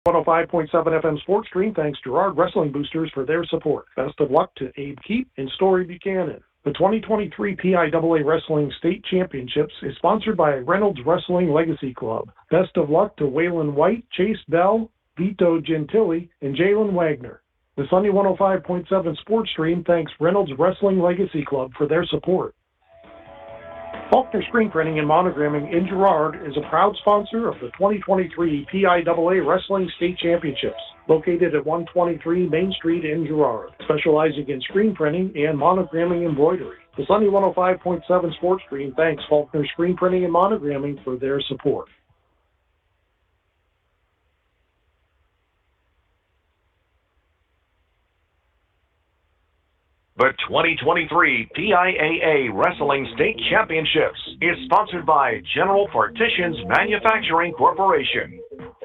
105.7 FM Sports Stream thanks Gerard Wrestling Boosters for their support. Best of luck to Abe Keep and Story Buchanan. The 2023 PIAA Wrestling State Championships is sponsored by Reynolds Wrestling Legacy Club. Best of luck to Waylon White, Chase Bell, Vito Gentili, and Jalen Wagner. The Sunny 105.7 Sports Stream thanks Reynolds Wrestling Legacy Club for their support. Faulkner Screen Printing and Monogramming in Girard is a proud sponsor of the 2023 PIAA Wrestling State Championships, located at 123 Main Street in Girard, specializing in screen printing and monogramming embroidery. The Sunny 105.7 Sports Stream thanks Faulkner Screen Printing and Monogramming for their support. The 2023 PIAA Wrestling State Championships is sponsored by General Partitions Manufacturing Corporation.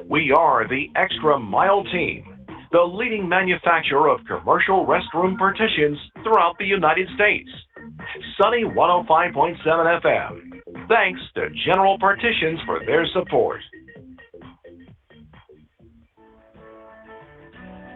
We are the Extra Mile Team, the leading manufacturer of commercial restroom partitions throughout the United States. Sunny 105.7 FM. Thanks to General Partitions for their support.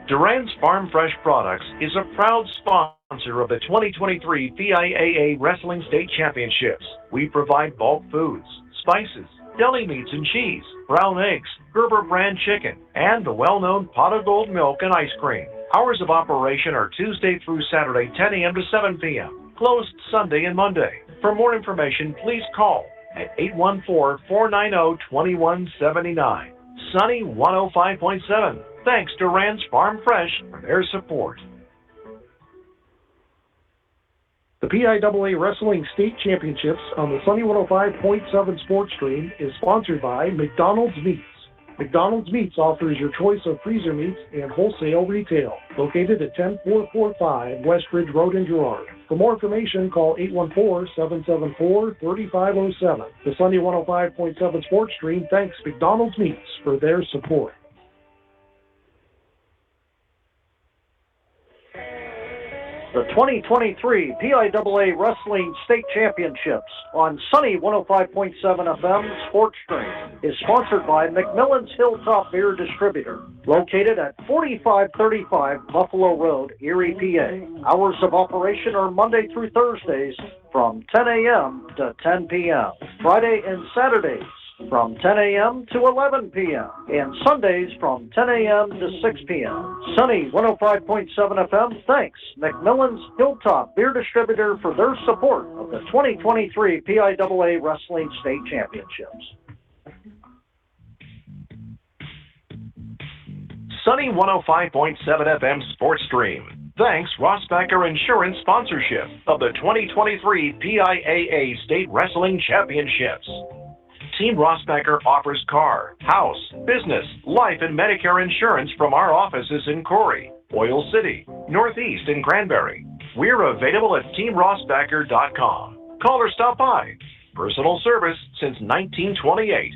Duran's Farm Fresh Products is a proud sponsor of the 2023 PIAA Wrestling State Championships. We provide bulk foods, spices, deli meats and cheese, brown eggs, Gerber brand chicken, and the well-known pot of gold milk and ice cream. Hours of operation are Tuesday through Saturday, 10 a.m. to 7 p.m., closed Sunday and Monday. For more information, please call at 814-490-2179. Sunny 105.7. Thanks to Rand's Farm Fresh for their support. The PIAA Wrestling State Championships on the Sunny 105.7 Sports Stream is sponsored by McDonald's Meats. McDonald's Meats offers your choice of freezer meats and wholesale retail, located at 10445 West Ridge Road in Girard. For more information, call 814-774-3507. The Sunny 105.7 Sports Stream thanks McDonald's Meats for their support. The 2023 PIAA Wrestling State Championships on Sunny 105.7 FM Sports Stream is sponsored by McMillan's Hilltop Beer Distributor, located at 4535 Buffalo Road, Erie, PA. Hours of operation are Monday through Thursdays from 10 a.m. to 10 p.m., Friday and Saturdays from 10 a.m. to 11 p.m., and Sundays from 10 a.m. to 6 p.m. Sunny 105.7 FM thanks McMillan's Hilltop Beer Distributor for their support of the 2023 PIAA Wrestling State Championships. Sunny 105.7 FM Sports Stream. Thanks Rossbacher Insurance sponsorship of the 2023 PIAA State Wrestling Championships. Team Rossbacher offers car, house, business, life, and Medicare insurance from our offices in Corey, Oil City, Northeast, and Granbury. We're available at teamrossbacher.com. Call or stop by. Personal service since 1928.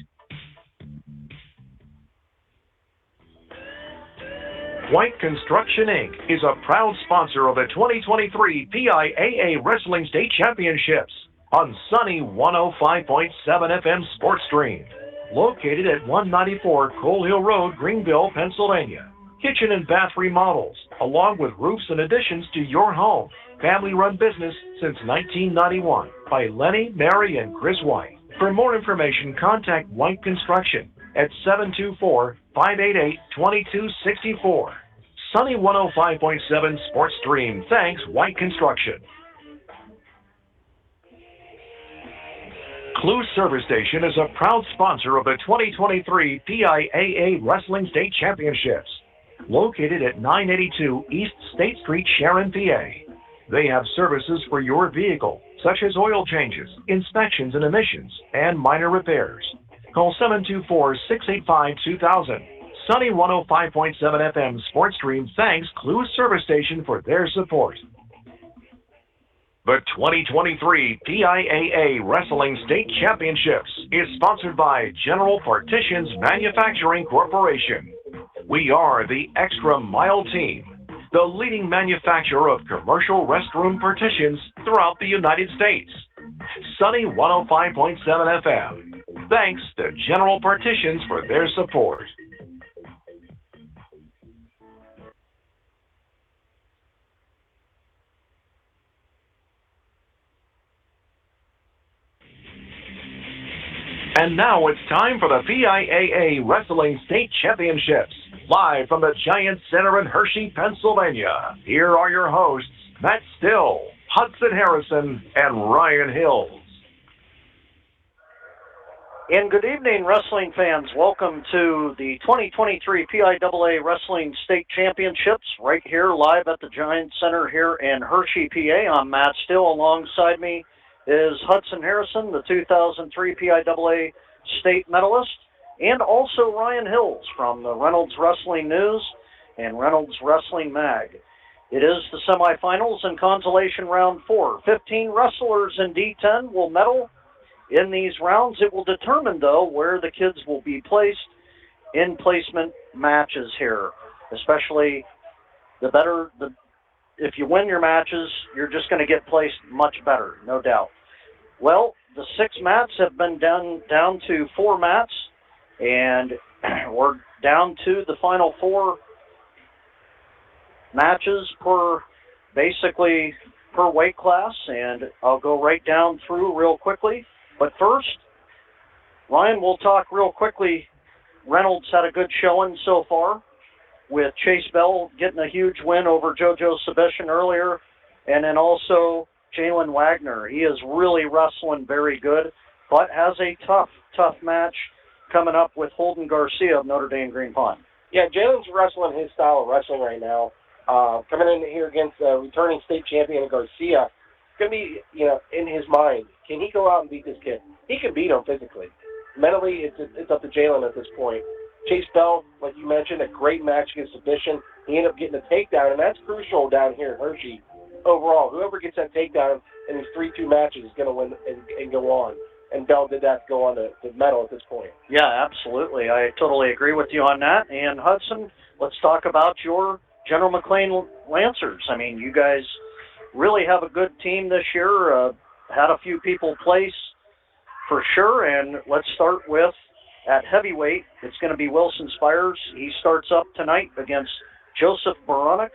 White Construction, Inc. is a proud sponsor of the 2023 PIAA Wrestling State Championships on Sunny 105.7 FM Sports Stream, located at 194 Coal Hill Road, Greenville, Pennsylvania. Kitchen and bath remodels, along with roofs and additions to your home. Family-run business since 1991 by Lenny, Mary, and Chris White. For more information, contact White Construction at 724-588-2264. Sunny 105.7 Sports Stream thanks White Construction. Clue Service Station is a proud sponsor of the 2023 PIAA Wrestling State Championships, located at 982 East State Street, Sharon, PA. They have services for your vehicle, such as oil changes, inspections and emissions, and minor repairs. Call 724-685-2000. Sunny 105.7 FM Sports Stream thanks Clue Service Station for their support. The 2023 PIAA Wrestling State Championships is sponsored by General Partitions Manufacturing Corporation. We are the Extra Mile Team, the leading manufacturer of commercial restroom partitions throughout the United States. Sunny 105.7 FM. Thanks to General Partitions for their support. And now it's time for the PIAA Wrestling State Championships. Live from the Giant Center in Hershey, Pennsylvania. Here are your hosts, Matt Still, Hudson Harrison, and Ryan Hills. And good evening, wrestling fans. Welcome to the 2023 PIAA Wrestling State Championships right here live at the Giant Center here in Hershey, PA. I'm Matt Still. Alongside me is Hudson Harrison, the 2003 PIAA State medalist, and also Ryan Hills from the Reynolds Wrestling News and Reynolds Wrestling Mag. It is the semifinals and consolation round 4. 15 wrestlers in D10 will medal in these rounds. It will determine, though, where the kids will be placed in placement matches here. Especially if you win your matches, you're just going to get placed much better, no doubt. Well, the 6 mats have been down to 4 mats, and we're down to the final 4 matches per weight class, and I'll go right down through real quickly. But first, Ryan, we'll talk real quickly. Reynolds had a good showing so far with Chase Bell getting a huge win over JoJo Subishin earlier, and then also Jalen Wagner. He is really wrestling very good, but has a tough match coming up with Holden Garcia of Notre Dame Green Pond. Yeah, Jalen's wrestling his style of wrestling right now. Coming in here against returning state champion Garcia, it's going to be, in his mind, can he go out and beat this kid? He can beat him physically. Mentally, it's up to Jalen at this point. Chase Bell, like you mentioned, a great match against Subishin. He ended up getting a takedown, and that's crucial down here in Hershey. Overall, whoever gets that takedown in these 3-2 matches is going to win and go on. And Bell did that to go on to medal at this point. Yeah, absolutely. I totally agree with you on that. And Hudson, let's talk about your General McLean Lancers. I mean, you guys really have a good team this year. Had a few people place for sure. And let's start with, at heavyweight, it's going to be Wilson Spires. He starts up tonight against Joseph Baranek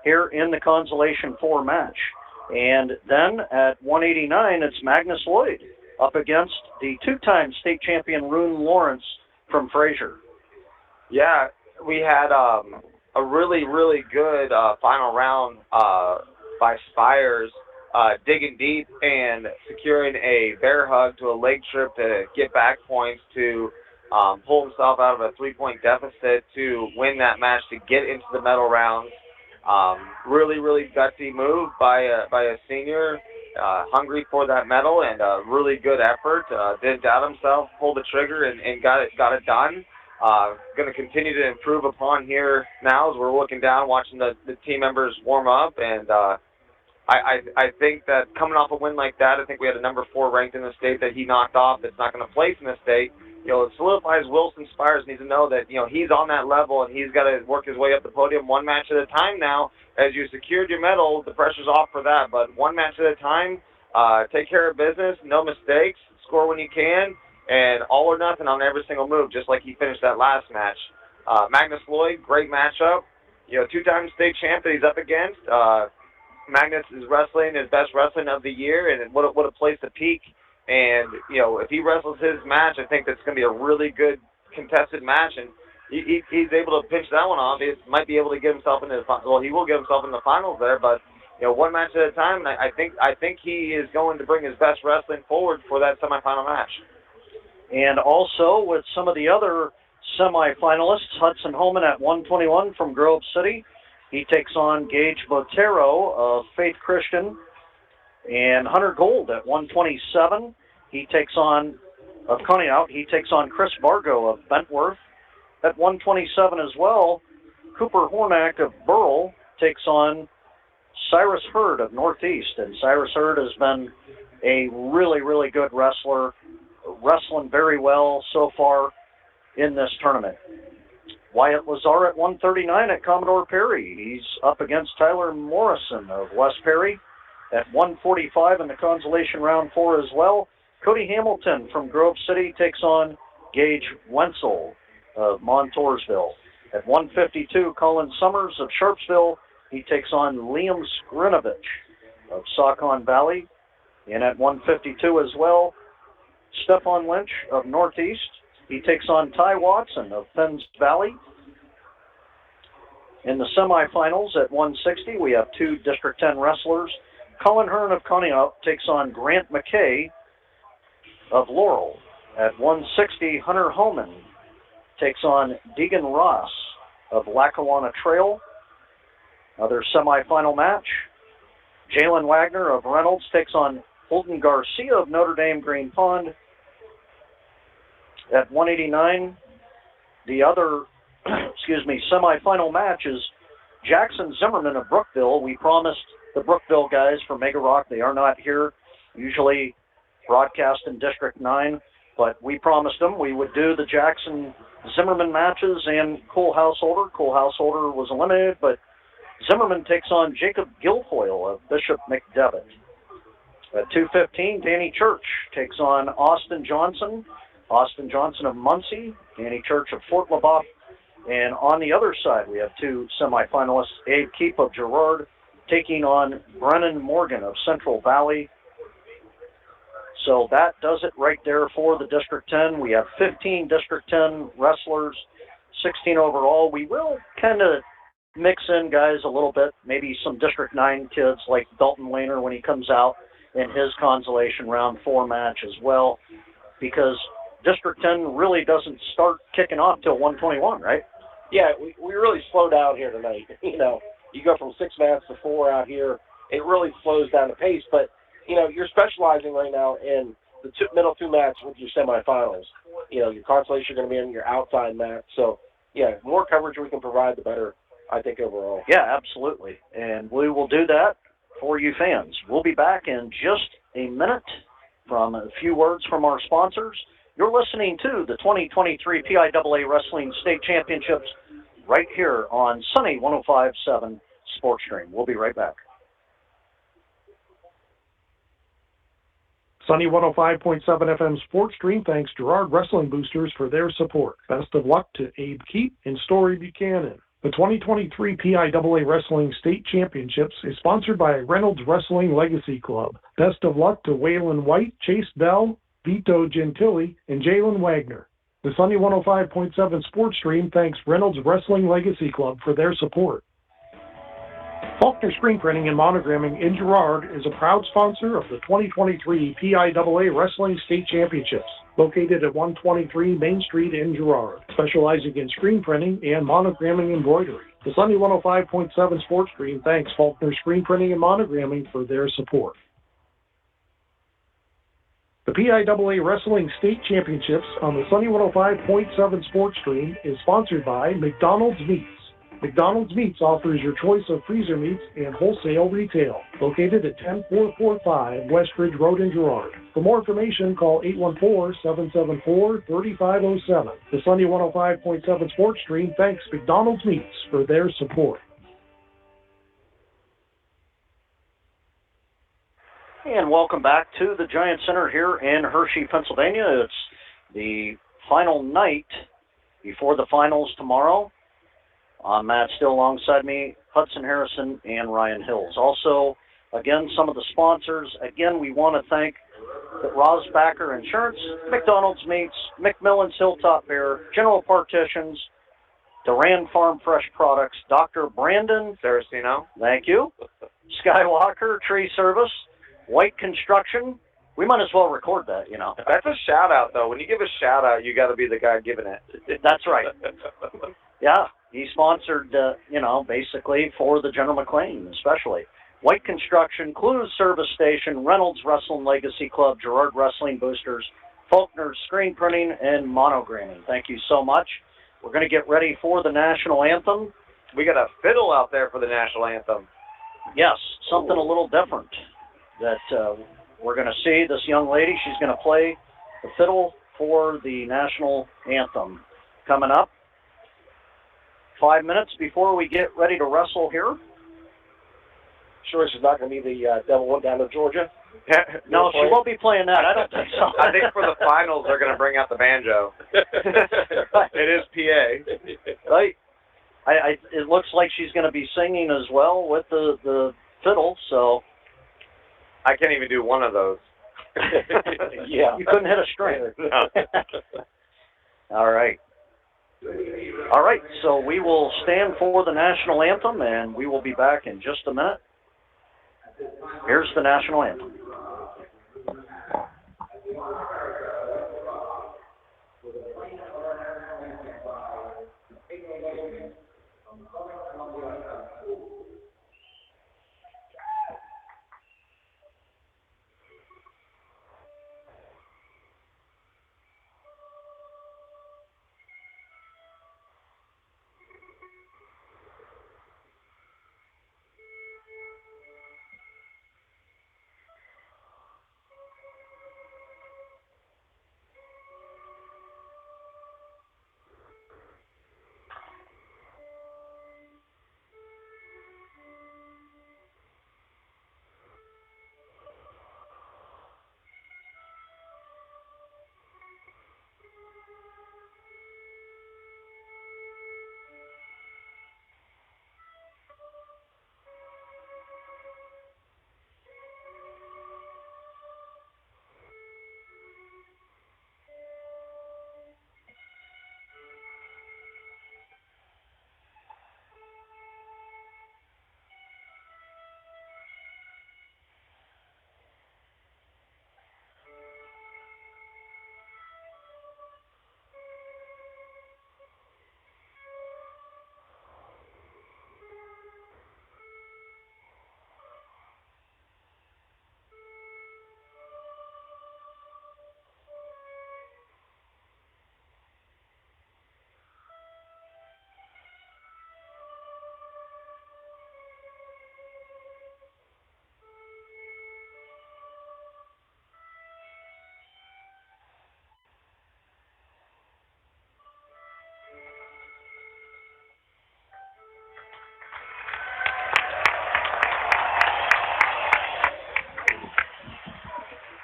here in the Consolation 4 match. And then at 189, it's Magnus Lloyd up against the 2-time state champion Rune Lawrence from Fraser. Yeah, we had a really, really good final round by Spires, digging deep and securing a bear hug to a leg trip to get back points to pull himself out of a 3-point deficit to win that match to get into the medal rounds. Really, really gutsy move by a senior, hungry for that medal, and a really good effort. Didn't doubt himself, pulled the trigger, and got it done. Going to continue to improve upon here now as we're looking down, watching the team members warm up, and I think that coming off a win like that, I think we had a number 4 ranked in the state that he knocked off that's not going to place in the state. It solidifies Wilson Spires needs to know that, he's on that level and he's got to work his way up the podium 1 match at a time now. As you secured your medal, the pressure's off for that, but 1 match at a time, take care of business, no mistakes, score when you can, and all or nothing on every single move, just like he finished that last match. Magnus Lloyd, great matchup. 2-time state champ that he's up against. Magnus is wrestling his best wrestling of the year, and what a place to peak. And, if he wrestles his match, I think that's going to be a really good contested match. And he's able to pinch that one off. He might be able to get himself into he will get himself in the finals there. But, 1 match at a time, and I think he is going to bring his best wrestling forward for that semifinal match. And also with some of the other semifinalists, Hudson Holman at 121 from Grove City. He takes on Gage Botero of Faith Christian. And Hunter Gold at 127. He takes on Chris Bargo of Bentworth. At 127 as well, Cooper Hornack of Burrell takes on Cyrus Hurd of Northeast. And Cyrus Hurd has been a really, really good wrestler, wrestling very well so far in this tournament. Wyatt Lazar at 139 at Commodore Perry. He's up against Tyler Morrison of West Perry. At 145 in the consolation round 4 as well, Cody Hamilton from Grove City takes on Gage Wenzel of Montoursville. At 152, Colin Summers of Sharpsville. He takes on Liam Skrinovich of Saucon Valley. And at 152 as well, Stefan Lynch of Northeast. He takes on Ty Watson of Fenns Valley. In the semifinals at 160, we have 2 District 10 wrestlers. Colin Hearn of Conneaut takes on Grant McKay of Laurel. At 160, Hunter Homan takes on Deegan Ross of Lackawanna Trail. Another semifinal match. Jalen Wagner of Reynolds takes on Holden Garcia of Notre Dame Green Pond. At 189, the other semifinal match is Jackson Zimmerman of Brookville. We promised the Brookville guys for Mega Rock, they are not here, usually broadcast in District 9, but we promised them we would do the Jackson Zimmerman matches and Cole Householder. Cole Householder was eliminated, but Zimmerman takes on Jacob Guilfoyle of Bishop McDevitt. At 2:15, Danny Church takes on Austin Johnson. Austin Johnson of Muncie, Danny Church of Fort LaBeouf. And on the other side, we have 2 semifinalists, Abe Keep of Girard taking on Brennan Morgan of Central Valley. So that does it right there for the District 10. We have 15 District 10 wrestlers, 16 overall. We will kind of mix in guys a little bit, maybe some District 9 kids like Dalton Lehner when he comes out in his consolation round 4 match as well, because District 10 really doesn't start kicking off till 121, right? Yeah, we really slowed out here tonight. You know, you go from 6 matches to 4 out here. It really slows down the pace. But, you know, you're specializing right now in the middle 2 matches with your semifinals. You know, your consolation are going to be in your outside match. So, yeah, the more coverage we can provide, the better, I think, overall. Yeah, absolutely. And we will do that for you fans. We'll be back in just a minute from a few words from our sponsors. You're listening to the 2023 PIAA Wrestling State Championships right here on Sunny 105.7 Sports Stream. We'll be right back. Sunny 105.7 FM Sports Stream thanks Girard Wrestling Boosters for their support. Best of luck to Abe Keep and Story Buchanan. The 2023 PIAA Wrestling State Championships is sponsored by Reynolds Wrestling Legacy Club. Best of luck to Waylon White, Chase Bell, Vito Gentili, and Jalen Wagner. The Sunny 105.7 Sports Stream thanks Reynolds Wrestling Legacy Club for their support. Faulkner Screen Printing and Monogramming in Girard is a proud sponsor of the 2023 PIAA Wrestling State Championships, located at 123 Main Street in Girard, specializing in screen printing and monogramming embroidery. The Sunny 105.7 Sports Stream thanks Faulkner Screen Printing and Monogramming for their support. The PIAA Wrestling State Championships on the Sunny 105.7 Sports Stream is sponsored by McDonald's Meats. McDonald's Meats offers your choice of freezer meats and wholesale retail, located at 10445 Westridge Road in Girard. For more information, call 814-774-3507. The Sunny 105.7 Sports Stream thanks McDonald's Meats for their support. And welcome back to the Giant Center here in Hershey, Pennsylvania. It's the final night before the finals tomorrow. Matt still alongside me, Hudson Harrison and Ryan Hills. Also, again, some of the sponsors. Again, we want to thank Rosbacker Insurance, McDonald's Meats, McMillan's Hilltop Beer, General Partitions, Duran Farm Fresh Products, Dr. Brandon Saraceno. Thank you. Skywalker Tree Service, White Construction. We might as well record that, you know. That's a shout-out, though. When you give a shout-out, you got to be the guy giving it. That's right. Yeah, he sponsored, basically for the General McLean, especially. White Construction, Clues Service Station, Reynolds Wrestling Legacy Club, Girard Wrestling Boosters, Faulkner Screen Printing, and Monogramming. Thank you so much. We're going to get ready for the national anthem. We got a fiddle out there for the national anthem. Yes, something a little different that we're going to see. This young lady, she's going to play the fiddle for the national anthem. Coming up 5 minutes before we get ready to wrestle here. Sure she's not going to be the Devil Went Down to Georgia? No, she won't be playing that. I don't think so. I think for the finals, they're going to bring out the banjo. It is PA. Right. It looks like she's going to be singing as well with the fiddle, so. I can't even do one of those. Yeah. You couldn't hit a string. All right. All right, so we will stand for the national anthem, and we will be back in just a minute. Here's the national anthem.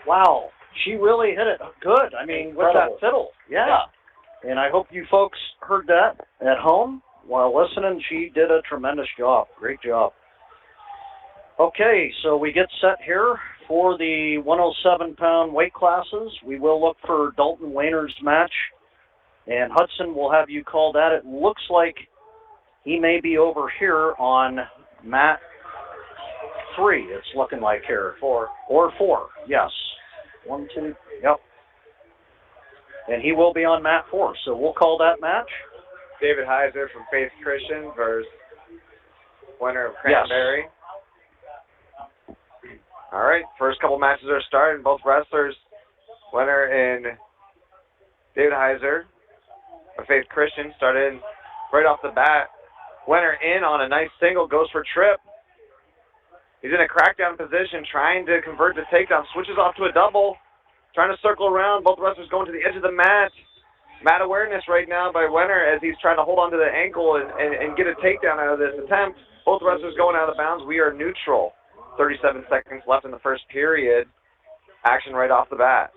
Wow, she really hit it good. I mean, with that fiddle. Yeah. And I hope you folks heard that at home while listening. She did a tremendous job. Great job. Okay, so we get set here for the 107-pound weight classes. We will look for Dalton Wayner's match, and Hudson will have you call that. It looks like he may be over here on mat 3, it's looking like here. 4. Or 4, yes. 1, 2, yep. And he will be on mat 4, so we'll call that match. David Heiser from Faith Christian versus winner of Cranberry. Yes. All right, first couple matches are starting. Both wrestlers, winner in David Heiser of Faith Christian, started right off the bat. Winner in on a nice single, goes for trip. He's in a crackdown position, trying to convert the takedown, switches off to a double, trying to circle around. Both wrestlers going to the edge of the mat. Mat awareness right now by Winner as he's trying to hold onto the ankle and get a takedown out of this attempt. Both wrestlers going out of bounds. We are neutral. 37 seconds left in the first period. Action right off the bat.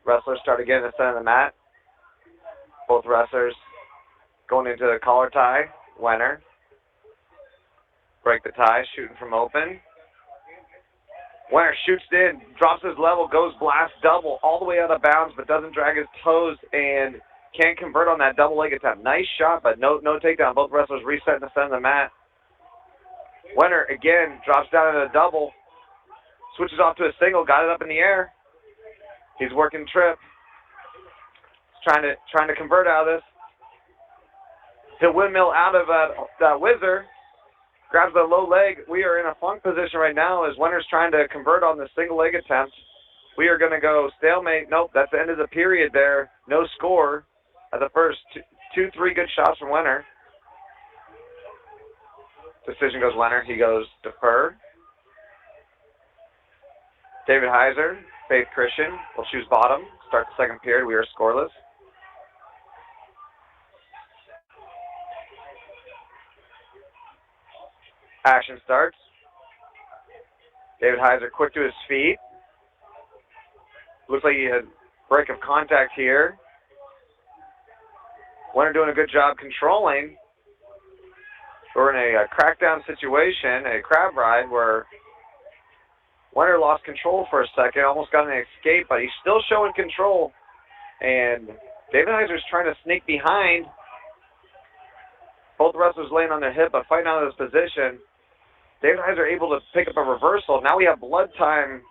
Wrestlers start again in the center of the mat. Both wrestlers going into the collar tie. Winner. Break the tie, shooting from open. Winner shoots in, drops his level, goes blast double all the way out of bounds, but doesn't drag his toes and can't convert on that double leg attempt. Nice shot, but no takedown. Both wrestlers reset in the center of the mat. Winner again drops down in a double, switches off to a single, got it up in the air. He's working trip. He's trying to convert out of this. He'll windmill out of that whizzer. Grabs the low leg. We are in a funk position right now as Winner's trying to convert on the single leg attempt. We are going to go stalemate. Nope, that's the end of the period there. No score at the first 2-3 good shots from Winner. Decision goes Winner. He goes defer. David Heiser, Faith Christian, will choose bottom. Start the second period. We are scoreless. Action starts. David Heiser quick to his feet. Looks like he had break of contact here. Winner doing a good job controlling. We're in a crackdown situation, a crab ride, where Wenner lost control for a second, almost got an escape, but he's still showing control. And David Heiser's trying to sneak behind. Both wrestlers laying on their hip, but fighting out of this position. David Heiser able to pick up a reversal. Now we have blood time.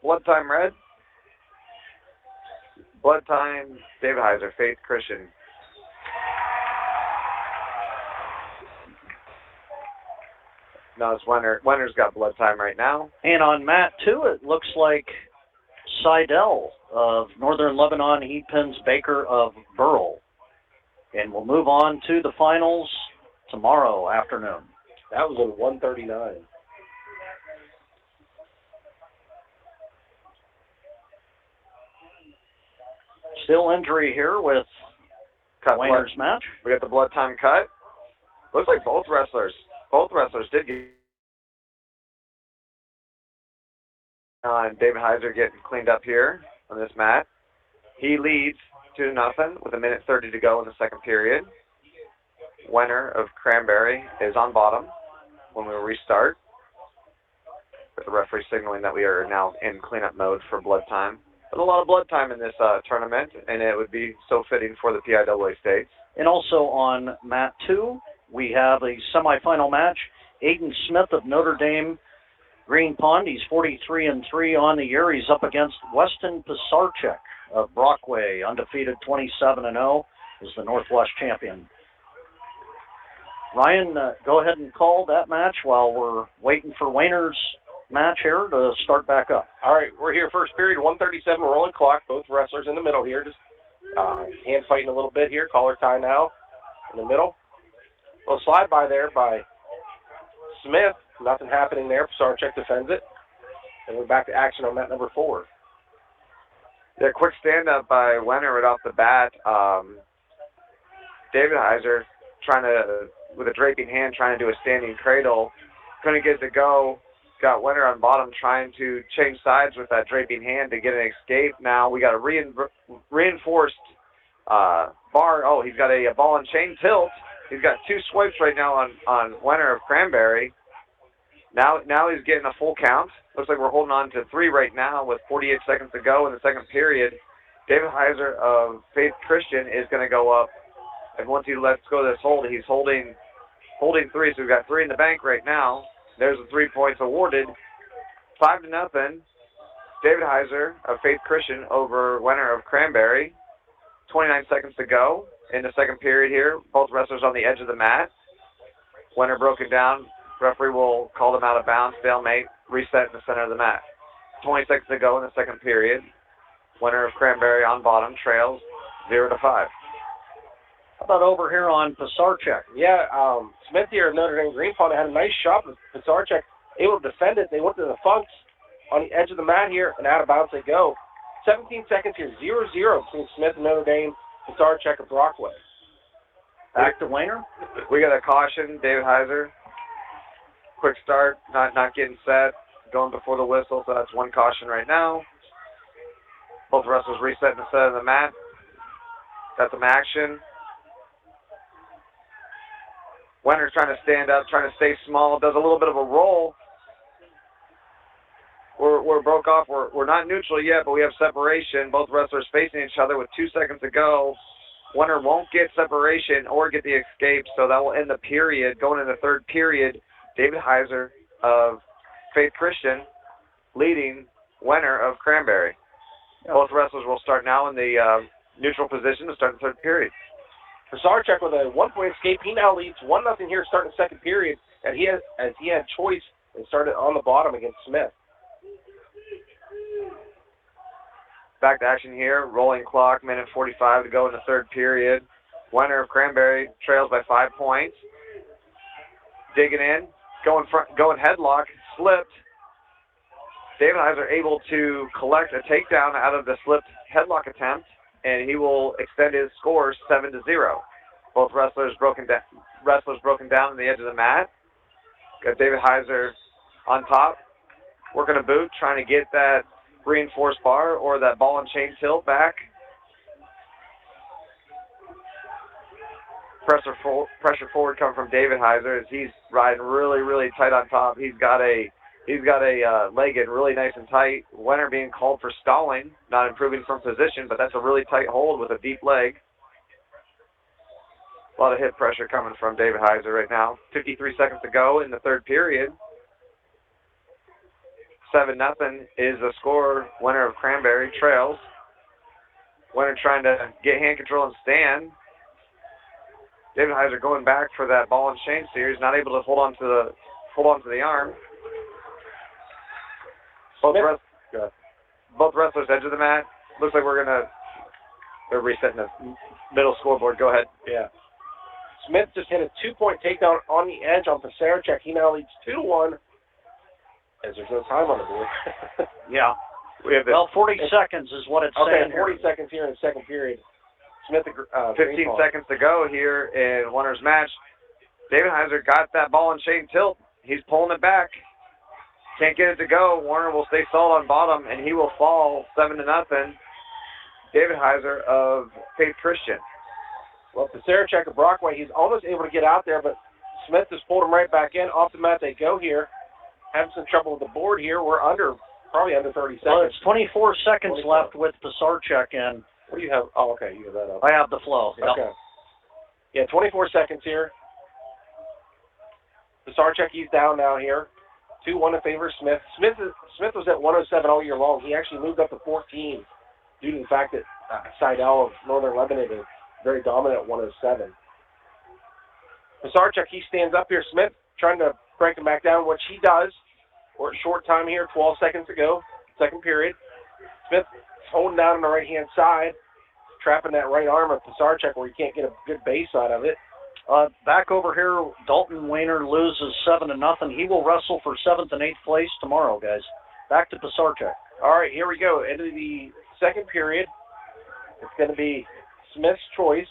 Blood time red. Blood time, David Heiser, Faith Christian. No, it's Wenner. Wenner's got blood time right now. And on mat 2, it looks like Seidel of Northern Lebanon. He pins Baker of Burrell. And we'll move on to the finals tomorrow afternoon. That was in 139. Still injury here with Wayner's match. We got the blood time cut. Looks like both wrestlers did get. And David Heiser getting cleaned up here on this mat. He leads 2-0 with 1:30 to go in the second period. Wenner of Cranberry is on bottom when we restart. With the referee signaling that we are now in cleanup mode for blood time. But a lot of blood time in this tournament, and it would be so fitting for the PIAA states. And also on mat 2, we have a semifinal match. Aiden Smith of Notre Dame Green Pond. He's 43-3 on the year. He's up against Weston Pisarczyk of Brockway, undefeated 27-0, is the Northwest champion. Ryan, go ahead and call that match while we're waiting for Wayner's match here to start back up. All right, we're here first period, 1:37, rolling clock. Both wrestlers in the middle here, just hand fighting a little bit here. Collar tie now in the middle. A little slide by there by Smith. Nothing happening there. Pisarczyk defends it. And we're back to action on mat number 4. Yeah, quick stand-up by Wenner right off the bat. David Heiser trying to, with a draping hand, trying to do a standing cradle. Couldn't get it to go. Got Wenner on bottom trying to change sides with that draping hand to get an escape. Now we got a reinforced bar. Oh, he's got a ball and chain tilt. He's got 2 swipes right now on Wenner of Cranberry. Now he's getting a full count. Looks like we're holding on to 3 right now with 48 seconds to go in the second period. David Heiser of Faith Christian is going to go up. And once he lets go of this hold, he's holding 3. So we've got 3 in the bank right now. There's the 3 points awarded. 5-0. David Heiser of Faith Christian over Wenner of Cranberry. 29 seconds to go in the second period here. Both wrestlers on the edge of the mat. Wenner broken down. Referee will call them out of bounds. Stalemate. Reset in the center of the mat. 20 seconds to go in the second period. Wenner of Cranberry on bottom. Trails 0-5. How about over here on Pisarczyk? Yeah, Smith here of Notre Dame Green Pond had a nice shot with Pisarczyk, able to defend it. They went to the Funks on the edge of the mat here, and out of bounds they go. 17 seconds here, 0-0 between Smith and Notre Dame, Pisarczyk of Brockway. Back to Wayner. We got a caution, David Heiser. Quick start, not getting set, going before the whistle, so that's 1 caution right now. Both wrestlers resetting the set of the mat. Got some action. Wenner's trying to stand up, trying to stay small, does a little bit of a roll. We're broke off. We're not neutral yet, but we have separation. Both wrestlers facing each other with 2 seconds to go. Wenner won't get separation or get the escape, so that will end the period. Going into the third period, David Heiser of Faith Christian leading Wenner of Cranberry. Both wrestlers will start now in the neutral position to start the third period. Pisarczyk with a 1-point escape. He now leads 1-0 here starting the second period, and he had choice and started on the bottom against Smith. Back to action here. Rolling clock, 1:45 to go in the third period. Wenner of Cranberry trails by 5 points. Digging in, going headlock, slipped. David Heiser able to collect a takedown out of the slipped headlock attempt, and he will extend his score 7-0. Both wrestlers broken down on the edge of the mat. Got David Heiser on top, working a boot, trying to get that reinforced bar or that ball and chain tilt back. Pressure forward coming from David Heiser as he's riding really, really tight on top. He's got a He's got a leg in really nice and tight. Winner being called for stalling, not improving from position, but that's a really tight hold with a deep leg. A lot of hip pressure coming from David Heiser right now. 53 seconds to go in the third period. 7-0 is the score. Winner of Cranberry trails. Winner trying to get hand control and stand. David Heiser going back for that ball and chain series, not able to hold on to the arm. Both wrestlers edge of the mat. Looks like they're resetting the middle scoreboard. Go ahead. Yeah. Smith just hit a 2-point takedown on the edge on Pasaracek. He now leads 2-1 as there's no time on the board. Yeah. We have 40 seconds is what it's saying. Okay, 40 seconds here in the second period. Smith, 15 seconds to go here in Winner's match. David Heiser got that ball and chain tilt. He's pulling it back. Can't get it to go. Warner will stay solid on bottom, and he will fall 7-0. David Heiser of Faith Christian. Well, Pasaracek of Brockway, he's almost able to get out there, but Smith just pulled him right back in. Off the mat they go here. Having some trouble with the board here. We're probably under 30 seconds. Well, it's 24 seconds left with Pasaracek in. What do you have? Oh, okay, you have that up. I have the flow. Okay. Yeah, 24 seconds here. Pasaracek, he's down now here. 2-1 in favor of Smith. Smith was at 107 all year long. He actually moved up to 14 due to the fact that Seidel of Northern Lebanon is very dominant at 107. Pasaracek, he stands up here. Smith trying to break him back down, which he does. We're at short time here, 12 seconds to go, second period. Smith holding down on the right-hand side, trapping that right arm of Pasaracek where he can't get a good base out of it. Back over here, Dalton Weiner loses 7-0. He will wrestle for 7th and 8th place tomorrow, guys. Back to Pasaracek. All right, here we go. Into the second period. It's going to be Smith's choice.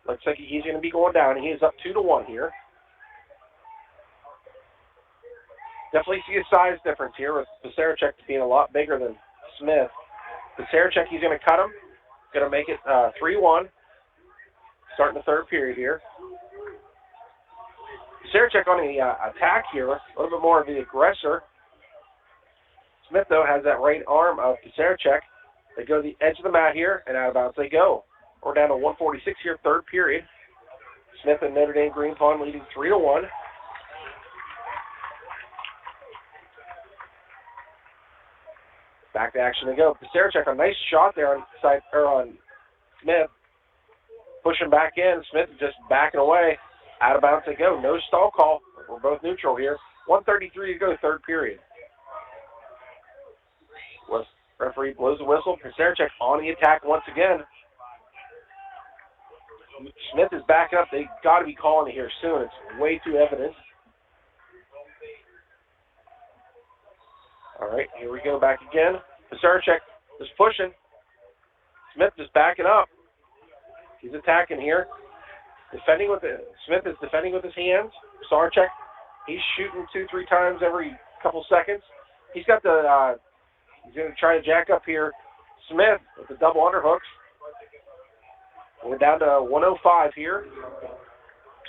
Looks like he's going to be going down. He is up 2-1 here. Definitely see a size difference here with Pasaracek being a lot bigger than Smith. Pasaracek, he's going to cut him. Going to make it 3-1. Starting the third period here. Pasaracek on the attack here, a little bit more of the aggressor. Smith, though, has that right arm of Pasaracek. They go to the edge of the mat here, and out of bounds they go. We're down to 146 here, third period. Smith and Notre Dame Green Pond leading 3-1. Back to action they go. Pasaracek, a nice shot there on Smith. Pushing back in. Smith is just backing away. Out of bounds they go. No stall call. We're both neutral here. 1:33 to go, third period. Referee blows the whistle. Pasaracek on the attack once again. Smith is backing up. They got to be calling it here soon. It's way too evident. All right, here we go back again. Pasaracek is pushing. Smith is backing up. He's attacking here. Smith is defending with his hands. Pasaracek, he's shooting 2-3 times every couple seconds. He's got he's going to try to jack up here. Smith with the double underhooks. We're down to 105 here.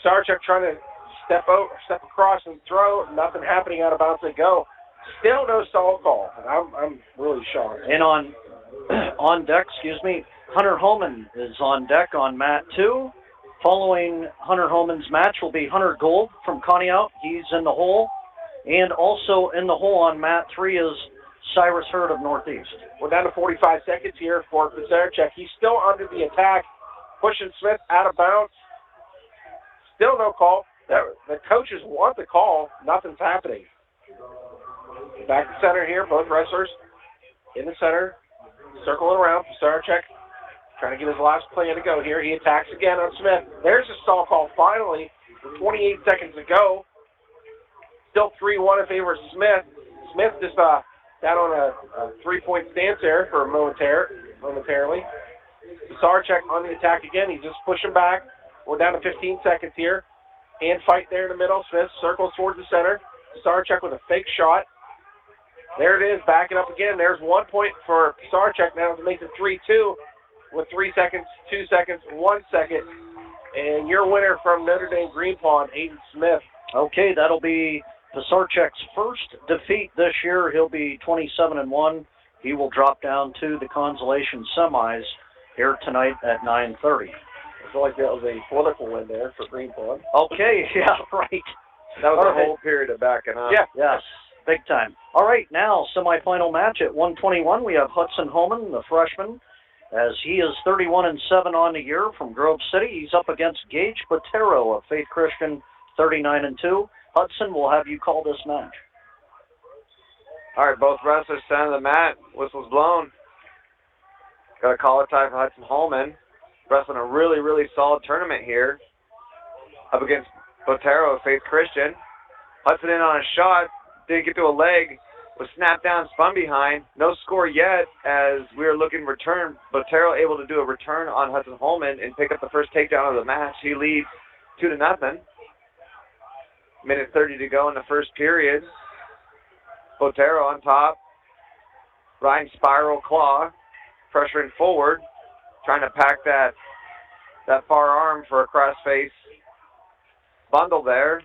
Pasaracek trying to step across and throw. Nothing happening, out of bounds they go. Still no stall call. I'm really shocked. And on deck, Hunter Holman is on deck on mat 2. Following Hunter Holman's match will be Hunter Gold from Conneaut. He's in the hole. And also in the hole on mat 3 is Cyrus Hurd of Northeast. We're down to 45 seconds here for Pasaracek. He's still under the attack, pushing Smith out of bounds. Still no call. The coaches want the call. Nothing's happening. Back to center here, both wrestlers in the center, circling around. Pasaracek trying to get his last play to go here. He attacks again on Smith. There's a stall call finally with 28 seconds to go. Still 3-1 in favor of Smith. Smith just down on a 3-point stance there for momentarily. Pasaracek on the attack again. He's just pushing back. We're down to 15 seconds here. Hand fight there in the middle. Smith circles towards the center. Pasaracek with a fake shot. There it is, backing up again. There's 1 point for Pasaracek now to make it 3-2 with 3 seconds, 2 seconds, 1 second. And your winner from Notre Dame Green Pond, Aiden Smith. Okay, that'll be Pisarczyk's first defeat this year. He'll be 27-1. He will drop down to the consolation semis here tonight at 9:30. I feel like that was a political win there for Green Pond. Okay, yeah, right. That was All a right. whole period of backing up. Yeah. Yes, big time. All right, now semifinal match at 121. We have Hudson Holman, the freshman, as he is 31-7 on the year from Grove City. He's up against Gage Botero of Faith Christian, 39-2. Hudson, will have you call this match. All right, both wrestlers center the mat. Whistle's blown. Got a caller tie for Hudson Holman. Wrestling a really, really solid tournament here. Up against Botero of Faith Christian. Hudson in on a shot. Didn't get to a leg. Was snapped down, spun behind. No score yet as we are looking return. Botero able to do a return on Hudson Holman and pick up the first takedown of the match. He leads 2-0. Minute 30 to go in the first period. Botero on top. Ryan spiral claw. Pressuring forward. Trying to pack that far arm for a cross-face bundle there.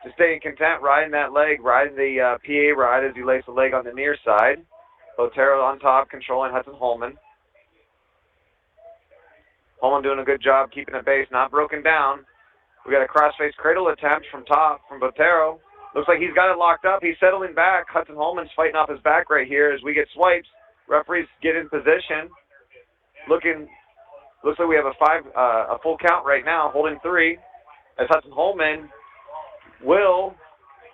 To stay content, riding that leg, riding the PIAA ride as he lays the leg on the near side. Botero on top, controlling Hudson Holman. Holman doing a good job keeping the base, not broken down. We got a cross-face cradle attempt from top from Botero. Looks like he's got it locked up. He's settling back. Hudson Holman's fighting off his back right here as we get swipes. Referees get in position. Looks like we have a full count right now, holding 3. As Hudson Holman will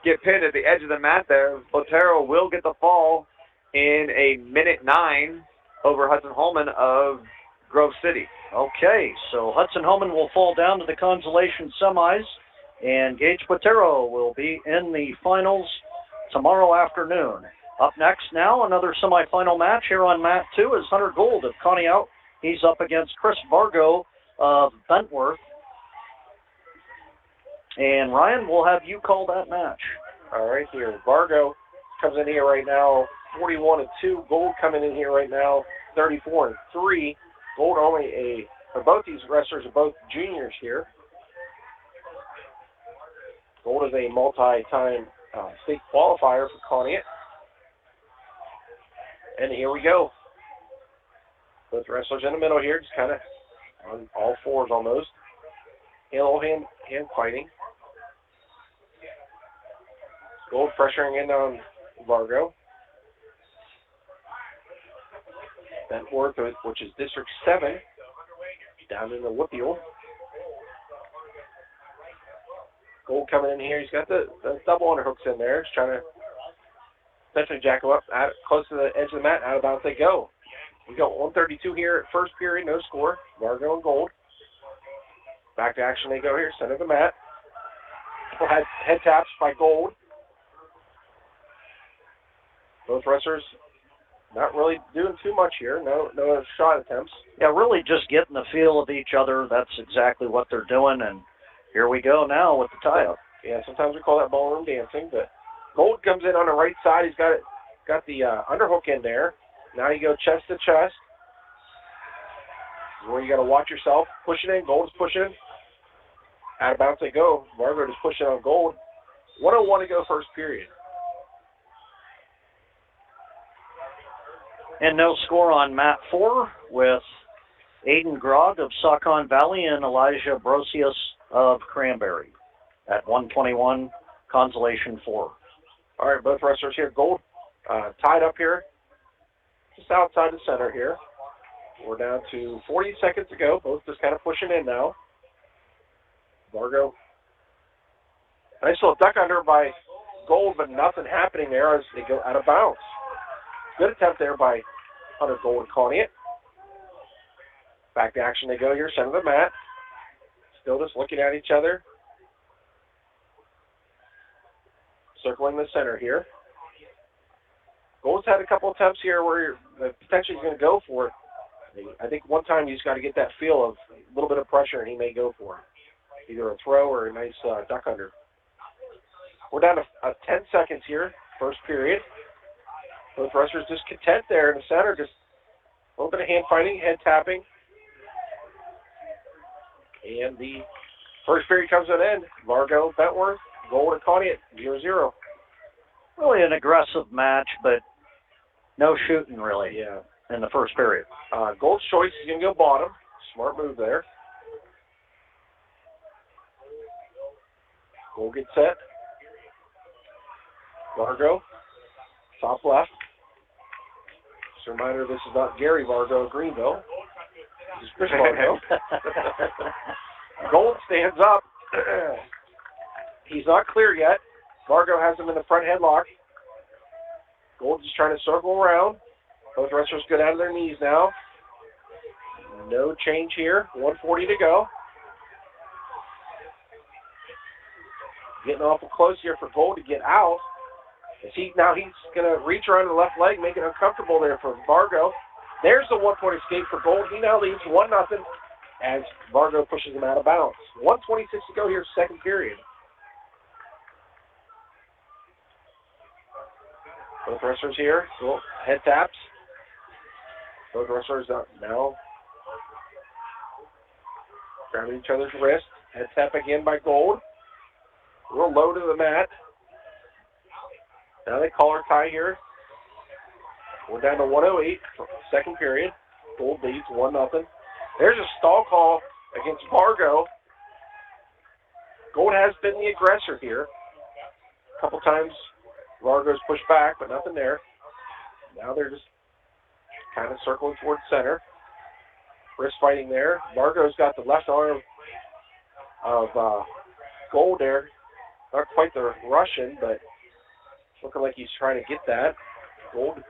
get pinned at the edge of the mat there. Botero will get the fall in a minute 9 over Hudson Holman of Grove City. Okay, so Hudson Holman will fall down to the consolation semis, and Gage Botero will be in the finals tomorrow afternoon. Up next now, another semifinal match here on mat 2 is Hunter Gold of Conneaut. He's up against Chris Vargo of Bentworth. And Ryan, we'll have you call that match. All right, here. Vargo comes in here right now, 41-2. Gold coming in here right now, 34-3. Gold both these wrestlers are both juniors here. Gold is a multi-time state qualifier for Conneaut. And here we go. Both wrestlers in the middle here, just kind of on all fours almost. A little hand fighting. Gold pressuring in on Vargo. Bentworth, which is District 7, down in the Whippeal. Gold coming in here. He's got the double underhooks in there. He's trying to essentially jack him up close to the edge of the mat. Out of bounds they go. We got 132 here at first period, no score. Vargo and Gold. Back to action they go here, center of the mat. Head taps by Gold. Both wrestlers not really doing too much here. No shot attempts. Yeah, really just getting the feel of each other. That's exactly what they're doing, and here we go now with the tie-up. Yeah, sometimes we call that ballroom dancing, but Gold comes in on the right side. He's got the underhook in there. Now you go chest to chest. Where you got to watch yourself. Pushing in. Gold's pushing. Out of bounds they go. Vargo is pushing on Gold. 1:01 to go first period. And no score on mat 4 with Aiden Grog of Saucon Valley and Elijah Brosius of Cranberry at 121, consolation 4. All right, both wrestlers here. Gold tied up here, just outside the center here. We're down to 40 seconds to go. Both just kind of pushing in now. Vargo. Nice little duck under by Gold, but nothing happening there as they go out of bounds. Good attempt there by Hunter Gold and Conneaut. Back to action they go here, center of the mat. Still just looking at each other. Circling the center here. Gold's had a couple attempts here where potentially he's going to go for it. I think one time you just got to get that feel of a little bit of pressure and he may go for it. Either a throw or a nice duck under. We're down to 10 seconds here, first period. Both wrestlers just content there in the center, just a little bit of hand fighting, head tapping. And the first period comes to an end. Vargo, Bentworth, Gold, and Conneaut, 0-0. Really an aggressive match, but no shooting really Yeah. in the first period. Gold's choice is going to go bottom. Smart move there. Gold gets set. Vargo, top left. Just a reminder, this is not Gary Vargo of Greenville. This is Chris Vargo. Gold stands up. He's not clear yet. Vargo has him in the front headlock. Gold is trying to circle around. Both wrestlers good out of their knees now. No change here. 1:40 to go. Getting awful close here for Gold to get out. Now he's going to reach around the left leg, make it uncomfortable there for Vargo. There's the 1-point escape for Gold. He now leads 1-0 as Vargo pushes him out of bounds. 1:26 to go here, second period. Both wrestlers here. Cool. Head taps. Both wrestlers now grabbing each other's wrist. Head tap again by Gold. A little low to the mat. Now they collar tie here. We're down to 1:08, second period. Gold leads 1-0. There's a stall call against Vargo. Gold has been the aggressor here. A couple times Vargo's pushed back, but nothing there. Now they're just kind of circling towards center. Wrist fighting there. Vargo's got the left arm of Gold there. Not quite the Russian, but looking like he's trying to get that. Gold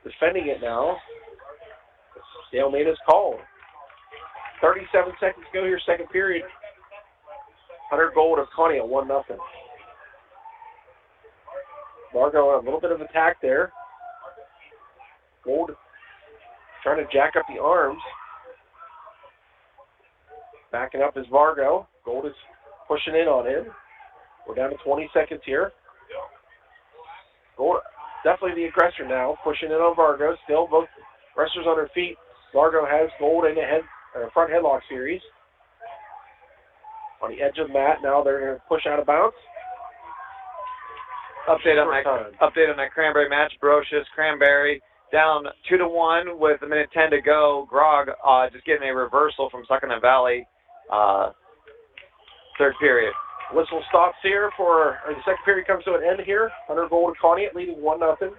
defending it now. Stalemate is called. 37 seconds to go here, second period. Hunter Gold of Connie at 1-0. Vargo a little bit of attack there. Gold trying to jack up the arms. Backing up is Vargo. Gold is pushing in on him. We're down to 20 seconds here. Gold, definitely the aggressor now, pushing in on Vargo. Still both wrestlers on their feet. Vargo has Gold in the front headlock series. On the edge of the mat, now they're going to push out of bounds. Update on that Cranberry match. Brocious, Cranberry down 2-1 with 1:10 to go. Grog just getting a reversal from Succonan Valley. Third period. Whistle stops here the second period comes to an end here. Hunter Gold and Connie leading 1-0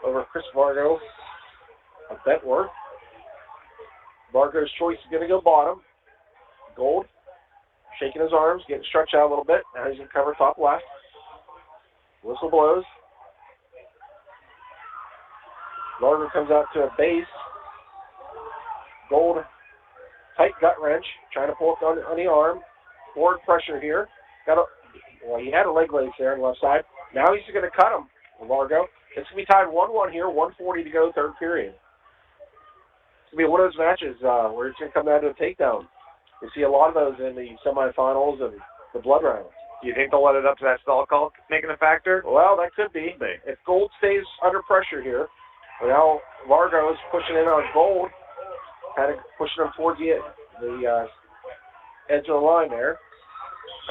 over Chris Vargo of Bentworth. Vargo's choice is going to go bottom. Gold shaking his arms, getting stretched out a little bit. Now he's going to cover top left. Whistle blows. Vargo comes out to a base. Gold, tight gut wrench, trying to pull up on the arm. Forward pressure here. He had a leg lace there on the left side. Now he's going to cut him, Vargo. It's going to be tied 1-1 here, 1:40 to go, third period. It's going to be one of those matches where it's going to come down to a takedown. We see a lot of those in the semifinals and the blood rounds. Do you think they'll let it up to that stall call making a factor? Well, that could be. If Gold stays under pressure here, now Vargo is pushing in on Gold, kind of pushing him towards the edge of the line there.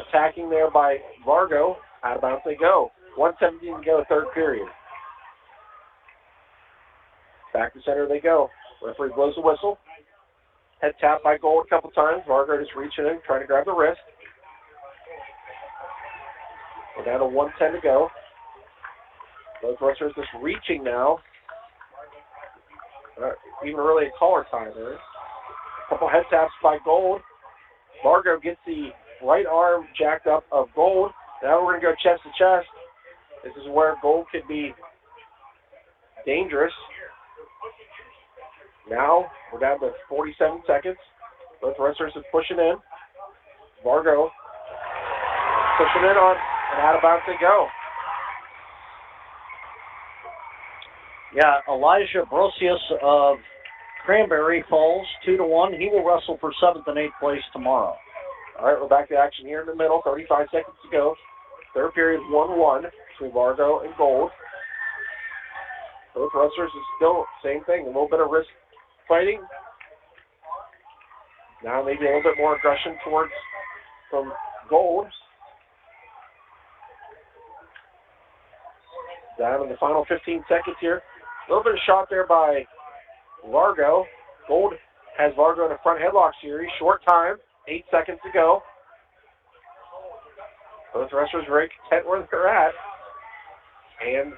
Attacking there by Vargo. Out of bounds they go. 1:17 to go, third period. Back to center they go. Referee blows the whistle. Head tap by Gold a couple times. Vargo just reaching in, trying to grab the wrist. We're down to 1:10 to go. Both wrestlers just reaching now. Even really a collar tie there. A couple head taps by Gold. Vargo gets the right arm jacked up of Gold. Now we're going to go chest to chest. This is where Gold could be dangerous. Now we're down to 47 seconds. Both wrestlers are pushing in. Vargo pushing in on, and out of bounds they go. Yeah, Elijah Brocious of Cranberry falls 2-1. He will wrestle for 7th and 8th place tomorrow. All right, we're back to action here in the middle. 35 seconds to go. Third period, 1-1 between Vargo and Gold. Both wrestlers is still same thing. A little bit of wrist fighting. Now maybe a little bit more aggression from Gold. Down in the final 15 seconds here. A little bit of shot there by Vargo. Gold has Vargo in a front headlock series. Short time, 8 seconds to go. Both wrestlers very content where they're at. And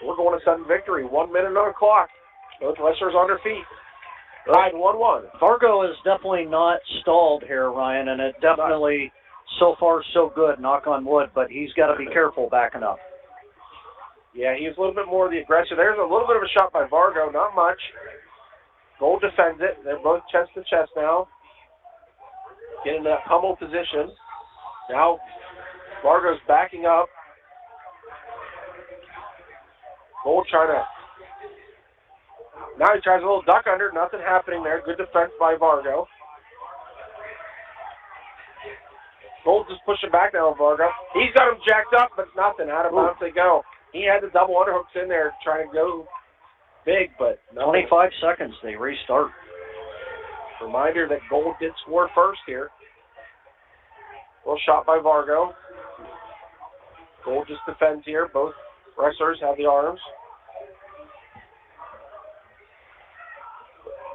we're going to sudden victory. 1 minute on the clock. Both wrestlers on their feet. Tied 1-1. Vargo is definitely not stalled here, Ryan, and it definitely, so far, so good, knock on wood, but he's got to be careful backing up. Yeah, he's a little bit more the aggressor. There's a little bit of a shot by Vargo, not much. Gold defends it. They're both chest to chest now. Get in that pummel position. Now Vargo's backing up. Gold trying to... Now he tries a little duck under. Nothing happening there. Good defense by Vargo. Gold just pushing back now on Vargo. He's got him jacked up, but nothing. Out of bounds they go. He had the double underhooks in there trying to go big, but no. 25 seconds, they restart. Reminder that Gold did score first here. Little shot by Vargo. Gold just defends here. Both wrestlers have the arms.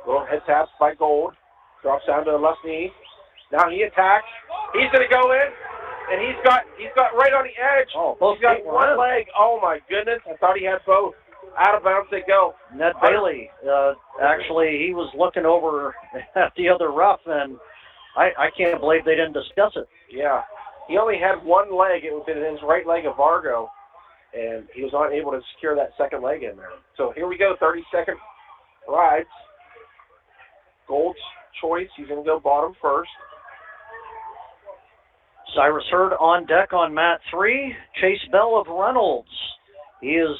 Little head taps by Gold. Drops down to the left knee. Now he attacks. He's going to go in, and he's got right on the edge. Oh, both he's got one leg. Oh my goodness! I thought he had both. Out of bounds they go. Ned Bailey, actually, he was looking over at the other ref, and I can't believe they didn't discuss it. Yeah, he only had one leg. It was in his right leg of Vargo, and he was not able to secure that second leg in there. So here we go, 30-second rides. Gold's choice. He's going to go bottom first. Cyrus Hurd on deck on mat 3. Chase Bell of Reynolds. He is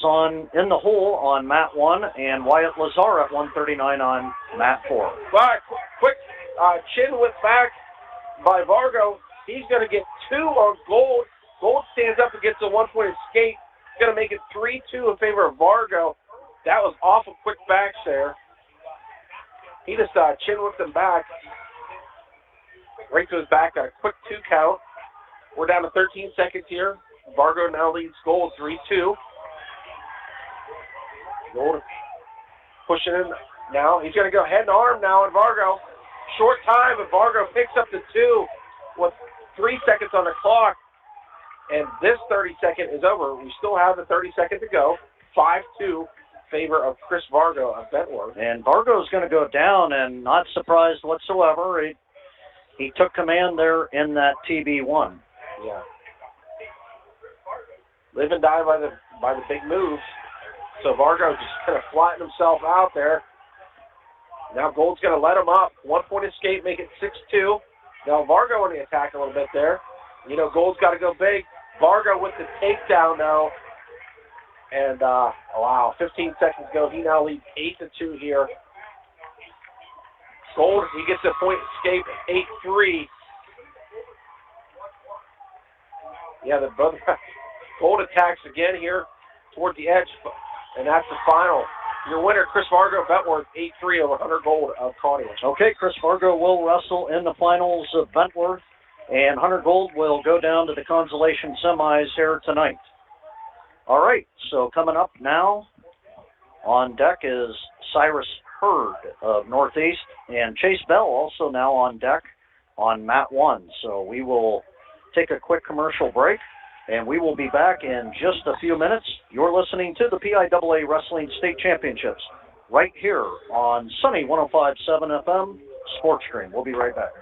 in the hole on mat 1, and Wyatt Lazar at 139 on mat 4. But quick chin whip back by Vargo. He's going to get 2 on Gold. Gold stands up and gets a 1-point escape. He's going to make it 3-2 in favor of Vargo. That was awful quick backs there. He just chin whipped him back. Right to his back, got a quick 2 count. We're down to 13 seconds here. Vargo now leads Gold 3-2. Gold pushing in now. He's going to go head and arm now on Vargo. Short time, but Vargo picks up the 2 with 3 seconds on the clock. And this 30-second is over. We still have the 30-second to go. 5-2 favor of Chris Vargo of Bentworth. And Vargo's going to go down, and not surprised whatsoever. He took command there in that TB1. Yeah. Live and die by the big moves. So Vargo just kind of flatten himself out there. Now Gold's going to let him up. 1-point escape, make it 6-2. Now Vargo in the attack a little bit there. You know, Gold's got to go big. Vargo with the takedown now. And, wow, 15 seconds ago, he now leads 8-2 here. Gold, he gets a point escape at 8-3. Yeah, the brother Gold attacks again here toward the edge, and that's the final. Your winner, Chris Vargo, Bentworth, 8-3 over Hunter Gold of Conneaut. Okay, Chris Vargo will wrestle in the finals of Bentworth, and Hunter Gold will go down to the consolation semis here tonight. All right, so coming up now on deck is Cyrus Hurd of Northeast, and Chase Bell also now on deck on mat 1. So we will take a quick commercial break, and we will be back in just a few minutes. You're listening to the PIAA Wrestling State Championships right here on Sunny 105.7 FM Sports Stream. We'll be right back.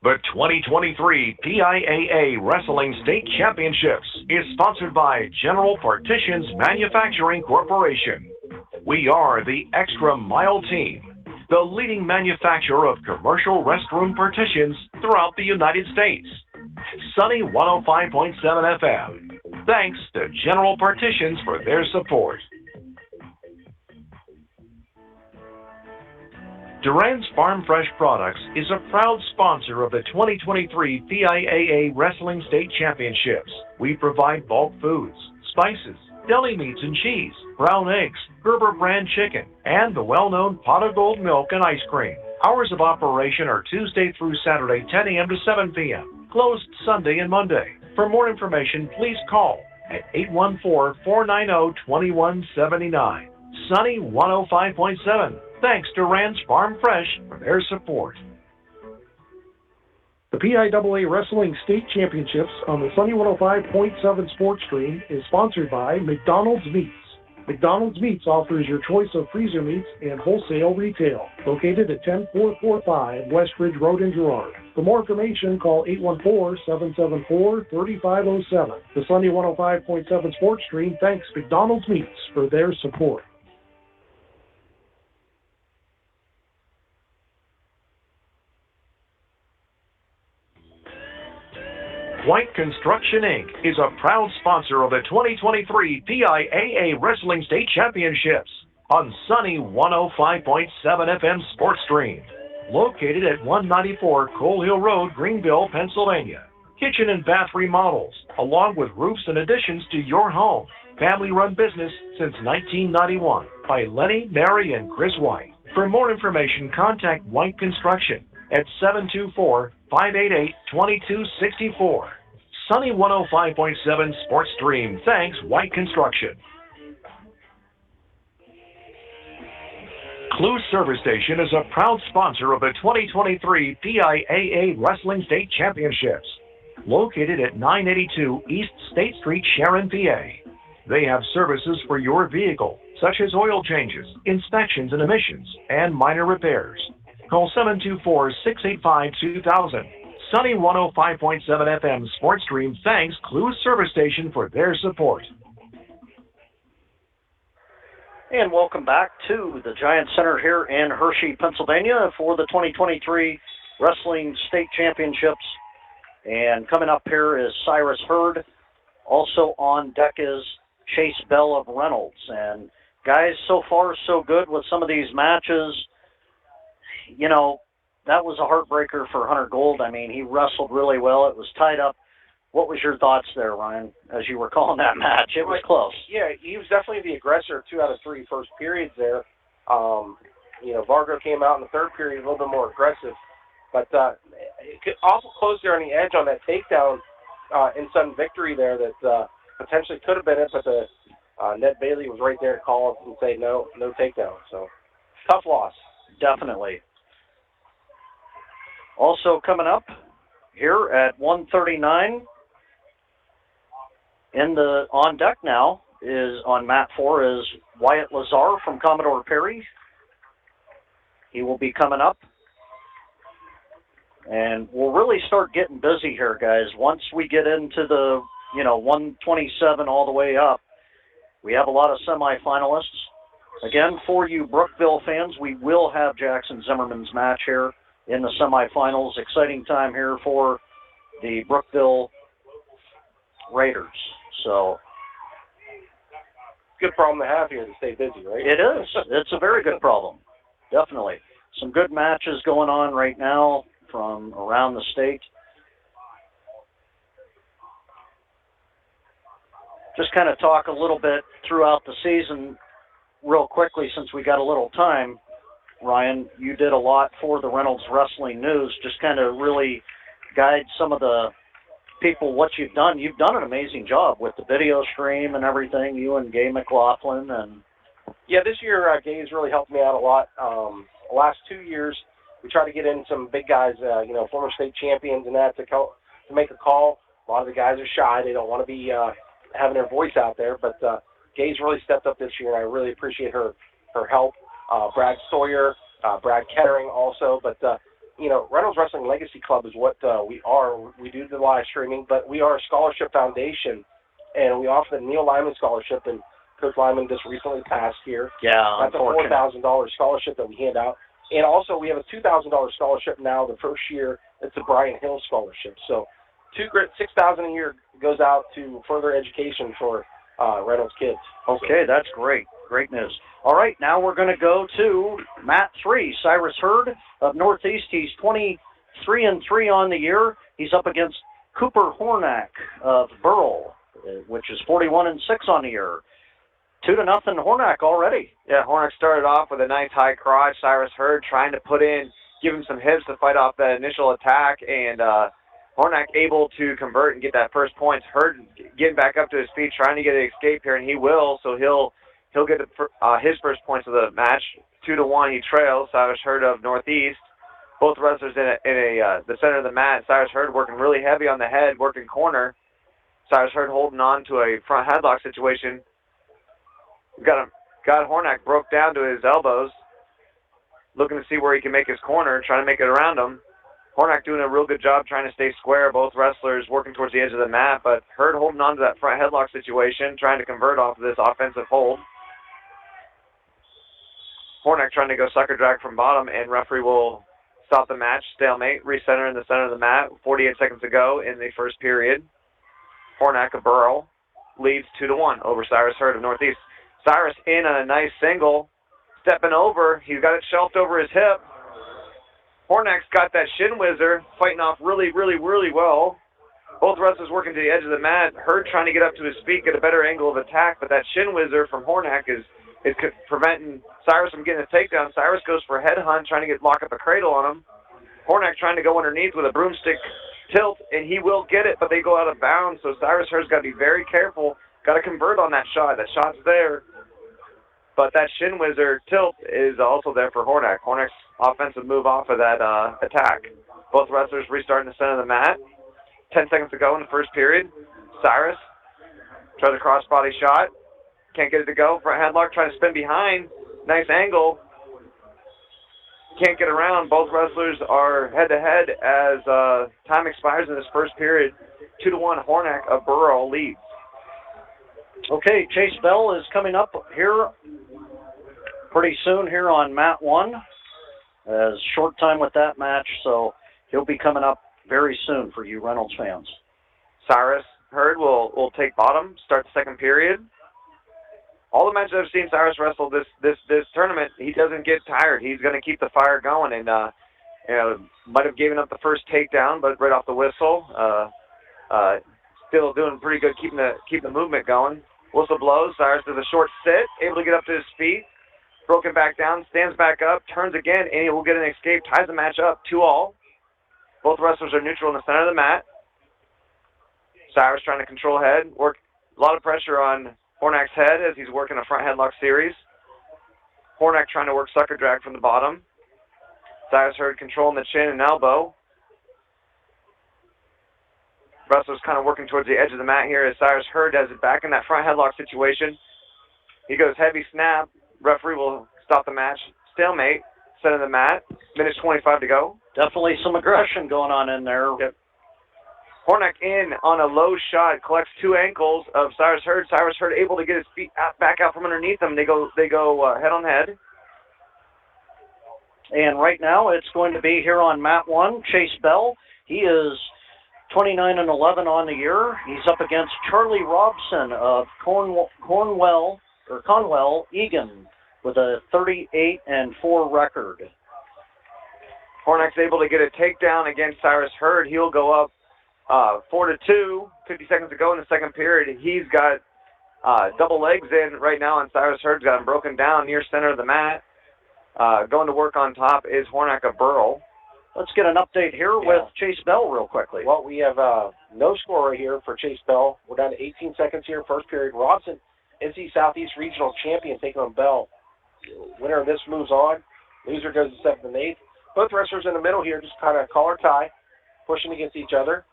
The 2023 PIAA Wrestling State Championships is sponsored by General Partitions Manufacturing Corporation. We are the Extra Mile Team, the leading manufacturer of commercial restroom partitions throughout the United States. Sunny 105.7 FM. Thanks to General Partitions for their support. Duran's Farm Fresh Products is a proud sponsor of the 2023 PIAA Wrestling State Championships. We provide bulk foods, spices, deli meats and cheese, brown eggs, Gerber brand chicken, and the well-known pot of gold milk and ice cream. Hours of operation are Tuesday through Saturday, 10 a.m. to 7 p.m. Closed Sunday and Monday. For more information, please call at 814-490-2179. Sunny 105.7. Thanks to Ranch Farm Fresh for their support. The PIAA Wrestling State Championships on the Sunny 105.7 Sports Stream is sponsored by McDonald's Meats. McDonald's Meats offers your choice of freezer meats and wholesale retail. Located at 10445 West Ridge Road in Girard. For more information, call 814-774-3507. The Sunny 105.7 Sports Stream thanks McDonald's Meats for their support. White Construction, Inc. is a proud sponsor of the 2023 PIAA Wrestling State Championships on Sunny 105.7 FM Sports Stream. Located at 194 Coal Hill Road, Greenville, Pennsylvania. Kitchen and bath remodels, along with roofs and additions to your home. Family-run business since 1991 by Lenny, Mary, and Chris White. For more information, contact White Construction at 724-588-2264. Sunny 105.7 Sports Stream thanks White Construction. Clue Service Station is a proud sponsor of the 2023 PIAA Wrestling State Championships. Located at 982 East State Street, Sharon, PA. They have services for your vehicle, such as oil changes, inspections and emissions, and minor repairs. Call 724-685-2000. Sunny 105.7 FM Sports Stream thanks Clue Service Station for their support. And welcome back to the Giant Center here in Hershey, Pennsylvania for the 2023 Wrestling State Championships. And coming up here is Cyrus Hurd. Also on deck is Chase Bell of Reynolds. And guys, so far so good with some of these matches. You know, that was a heartbreaker for Hunter Gold. I mean, he wrestled really well. It was tied up. What was your thoughts there, Ryan, as you were calling that match? It was close. Yeah, he was definitely the aggressor 2 out of 3 first periods there. Vargo came out in the third period a little bit more aggressive. But it could also close there on the edge on that takedown in sudden victory there that potentially could have been it, but Ned Bailey was right there to call it and say no takedown. So, tough loss. Definitely. Also coming up here at 1:39 on deck now is on mat 4 is Wyatt Lazar from Commodore Perry. He will be coming up. And we'll really start getting busy here, guys. Once we get into the, 127 all the way up, we have a lot of semifinalists. Again, for you Brookville fans, we will have Jackson Zimmerman's match here in the semifinals. Exciting time here for the Brookville Raiders. So, good problem to have here to stay busy, right? It is. It's a very good problem. Definitely. Some good matches going on right now from around the state. Just kind of talk a little bit throughout the season real quickly since we got a little time. Ryan, you did a lot for the Reynolds Wrestling News, just kind of really guide some of the people what you've done. You've done an amazing job with the video stream and everything, you and Gay McLaughlin. And yeah, this year Gay's really helped me out a lot. The last 2 years, we try to get in some big guys, former state champions and that to make a call. A lot of the guys are shy. They don't want to be having their voice out there, but Gay's really stepped up this year, and I really appreciate her help. Brad Sawyer, Brad Kettering also, but Reynolds Wrestling Legacy Club is what we are. We do the live streaming, but we are a scholarship foundation, and we offer the Neil Lyman Scholarship, and Coach Lyman just recently passed here. Yeah, that's a $4,000 scholarship that we hand out. And also, we have a $2,000 scholarship now the first year. It's a Brian Hill Scholarship. So $6,000 a year goes out to further education for Reynolds kids. Okay, that's great. Great news. All right, now we're going to go to mat 3, Cyrus Hurd of Northeast. He's 23-3 on the year. He's up against Cooper Hornack of Burrell, which is 41-6 on the year. 2-0 Hornack already. Yeah, Hornack started off with a nice high crotch. Cyrus Hurd trying to put in give him some hips to fight off that initial attack, and Hornak able to convert and get that first points. Hurd getting back up to his feet, trying to get an escape here, and he will, so he'll get his first points of the match. 2-1, he trails Cyrus Hurd of Northeast. Both wrestlers in the center of the mat. Cyrus Hurd working really heavy on the head, working corner. Cyrus Hurd holding on to a front headlock situation. Got Hornak broke down to his elbows, looking to see where he can make his corner, trying to make it around him. Hornak doing a real good job trying to stay square. Both wrestlers working towards the edge of the mat, but Hurd holding on to that front headlock situation, trying to convert off of this offensive hold. Hornak trying to go sucker drag from bottom, and referee will stop the match. Stalemate, recenter in the center of the mat. 48 seconds to go in the first period. Hornak of Burrow leads 2-1 over Cyrus Hurd of Northeast. Cyrus in on a nice single, stepping over. He's got it shelved over his hip. Hornak's got that shin whizzer, fighting off really, really, really well. Both wrestlers working to the edge of the mat. Hurd trying to get up to his feet, get a better angle of attack, but that shin whizzer from Hornak is preventing Cyrus from getting a takedown. Cyrus goes for a head hunt, trying to lock up a cradle on him. Hornak trying to go underneath with a broomstick tilt, and he will get it, but they go out of bounds, so Cyrus Hurd's got to be very careful. Got to convert on that shot. That shot's there, but that shin whizzer tilt is also there for Hornak. Hornak's offensive move off of that attack. Both wrestlers restarting the center of the mat. 10 seconds to go in the first period. Cyrus tries a crossbody shot. Can't get it to go. Front headlock, trying to spin behind. Nice angle. Can't get around. Both wrestlers are head-to-head as time expires in this first period. 2-1, Hornak of Burrow leads. Okay, Chase Bell is coming up here pretty soon here on mat 1. As short time with that match, so he'll be coming up very soon for you Reynolds fans. Cyrus Hurd will take bottom, start the second period. All the matches I've seen Cyrus wrestle this tournament, he doesn't get tired. He's going to keep the fire going, and might have given up the first takedown, but right off the whistle, still doing pretty good, keeping the movement going. Whistle blows. Cyrus does a short sit, able to get up to his feet, broken back down, stands back up, turns again, and he will get an escape, ties the match up 2-2. Both wrestlers are neutral in the center of the mat. Cyrus trying to control head, work a lot of pressure on Hornak's head as he's working a front headlock series. Hornak trying to work sucker drag from the bottom. Cyrus Hurd controlling the chin and elbow. Wrestlers kind of working towards the edge of the mat here as Cyrus Hurd has it back in that front headlock situation. He goes heavy snap. Referee will stop the match. Stalemate, center of the mat. Minute 25 to go. Definitely some aggression going on in there. Yep. Hornak in on a low shot, collects 2 ankles of Cyrus Hurd. Cyrus Hurd able to get his feet back out from underneath him. They go head on head. And right now it's going to be here on mat 1, Chase Bell. He is 29-11 on the year. He's up against Charlie Robson of Conwell, Egan, with a 38-4 record. Hornak's able to get a takedown against Cyrus Hurd. He'll go up 4-2, 50 seconds to go in the second period. He's got double legs in right now, and Cyrus Hurd's got him broken down near center of the mat. Going to work on top is Hornak of Burl. Let's get an update here with Chase Bell real quickly. Well, we have no score right here for Chase Bell. We're down to 18 seconds here, first period. Robson, NC Southeast Regional Champion, taking on Bell. Winner of this moves on. Loser goes to 7th and 8th. Both wrestlers in the middle here, just kind of collar tie, pushing against each other.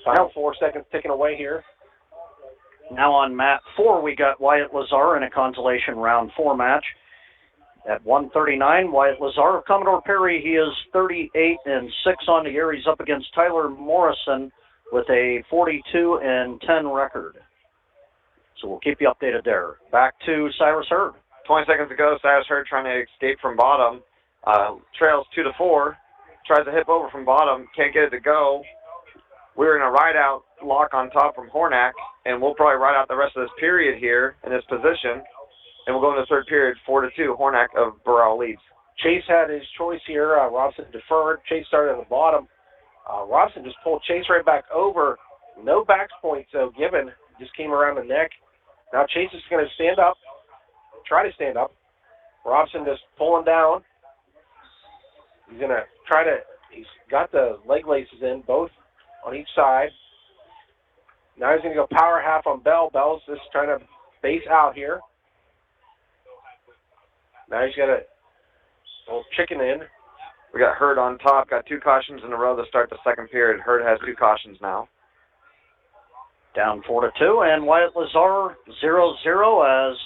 Final 4 seconds ticking away here. Now on mat 4, we got Wyatt Lazar in a consolation round 4 match. At 139, Wyatt Lazar of Commodore Perry, he is 38-6 on the year. He's up against Tyler Morrison with a 42-10 record. So we'll keep you updated there. Back to Cyrus Hurd. 20 seconds to go. Cyrus Hurd trying to escape from bottom. Trails 2-4. Tries to hip over from bottom. Can't get it to go. We're in a ride-out lock on top from Hornak, and we'll probably ride out the rest of this period here in this position. And we'll go into the third period, 4-2. Hornak of Burrell leads. Chase had his choice here. Robson deferred. Chase started at the bottom. Robson just pulled Chase right back over. No back point, so given. Just came around the neck. Now Chase is going to stand up, try to stand up. Robson just pulling down. He's going to he's got the leg laces in, both on each side. Now he's going to go power half on Bell. Bell's just trying to base out here. Now he's got a little chicken in. We got Hurd on top, got 2 cautions in a row to start the second period. Hurd has 2 cautions now. Down 4-2, and Wyatt Lazar 0-0 as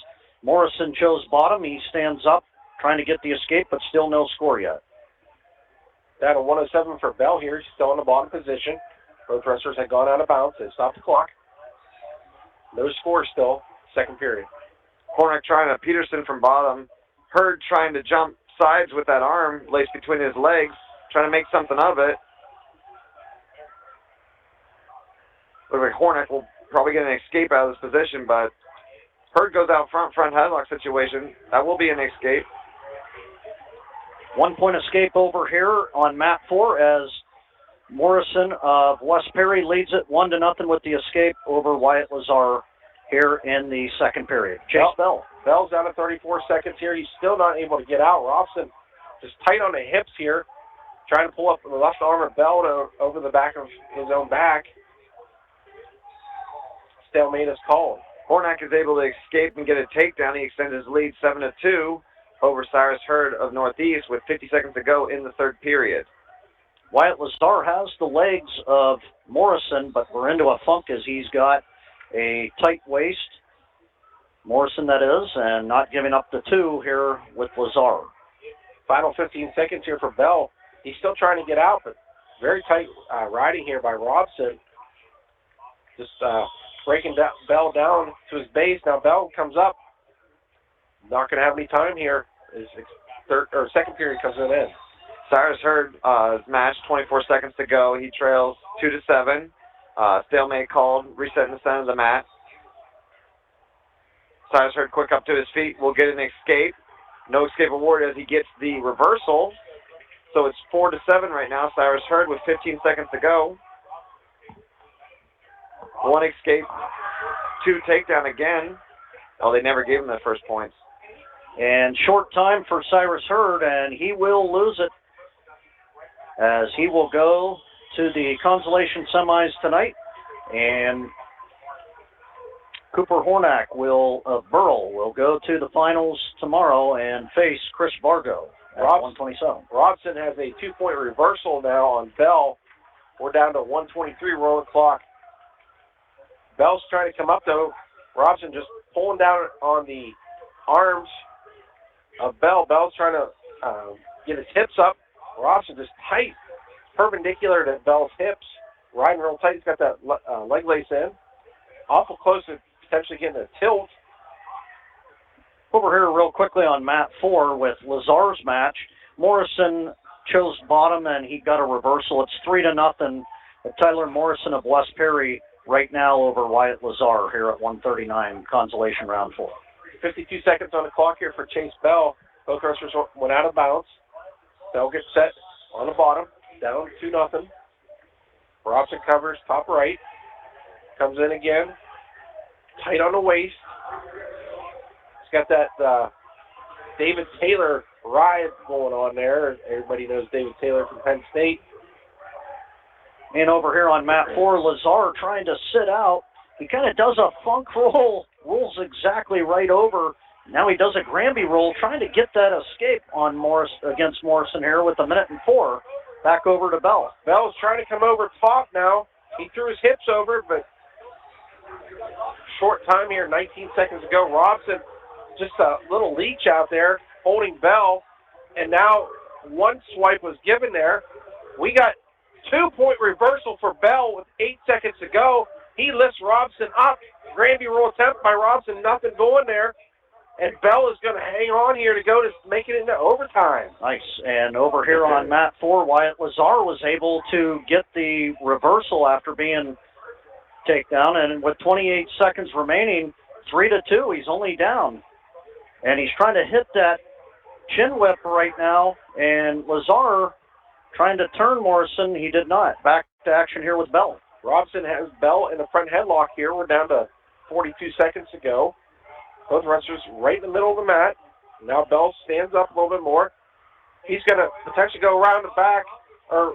Morrison chose bottom. He stands up, trying to get the escape, but still no score yet. Down to 107 for Bell here. He's still in the bottom position. Both wrestlers had gone out of bounds. They stopped the clock. No score still, second period. Hornack trying to Peterson from bottom. Hurd trying to jump sides with that arm laced between his legs, trying to make something of it. Looks like Hornack will probably get an escape out of this position, but Hurd goes out front headlock situation. That will be an escape. 1 point escape over here on map 4 as Morrison of West Perry leads it 1-0 with the escape over Wyatt Lazar here in the second period. Chase Bell. Bell's down to 34 seconds here. He's still not able to get out. Robson just tight on the hips here, trying to pull up the left arm of Bell over the back of his own back. Stalemate is called. Hornack is able to escape and get a takedown. He extends his lead 7-2 over Cyrus Hurd of Northeast with 50 seconds to go in the third period. Wyatt Lazar has the legs of Morrison, but we're into a funk as he's got a tight waist. Morrison, that is, and not giving up the 2 here with Lazar. Final 15 seconds here for Bell. He's still trying to get out, but very tight riding here by Robson. Just breaking Bell down to his base. Now Bell comes up. Not going to have any time here. His second period comes to an end. Cyrus Hurd match, 24 seconds to go. He trails 2-7. Stalemate called, resetting the center of the mat. Cyrus Hurd quick up to his feet. Will get an escape. No escape award as he gets the reversal. So it's 4-7 right now. Cyrus Hurd with 15 seconds to go. 1 escape, 2 takedown again. Oh, they never gave him the first points. And short time for Cyrus Hurd, and he will lose it as he will go to the consolation semis tonight. And Cooper Hornack Burrell will go to the finals tomorrow and face Chris Vargo at 127. Robson has a 2-point reversal now on Bell. We're down to 123 rolling clock. Bell's trying to come up, though. Robson just pulling down on the arms of Bell. Bell's trying to get his hips up. Robson just tight, perpendicular to Bell's hips. Riding real tight. He's got that leg lace in. Awful close to potentially getting a tilt. Over here real quickly on map 4 with Lazar's match. Morrison chose bottom, and he got a reversal. It's 3-0. Tyler Morrison of West Perry right now over Wyatt Lazar here at 139, consolation round 4. 52 seconds on the clock here for Chase Bell. Both wrestlers went out of bounds. Bell gets set on the bottom, down 2-0. Robson covers top right. Comes in again. Tight on the waist. He's got that David Taylor ride going on there. Everybody knows David Taylor from Penn State. And over here on map 4, Lazar trying to sit out. He kind of does a funk roll, rolls exactly right over. Now he does a Granby roll, trying to get that escape on against Morrison here with 1:04. Back over to Bell. Bell's trying to come over top now. He threw his hips over, but short time here, 19 seconds ago. Robson, just a little leech out there, holding Bell. And now 1 swipe was given there. We got 2-point reversal for Bell with 8 seconds to go. He lifts Robson up. Granby roll attempt by Robson, nothing going there. And Bell is going to hang on here to go to make it into overtime. Nice. And over here on map 4, Wyatt Lazar was able to get the reversal after being takedown. And with 28 seconds remaining, 3-2, he's only down. And he's trying to hit that chin whip right now. And Lazar trying to turn Morrison. He did not. Back to action here with Bell. Robson has Bell in the front headlock here. We're down to 42 seconds to go. Both wrestlers right in the middle of the mat. Now Bell stands up a little bit more. He's going to potentially go around the back, or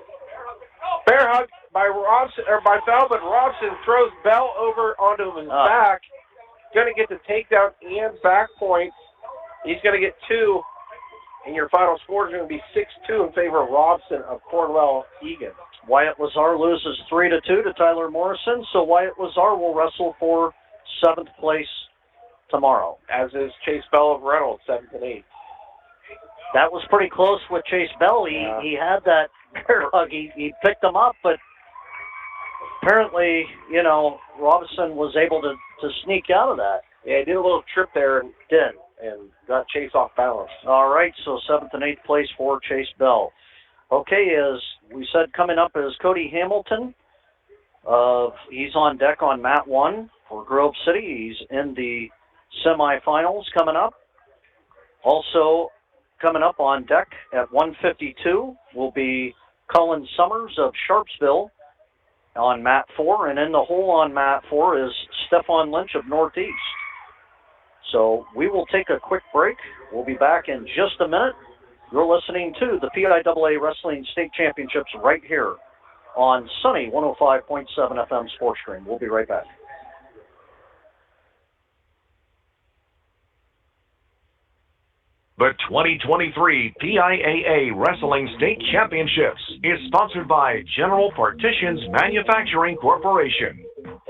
bear hug by Robson, or by Bell, but Robson throws Bell over onto his back. Going to get the takedown and back points. He's going to get 2, and your final score is going to be 6-2 in favor of Robson of Cornwall Egan. Wyatt Lazar loses 3-2 to Tyler Morrison, so Wyatt Lazar will wrestle for 7th place tomorrow. As is Chase Bell of Reynolds, 7th and 8th. That was pretty close with Chase Bell. He had that bear hug. He picked him up, but apparently, Robinson was able to sneak out of that. Yeah, he did a little trip there and got Chase off balance. All right, so 7th and 8th place for Chase Bell. Okay, as we said, coming up is Cody Hamilton. He's on deck on mat 1 for Grove City. He's in the semifinals coming up. Also coming up on deck at 152 will be Cullen Summers of Sharpsville on mat 4. And in the hole on mat 4 is Stefan Lynch of Northeast. So we will take a quick break. We'll be back in just a minute. You're listening to the PIAA Wrestling State Championships right here on Sunny 105.7 FM Sports Stream. We'll be right back. The 2023 PIAA Wrestling State Championships is sponsored by General Partitions Manufacturing Corporation.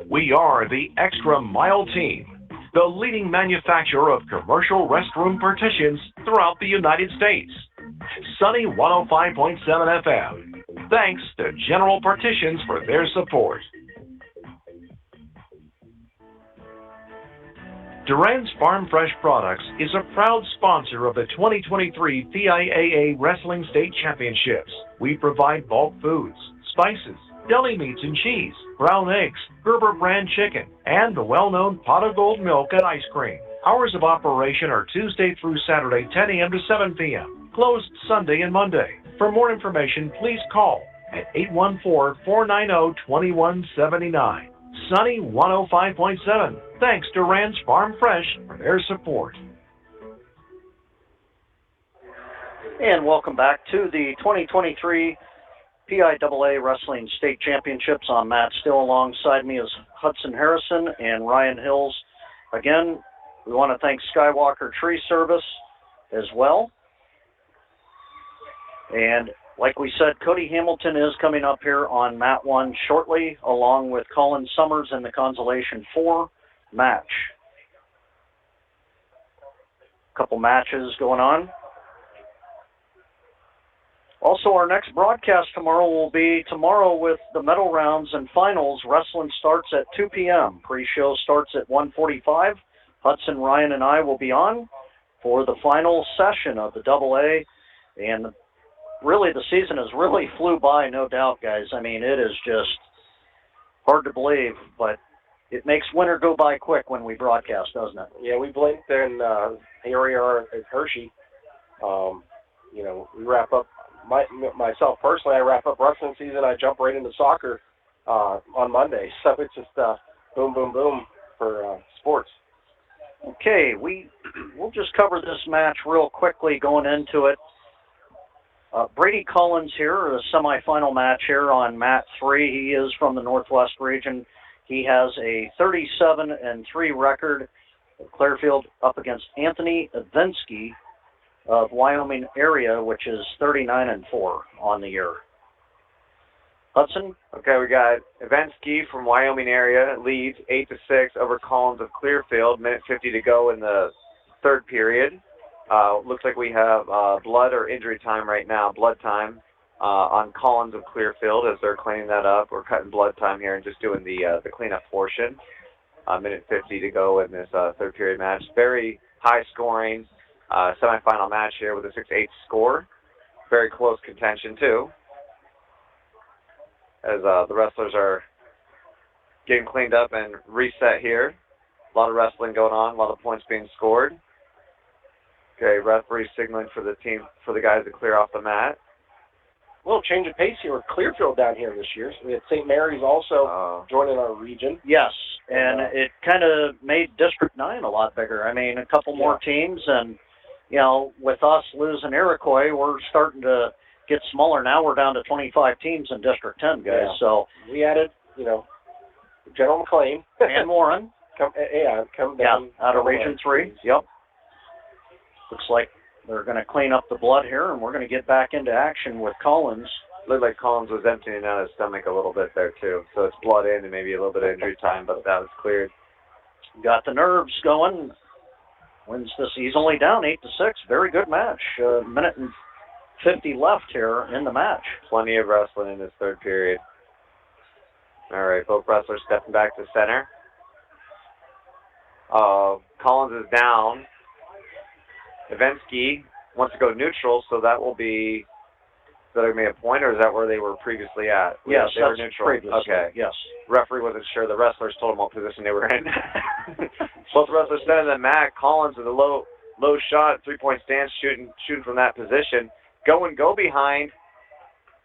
We are the Extra Mile Team, the leading manufacturer of commercial restroom partitions throughout the United States. Sunny 105.7 FM. Thanks to General Partitions for their support. Duran's Farm Fresh Products is a proud sponsor of the 2023 PIAA Wrestling State Championships. We provide bulk foods, spices, deli meats and cheese, brown eggs, Gerber brand chicken, and the well-known pot of gold milk and ice cream. Hours of operation are Tuesday through Saturday, 10 a.m. to 7 p.m., closed Sunday and Monday. For more information, please call at 814-490-2179. Sunny 105.7. Thanks to Rand's Farm Fresh for their support. And welcome back to the 2023 PIAA Wrestling State Championships. I'm Matt. Still alongside me is Hudson Harrison and Ryan Hills. Again, we want to thank Skywalker Tree Service as well. And like we said, Cody Hamilton is coming up here on mat 1 shortly, along with Colin Summers in the Consolation 4 match. A couple matches going on. Also, our next broadcast tomorrow will be tomorrow with the medal rounds and finals. Wrestling starts at 2 p.m. Pre-show starts at 1:45. Hudson, Ryan, and I will be on for the final session of the AA. And really, the season has really flew by, no doubt, guys. I mean, it is just hard to believe, but it makes winter go by quick when we broadcast, doesn't it? Yeah, we blinked, and here we are at Hershey. We wrap up. Myself personally, I wrap up wrestling season. I jump right into soccer on Monday. So it's just boom, boom, boom for sports. Okay, we'll just cover this match real quickly going into it. Brady Collins here, a semifinal match here on mat 3. He is from the Northwest region. He has a 37-3 record. Clearfield up against Anthony Evinsky of Wyoming area, which is 39-4 on the year. Hudson? Okay, we got Evinsky from Wyoming area leads 8-6 over Collins of Clearfield. Minute 50 to go in the third period. Looks like we have blood or injury time right now, blood time on Collins of Clearfield as they're cleaning that up. We're cutting blood time here and just doing the cleanup portion. Minute 50 to go in this third period match. Very high scoring semifinal match here with a 6-8 score. Very close contention too, as the wrestlers are getting cleaned up and reset here. A lot of wrestling going on, a lot of points being scored. Okay, referee signaling for the team, for the guys to clear off the mat. A little change of pace here with Clearfield down here this year. So we had St. Mary's also joining our region. Yes, and it kind of made District 9 a lot bigger. I mean, a couple more teams, and with us losing Iroquois, we're starting to get smaller now. We're down to 25 teams in District 10, guys. Yeah. So we added, General McLean. and Warren. come down. Out of Region 3. Yep. Looks like they're going to clean up the blood here, and we're going to get back into action with Collins. Looked like Collins was emptying out his stomach a little bit there, too. So it's blood in and maybe a little bit of injury time, but that was cleared. Got the nerves going. Wins this. He's only down 8-6. Very good match. Minute and 50 left here in the match. Plenty of wrestling in this third period. All right, both wrestlers stepping back to center. Collins is down. Evensky wants to go neutral, so that will be. Is that going to be a point, or is that where they were previously at? Yes, they were neutral. Previously. Okay. Yes. Referee wasn't sure. The wrestlers told him what position they were in. Both wrestlers stand in the mat. Collins with a low shot, 3-point stance, shooting from that position. Go behind.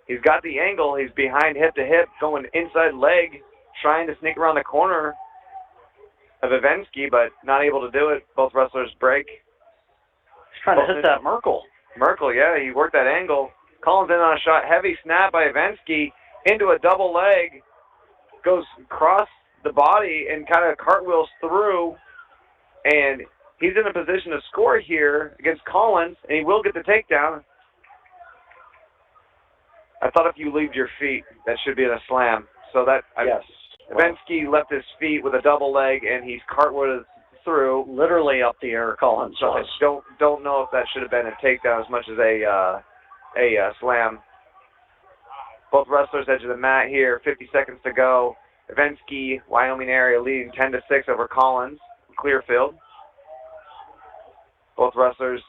He's got the angle. He's behind hip to hip, going inside leg, trying to sneak around the corner of Evensky, but not able to do it. Both wrestlers break. He's trying to hit that Merkel. Merkel, yeah, he worked that angle. Collins in on a shot. Heavy snap by Evensky into a double leg. Goes across the body and kind of cartwheels through. And he's in a position to score here against Collins, and he will get the takedown. I thought if you leave your feet, that should be in a slam. So that yes. Evensky left his feet with a double leg, and he's cartwheeled through. Literally up the air, Collins. So I don't know if that should have been a takedown as much as a slam. Both wrestlers edge of the mat here. 50 seconds to go. Evensky, Wyoming area leading 10-6 over Collins. Clearfield. Both wrestlers.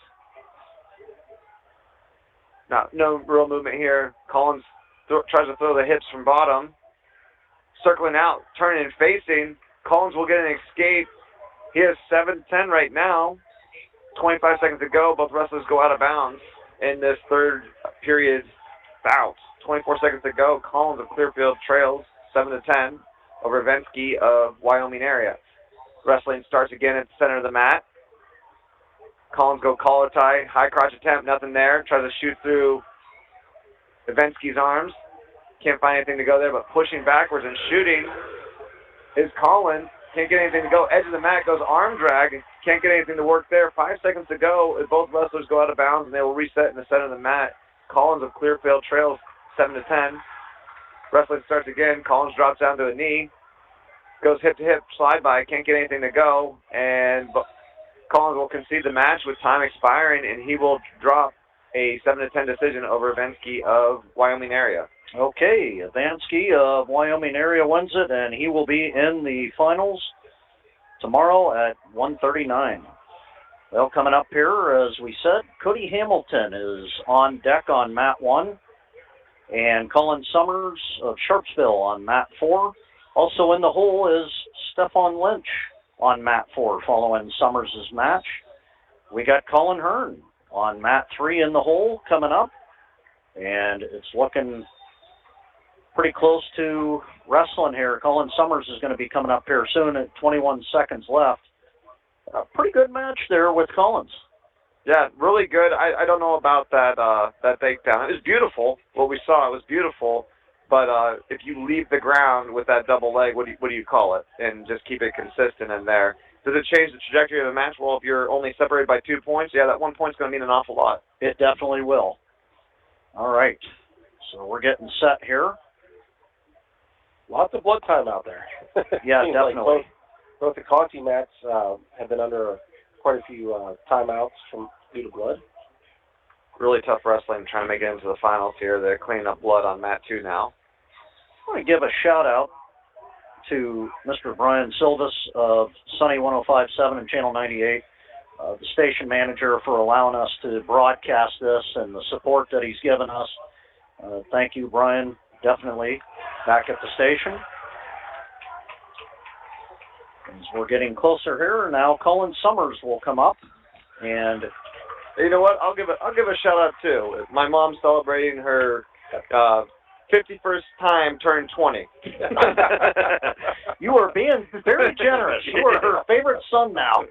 No real movement here. Collins tries to throw the hips from bottom. Circling out, turning and facing. Collins will get an escape. He has 7-10 right now. 25 seconds to go. Both wrestlers go out of bounds in this third period bout. 24 seconds to go. Collins of Clearfield trails 7-10 over Evensky of Wyoming area. Wrestling starts again at the center of the mat. Collins go collar tie, high crotch attempt, nothing there. Tries to shoot through Evensky's arms. Can't find anything to go there, but pushing backwards and shooting is Collins. Can't get anything to go. Edge of the mat goes arm drag. Can't get anything to work there. 5 seconds to go. Both wrestlers go out of bounds, and they will reset in the center of the mat. Collins of Clearfield trails 7-10. Wrestling starts again. Collins drops down to a knee. Goes hip to hip, slide by. Can't get anything to go. And Collins will concede the match with time expiring, and he will drop a 7-10 decision over Evensky of Wyoming area. Okay, Evensky of Wyoming area wins it, and he will be in the finals tomorrow at 1:39. Well, coming up here, as we said, Cody Hamilton is on deck on mat 1, and Colin Summers of Sharpsville on mat 4. Also in the hole is Stefan Lynch on mat 4 following Summers' match. We got Colin Hearn on mat 3 in the hole coming up, and it's looking pretty close to wrestling here. Colin Summers is going to be coming up here soon at 21 seconds left. A pretty good match there with Collins. Yeah, really good. I don't know about that takedown. It was beautiful. What we saw, it was beautiful. But if you leave the ground with that double leg, what do you call it? And just keep it consistent in there. Does it change the trajectory of the match? Well, if you're only separated by 2 points, yeah, that 1 point's going to mean an awful lot. It definitely will. All right. So we're getting set here. Lots of blood time out there. Yeah, definitely. Like both the Conti mats have been under quite a few timeouts due to blood. Really tough wrestling trying to make it into the finals here. They're cleaning up blood on mat 2 now. I want to give a shout-out to Mr. Brian Silvis of Sunny 105.7 and Channel 98, the station manager, for allowing us to broadcast this and the support that he's given us. Thank you, Brian, definitely, back at the station. As we're getting closer here, now Colin Summers will come up, and you know what? I'll give a shout out too. My mom's celebrating her 51st time turned 20. You are being very generous. You are her favorite son now.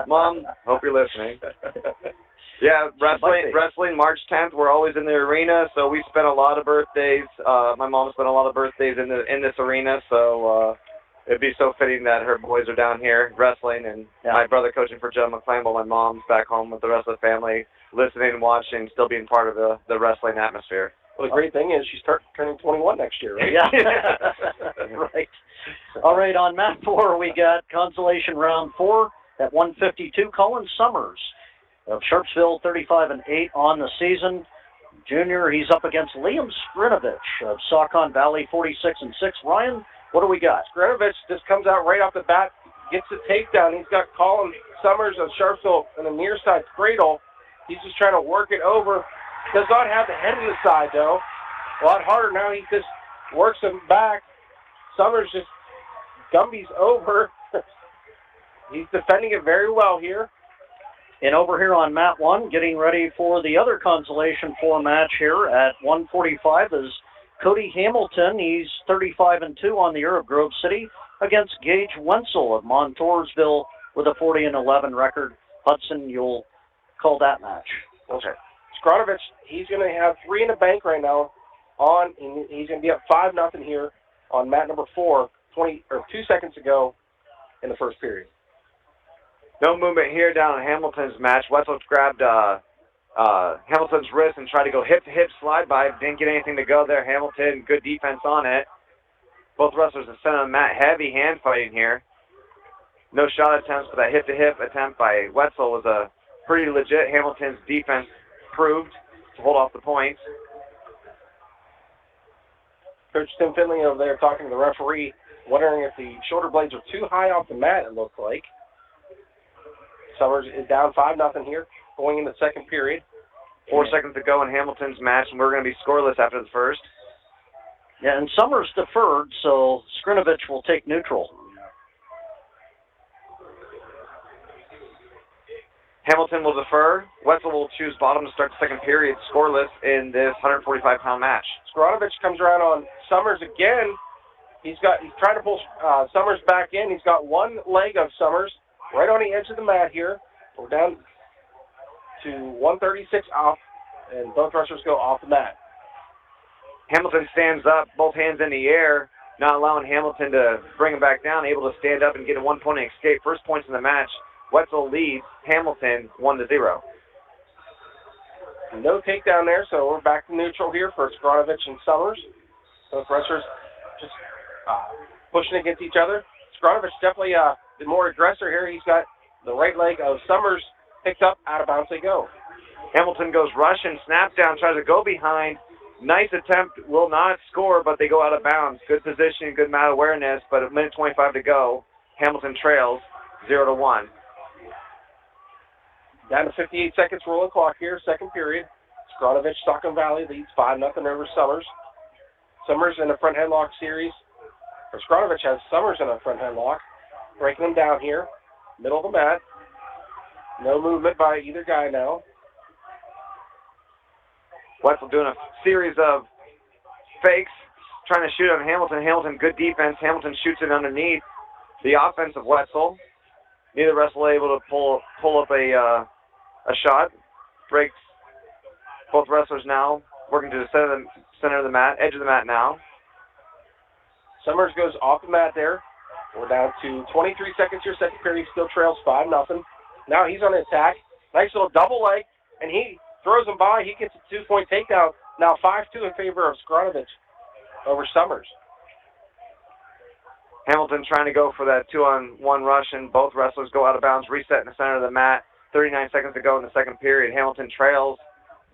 Mom, hope you're listening. Yeah, wrestling March 10th. We're always in the arena, so we spent a lot of birthdays. My mom spent a lot of birthdays in this arena, so it'd be so fitting that her boys are down here wrestling, and my brother coaching for Joe McClain while my mom's back home with the rest of the family, listening, watching, still being part of the wrestling atmosphere. Well, the great thing is she's turning 21 next year, right? Yeah. Right. All right, on mat 4, we got consolation round 4 at 152. Colin Summers of Sharpsville, 35-8 on the season. Junior, he's up against Liam Skrinovich of Saucon Valley, 46-6. Ryan, what do we got? Skrinovich just comes out right off the bat, gets the takedown. He's got Colin Summers of Sharpsville in the near side cradle. He's just trying to work it over. Does not have the head to the side, though. A lot harder now. He just works him back. Summers just Gumby's over. He's defending it very well here. And over here on mat 1, getting ready for the other consolation 4 match here at 145 is Cody Hamilton. He's 35-2 on the Arab Grove City against Gage Wenzel of Montoursville with a 40-11 record. Hudson, you'll call that match. Okay. Skrinovich, he's going to have 3 in the bank right now. And he's going to be up 5-0 here on mat number 4, 2 seconds ago in the first period. No movement here down in Hamilton's match. Wetzel grabbed Hamilton's wrist and tried to go hip-to-hip slide by. Didn't get anything to go there. Hamilton, good defense on it. Both wrestlers in center of the mat. Heavy hand fighting here. No shot attempts, but that hip-to-hip attempt by Wetzel was a pretty legit. Hamilton's defense proved to hold off the points. Coach Tim Finley over there talking to the referee, wondering if the shoulder blades are too high off the mat, it looks like. Summers is down 5-0 here, going into the second period. 4 seconds to go in Hamilton's match, and we're going to be scoreless after the first. Yeah, and Summers deferred, so Skrinovich will take neutral. Hamilton will defer. Wetzel will choose bottom to start the second period, scoreless in this 145-pound match. Skrinovich comes around on Summers again. He's trying to pull Summers back in. He's got one leg of Summers right on the edge of the mat here. We're down to 136 off, and both wrestlers go off the mat. Hamilton stands up, both hands in the air, not allowing Hamilton to bring him back down, able to stand up and get a 1-point escape. First points in the match. Wetzel leads Hamilton 1-0. No takedown there, so we're back to neutral here for Skrinovich and Summers. Both wrestlers just pushing against each other. Skrinovich definitely the more aggressor here. He's got the right leg of Summers picked up, out of bounds they go. Hamilton goes rushing, snap down, tries to go behind. Nice attempt, will not score, but they go out of bounds. Good position, good mat awareness, but a minute 25 to go. Hamilton trails 0-1. Down to 58 seconds rolling clock here, second period. Skrinovich, Saucon Valley leads 5-0 over Summers. Summers in a front headlock series. Or Skrinovich has Summers in a front headlock. Breaking them down here, middle of the mat. No movement by either guy now. Wetzel doing a series of fakes, trying to shoot on Hamilton. Hamilton, good defense. Hamilton shoots it underneath the offense of Wetzel. Neither wrestler able to pull up a shot. Breaks both wrestlers now, working to the center of the mat, edge of the mat now. Summers goes off the mat there. We're down to 23 seconds here, second period, still trails 5-0. Now he's on the attack. Nice little double leg, and he throws him by. He gets a 2-point takedown. Now 5-2 in favor of Skrinovich over Summers. Hamilton trying to go for that 2-on-1 rush, and both wrestlers go out of bounds, reset in the center of the mat. 39 seconds to go in the second period. Hamilton trails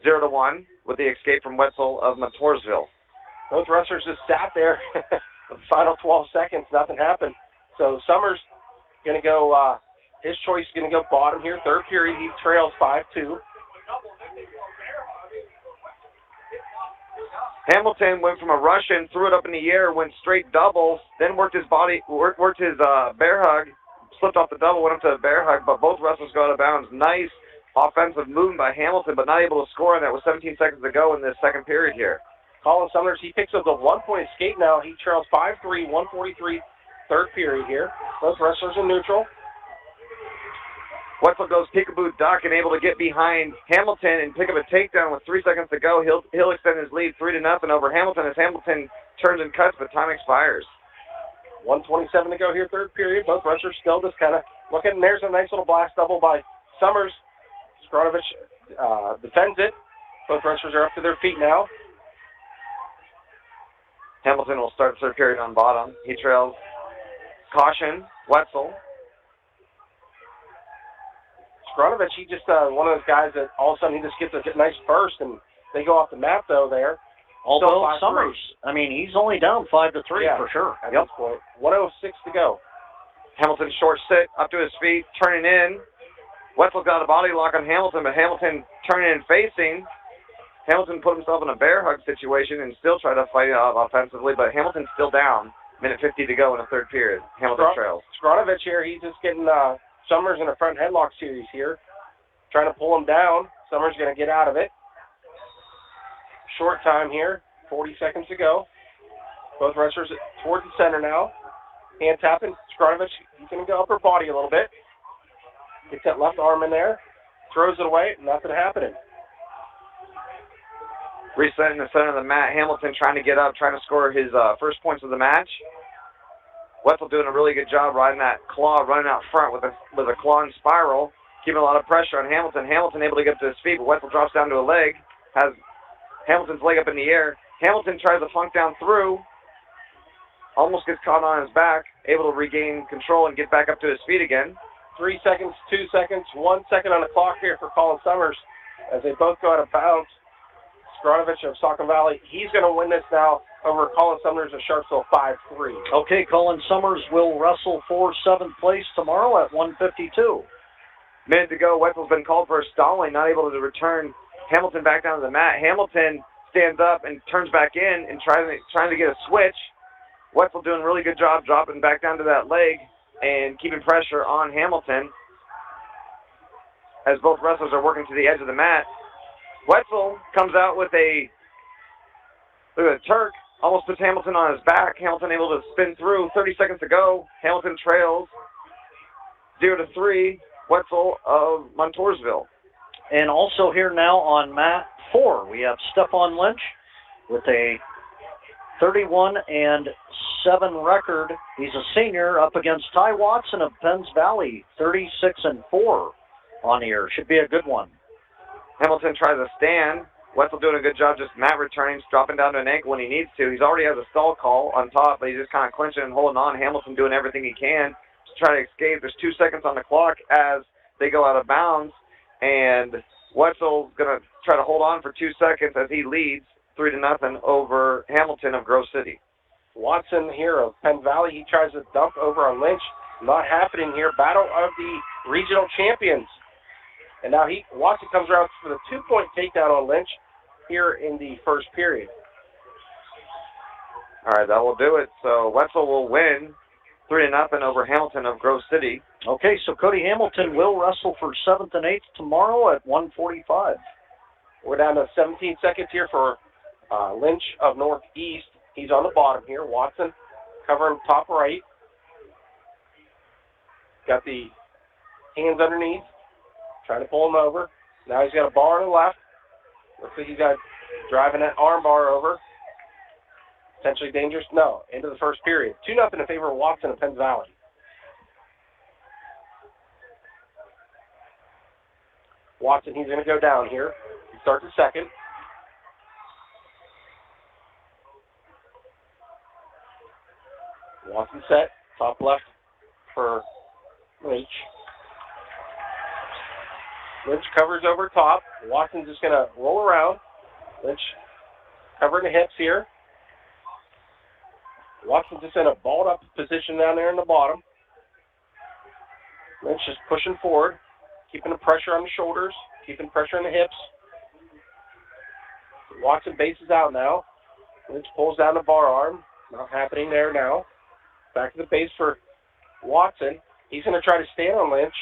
0-1 with the escape from Wetzel of Montoursville. Both wrestlers just sat there. The final 12 seconds, nothing happened. So Summers going to go, his choice is going to go bottom here. Third period, he trails 5-2. Hamilton went from a Russian, threw it up in the air, went straight doubles, then worked his bear hug, slipped off the double, went up to the bear hug, but both wrestlers go out of bounds. Nice offensive movement by Hamilton, but not able to score on that with 17 seconds to go in this second period here. Colin Summers, he picks up the 1-point escape now. He trails 5-3, 1:43, third period here. Both wrestlers in neutral. Wetzel goes peekaboo duck and able to get behind Hamilton and pick up a takedown with 3 seconds to go. He'll extend his lead 3-0 over Hamilton as Hamilton turns and cuts, but time expires. 1:27 to go here, third period. Both wrestlers still just kind of looking. And there's a nice little blast double by Summers. Skronovich defends it. Both wrestlers are up to their feet now. Hamilton will start the third period on bottom. He trails. Caution, Wetzel. Skronovich, he just one of those guys that all of a sudden he just gets a nice burst, and they go off the map, though, there. Although Summers, I mean, he's only down 5-3 for sure. At this point. 1:06 to go. Hamilton short sit, up to his feet, turning in. Wetzel got a body lock on Hamilton, but Hamilton turning and facing. Hamilton put himself in a bear hug situation and still tried to fight offensively, but Hamilton's still down. Minute 50 to go in the third period. Hamilton trails. Skronovich here, he's just getting Summers in a front headlock series here. Trying to pull him down. Summers going to get out of it. Short time here, 40 seconds to go. Both wrestlers towards the center now. Hand tapping. Skronovich, he's going to go upper body a little bit. Gets that left arm in there. Throws it away. Nothing happening. Reset in the center of the mat. Hamilton trying to get up, trying to score his first points of the match. Wetzel doing a really good job riding that claw, running out front with a claw and spiral, keeping a lot of pressure on Hamilton. Hamilton able to get to his feet, but Wetzel drops down to a leg, has Hamilton's leg up in the air. Hamilton tries to funk down through, almost gets caught on his back, able to regain control and get back up to his feet again. 3 seconds, 2 seconds, 1 second on the clock here for Colin Summers as they both go out of bounds. Skronovich of Saucon Valley, he's going to win this now over Colin Summers of Sharpsville 5-3. Okay, Colin Summers will wrestle for 7th place tomorrow at 1:52. Minute to go, Wetzel's been called for a stalling, not able to return Hamilton back down to the mat. Hamilton stands up and turns back in and trying to get a switch. Wetzel doing a really good job dropping back down to that leg and keeping pressure on Hamilton as both wrestlers are working to the edge of the mat. Wetzel comes out with a Turk, almost puts Hamilton on his back. Hamilton able to spin through, 30 seconds to go. Hamilton trails 0-3, Wetzel of Montoursville. And also here now on mat 4, we have Stephon Lynch with a 31-7 record. He's a senior up against Ty Watson of Penns Valley, 36-4 on here. Should be a good one. Hamilton tries to stand. Wetzel doing a good job just mat returning, dropping down to an ankle when he needs to. He's already has a stall call on top, but he's just kind of clinching and holding on. Hamilton doing everything he can to try to escape. There's 2 seconds on the clock as they go out of bounds, and Wetzel's going to try to hold on for 2 seconds as he leads 3-0 over Hamilton of Grove City. Watson here of Penn Valley, he tries to dump over on Lynch. Not happening here. Battle of the regional champions. And now Watson comes around for the 2-point takedown on Lynch here in the first period. All right, that will do it. So Wetzel will win 3-0 over Hamilton of Grove City. Okay, so Cody Hamilton will wrestle for 7th and 8th tomorrow at 1:45. We're down to 17 seconds here for Lynch of Northeast. He's on the bottom here. Watson covering top right. Got the hands underneath. Trying to pull him over. Now he's got a bar on the left. Looks like he's got driving that arm bar over. Potentially dangerous. No, into the first period. 2-0 in favor of Watson of Penns Valley. Watson, he's going to go down here. He starts the second. Watson set. Top left for Lynch. Lynch covers over top. Watson's just going to roll around. Lynch covering the hips here. Watson's just in a balled up position down there in the bottom. Lynch just pushing forward, keeping the pressure on the shoulders, keeping pressure on the hips. Watson bases out now. Lynch pulls down the bar arm. Not happening there now. Back to the base for Watson. He's going to try to stand on Lynch.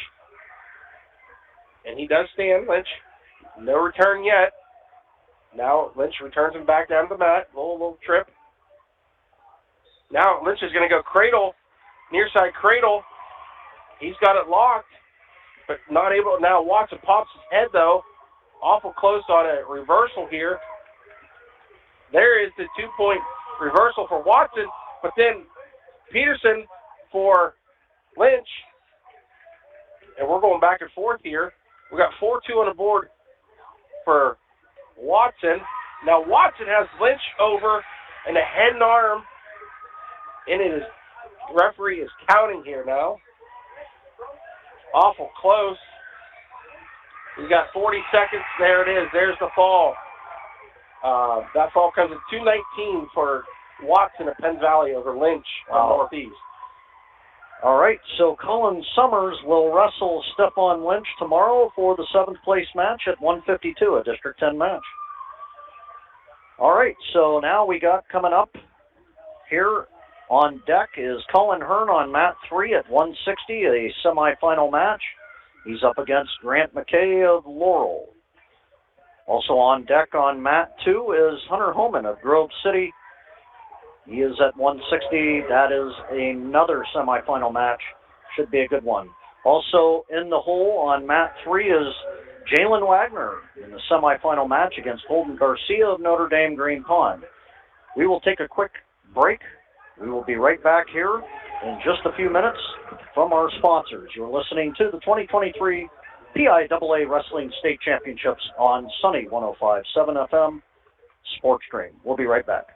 And he does stand, Lynch. No return yet. Now Lynch returns him back down to the mat. Little trip. Now Lynch is going to go cradle, near side cradle. He's got it locked. but not able. Now Watson pops his head, though. Awful close on a reversal here. There is the 2-point reversal for Watson, but then Peterson for Lynch. And we're going back and forth here. We got 4-2 on the board for Watson. Now Watson has Lynch over and a head and arm, and it is referee is counting here now. Awful close. We got 40 seconds. There it is. There's the fall. That fall comes at 2:19 for Watson at Penn Valley over Lynch on Northeast. All right, so Colin Summers will wrestle Stephon Lynch tomorrow for the 7th place match at 152, a District 10 match. All right, so now we got coming up here on deck is Colin Hearn on mat 3 at 160, a semifinal match. He's up against Grant McKay of Laurel. Also on deck on mat 2 is Hunter Homan of Grove City. He is at 160. That is another semifinal match. Should be a good one. Also in the hole on mat 3 is Jalen Wagner in the semifinal match against Holden Garcia of Notre Dame Green Pond. We will take a quick break. We will be right back here in just a few minutes from our sponsors. You're listening to the 2023 PIAA Wrestling State Championships on Sunny 105.7 FM Sports Stream. We'll be right back.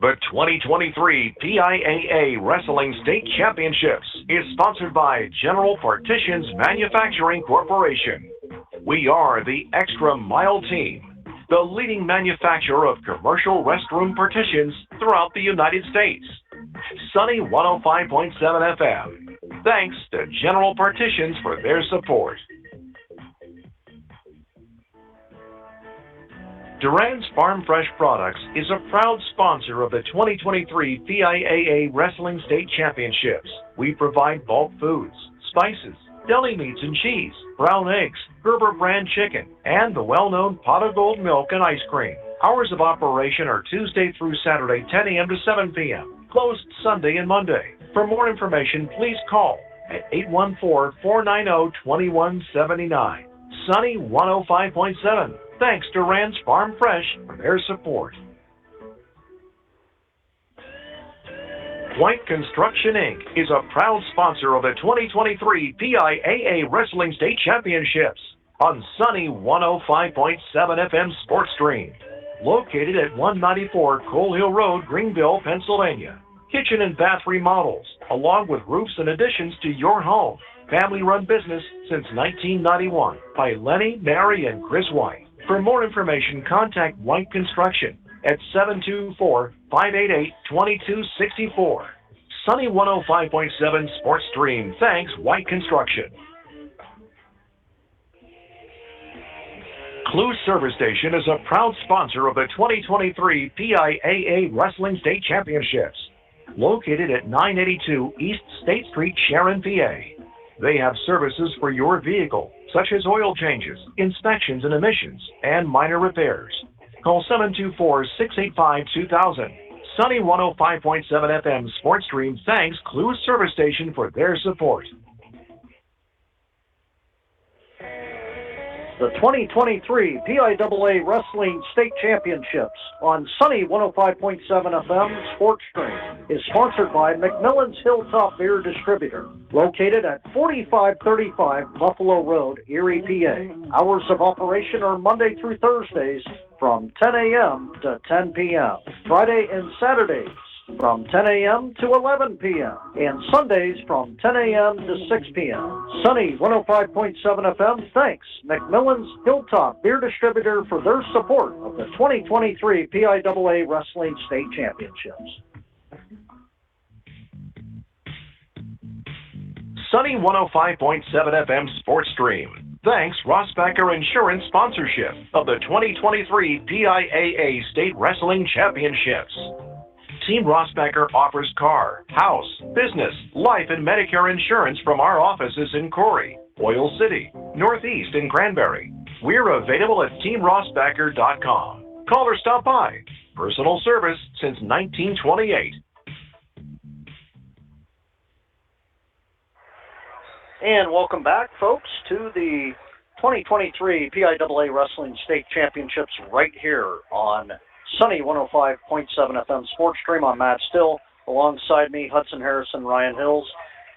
The 2023 PIAA Wrestling State Championships is sponsored by General Partitions Manufacturing Corporation. We are the Extra Mile Team, the leading manufacturer of commercial restroom partitions throughout the United States. Sunny 105.7 FM. Thanks to General Partitions for their support. Duran's Farm Fresh Products is a proud sponsor of the 2023 PIAA Wrestling State Championships. We provide bulk foods, spices, deli meats and cheese, brown eggs, Gerber brand chicken, and the well-known Pot of Gold milk and ice cream. Hours of operation are Tuesday through Saturday, 10 a.m. to 7 p.m., closed Sunday and Monday. For more information, please call at 814-490-2179. Sunny 105.7. Thanks to Rand's Farm Fresh for their support. White Construction, Inc. is a proud sponsor of the 2023 PIAA Wrestling State Championships on Sunny 105.7 FM Sports Stream. Located at 194 Coal Hill Road, Greenville, Pennsylvania. Kitchen and bath remodels, along with roofs and additions to your home. Family-run business since 1991 by Lenny, Mary, and Chris White. For more information, contact White Construction at 724-588-2264. Sunny 105.7 Sports Stream thanks White Construction. Clue Service Station is a proud sponsor of the 2023 PIAA Wrestling State Championships. Located at 982 East State Street, Sharon, PA. They have services for your vehicle, such as oil changes, inspections and emissions, and minor repairs. Call 724-685-2000. Sunny 105.7 FM Sports Stream thanks Clue Service Station for their support. The 2023 PIAA Wrestling State Championships on Sunny 105.7 FM Sports Stream is sponsored by McMillan's Hilltop Beer Distributor, located at 4535 Buffalo Road, Erie, PA. Hours of operation are Monday through Thursdays from 10 a.m. to 10 p.m. Friday and Saturdays from 10 a.m. to 11 p.m. and Sundays from 10 a.m. to 6 p.m. Sunny 105.7 FM thanks McMillan's Hilltop Beer Distributor for their support of the 2023 PIAA Wrestling State Championships. Sunny 105.7 FM Sports Stream thanks Rossbacher Insurance sponsorship of the 2023 PIAA State Wrestling Championships. Team Rossbacher offers car, house, business, life, and Medicare insurance from our offices in Corey, Oil City, Northeast, and Cranberry. We're available at teamrossbacher.com. Call or stop by. Personal service since 1928. And welcome back, folks, to the 2023 PIAA Wrestling State Championships right here on Sunny 105.7 FM Sports Stream. I'm Matt Still. Alongside me, Hudson Harrison, Ryan Hills.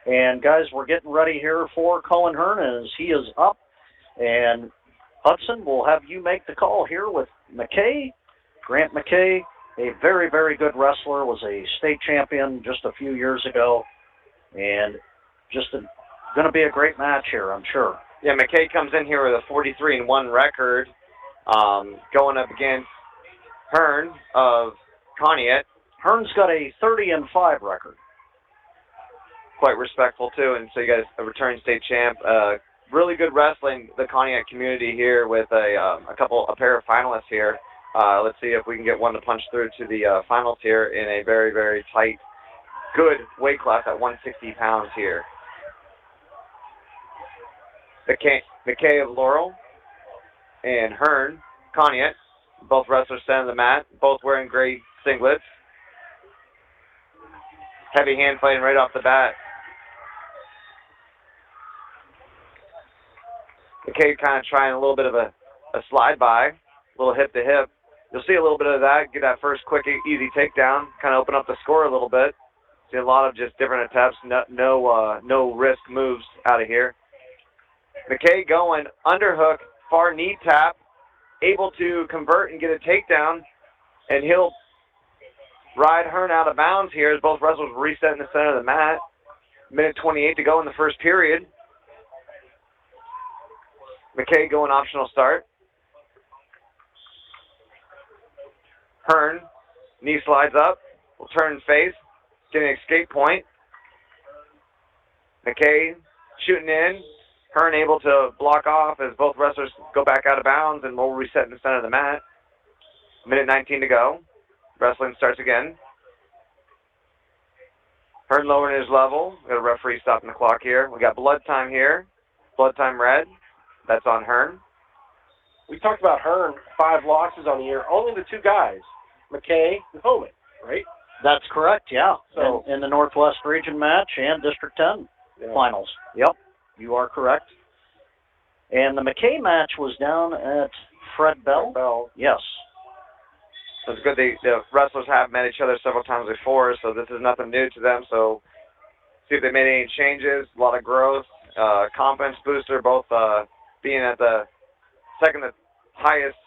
And, guys, we're getting ready here for Colin Hearn as he is up. And, Hudson, we'll have you make the call here with McKay. Grant McKay, a very, very good wrestler, was a state champion just a few years ago. And just going to be a great match here, I'm sure. Yeah, McKay comes in here with a 43-1 record, going up against Hearn of Conneaut. Hearn's got a 30-5 record. Quite respectful, too, and so you got a returning state champ. Really good wrestling, the Conneaut community here with a pair of finalists here. Let's see if we can get one to punch through to the finals here in a very, very tight, good weight class at 160 pounds here. McKay of Laurel and Hearn, Conneaut, both wrestlers center of the mat, both wearing gray singlets. Heavy hand fighting right off the bat. McKay kind of trying a little bit of a slide by, a little hip to hip. You'll see a little bit of that, get that first quick, easy takedown, kind of open up the score a little bit. See a lot of just different attempts, no risk moves out of here. McKay going underhook, far knee tap, able to convert and get a takedown, and he'll ride Hearn out of bounds here as both wrestlers reset in the center of the mat. Minute 28 to go in the first period. McKay going optional start. Hearn, knee slides up, will turn face, get an escape point. McKay shooting in. Hearn able to block off as both wrestlers go back out of bounds and will reset in the center of the mat. Minute 19 to go. Wrestling starts again. Hearn lowering his level. We got a referee stopping the clock here. We got blood time here. Blood time red. That's on Hearn. We talked about Hearn, 5 losses on the year. Only the 2 guys, McKay and Homan, right? That's correct, yeah. So in the Northwest Region match and District 10 finals. Yep, you are correct. And the McKay match was down at Fred Bell. Yes. So it's good the wrestlers have met each other several times before, so this is nothing new to them. So see if they made any changes, a lot of growth, confidence booster, both being at the second highest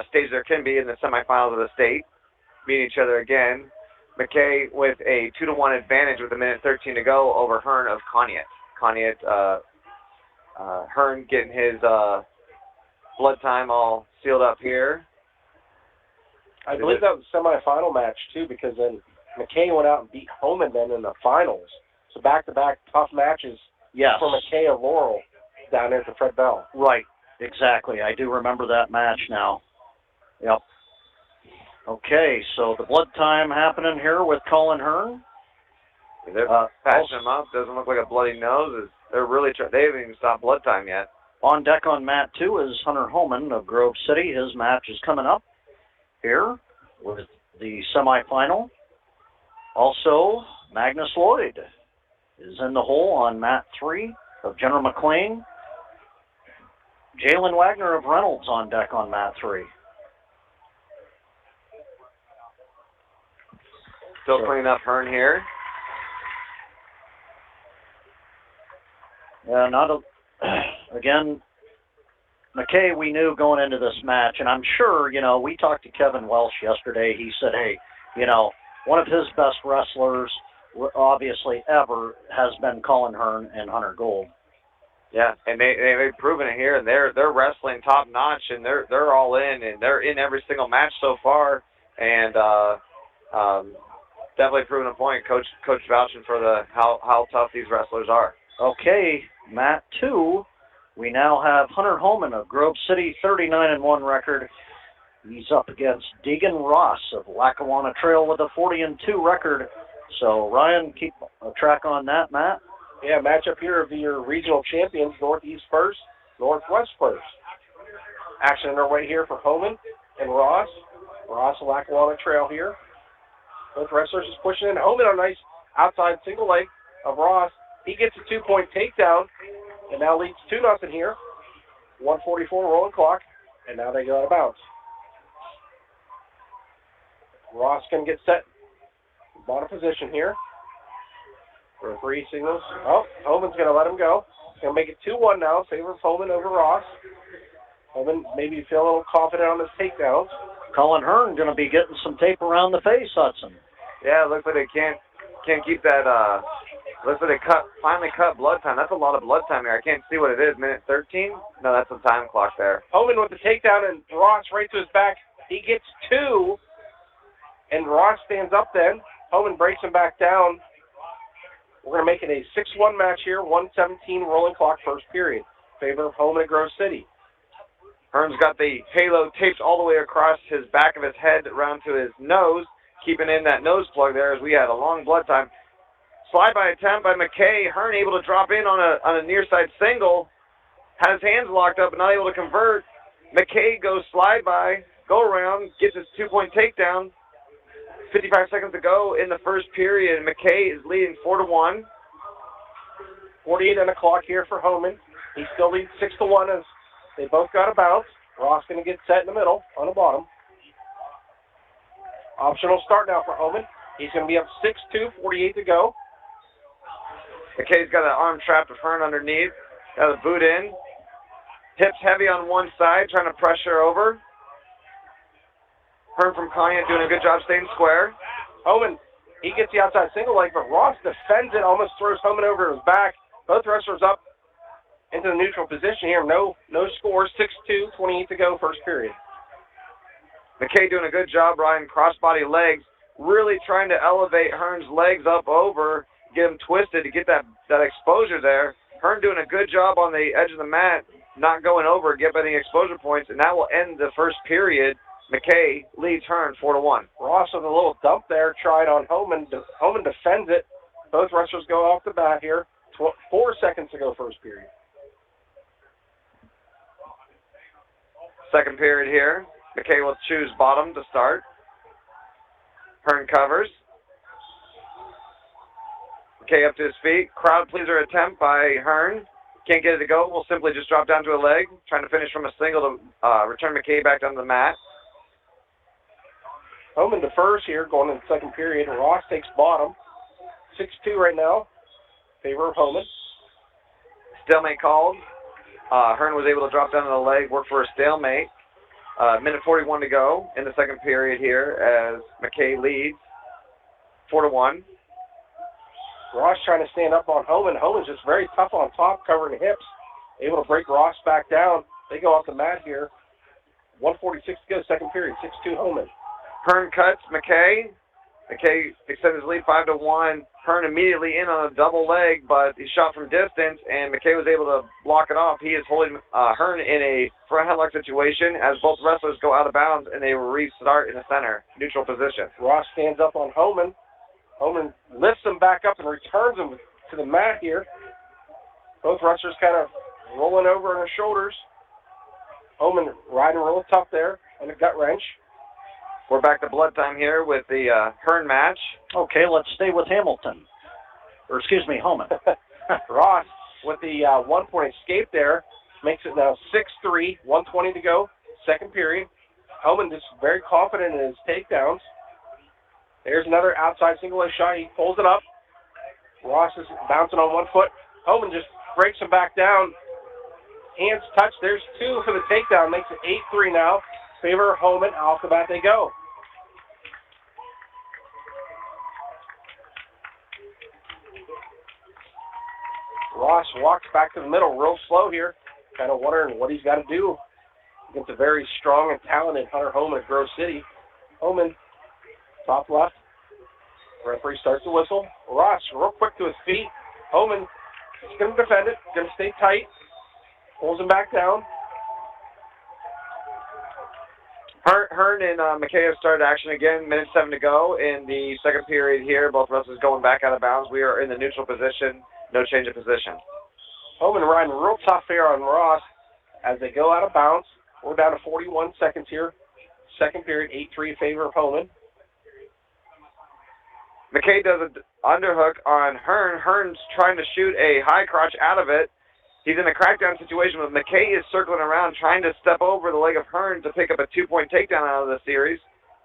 stage there can be in the semifinals of the state, meeting each other again. McKay with a 2-1 advantage with a minute 13 to go over Hearn of Conneaut. Hearn getting his blood time all sealed up here. I believe that was a semifinal match, too, because then McKay went out and beat Homan then in the finals. So back-to-back tough matches for McKay of Laurel down there at the Fred Bell. Right, exactly. I do remember that match now. Yep. Okay, so the blood time happening here with Colin Hearn. They're patching him up. Doesn't look like a bloody nose. They're really they haven't even stopped blood time yet. On deck on mat 2 is Hunter Homan of Grove City. His match is coming up here with the semifinal. Also, Magnus Lloyd is in the hole on mat 3 of General McLean. Jalen Wagner of Reynolds on deck on mat 3. Still cleaning up Hearn here. Again, McKay, we knew going into this match, and I'm sure, we talked to Kevin Welsh yesterday. He said, hey, one of his best wrestlers, obviously, ever has been Colin Hearn and Hunter Gold. Yeah, and they've proven it here, and they're wrestling top notch, and they're all in, and they're in every single match so far, and definitely proven a point. Coach vouching for how tough these wrestlers are. Okay, mat 2, we now have Hunter Homan of Grove City, 39-1 record. He's up against Deegan Ross of Lackawanna Trail with a 40-2 record. So, Ryan, keep a track on that, Matt. Yeah, matchup here of your regional champions, Northeast first, Northwest first. Action underway here for Homan and Ross. Ross of Lackawanna Trail here. Both wrestlers just pushing in. Homan on a nice outside single leg of Ross. He gets a 2-point takedown and now leads 2-0 here. 1:44 rolling clock, and now they go out of bounds. Ross can get set. Bottom position here. Referee signals. Oh, Holman's going to let him go. Going to make it 2-1 now. Favor of Holman over Ross. Holman maybe feel a little confident on his takedowns. Colin Hearn going to be getting some tape around the face, Hudson. Yeah, it looks like they can't keep that. Looks like they finally cut blood time. That's a lot of blood time here. I can't see what it is. Minute 13? No, that's the time clock there. Holman with the takedown and Ross right to his back. He gets 2, and Ross stands up then. Holman breaks him back down. We're going to make it a 6-1 match here. 1:17 rolling clock, first period. Favor of Holman at Grove City. Hearn's got the halo taped all the way across his back of his head around to his nose, keeping in that nose plug there as we had a long blood time. Slide by attempt by McKay. Hearn able to drop in on a near side single. Had his hands locked up but not able to convert. McKay goes slide by, go around, gets his 2-point takedown. 55 seconds to go in the first period. McKay is leading 4-1. 48 on the clock here for Holman. He still leads 6-1 as they both got a bounce. Ross going to get set in the middle on the bottom. Optional start now for Holman. He's going to be up 6-2, 48 to go. McKay's got an arm trap of Hearn underneath. Got a boot in. Hips heavy on one side, trying to pressure over. Hearn from Conant doing a good job staying square. Holman, he gets the outside single leg, but Ross defends it, almost throws Holman over his back. Both wrestlers up into the neutral position here. No score, 6-2, 28 to go, first period. McKay doing a good job riding crossbody legs, really trying to elevate Hearn's legs up over, get him twisted to get that exposure there. Hearn doing a good job on the edge of the mat, not going over, get any exposure points, and that will end the first period. McKay leads Hearn 4-1. Ross with a little dump there, tried on Holman. Holman defends it. Both wrestlers go off the bat here. 4 seconds to go, first period. Second period here. McKay will choose bottom to start. Hearn covers. McKay up to his feet. Crowd pleaser attempt by Hearn. Can't get it to go. We'll simply just drop down to a leg. Trying to finish from a single to return McKay back down to the mat. Holman defers here, going into the second period. Ross takes bottom. 6-2 right now. Favor of Holman. Stalemate called. Hearn was able to drop down to the leg, work for a stalemate. Minute 41 to go in the second period here as McKay leads 4-1. Ross trying to stand up on Holman. Holman's just very tough on top, covering the hips. Able to break Ross back down. They go off the mat here. 1:46 to go, second period. 6-2 Holman. Hearn cuts McKay. McKay extends his lead 5-1. Hearn immediately in on a double leg, but he shot from distance, and McKay was able to block it off. He is holding Hearn in a front headlock situation as both wrestlers go out of bounds, and they will restart in the center, neutral position. Ross stands up on Holman. Holman lifts him back up and returns him to the mat here. Both wrestlers kind of rolling over on their shoulders. Holman riding real tough there on the gut wrench. We're back to blood time here with the Hearn match. Okay, let's stay with Hamilton. Or excuse me, Holman. Ross with the 1-point escape there. Makes it now 6-3, 1:20 to go, second period. Holman just very confident in his takedowns. There's another outside single leg shot. He pulls it up. Ross is bouncing on one foot. Holman just breaks him back down. Hands touch. There's 2 for the takedown. Makes it 8-3 now. Favor Holman. Off the bat they go. Ross walks back to the middle real slow here. Kind of wondering what he's got to do against a very strong and talented Hunter Holman at Grove City. Holman, top left. Referee starts the whistle. Ross, real quick to his feet. Holman is going to defend it. Going to stay tight. Pulls him back down. Hearn and McKay have started action again. Minute 7 to go in the second period here. Both wrestlers going back out of bounds. We are in the neutral position. No change of position. Holman riding real tough here on Ross as they go out of bounds. We're down to 41 seconds here. Second period, 8-3 in favor of Holman. McKay does an underhook on Hearn. Hearn's trying to shoot a high crotch out of it. He's in a crackdown situation, but McKay is circling around trying to step over the leg of Hearn to pick up a 2-point takedown out of the series.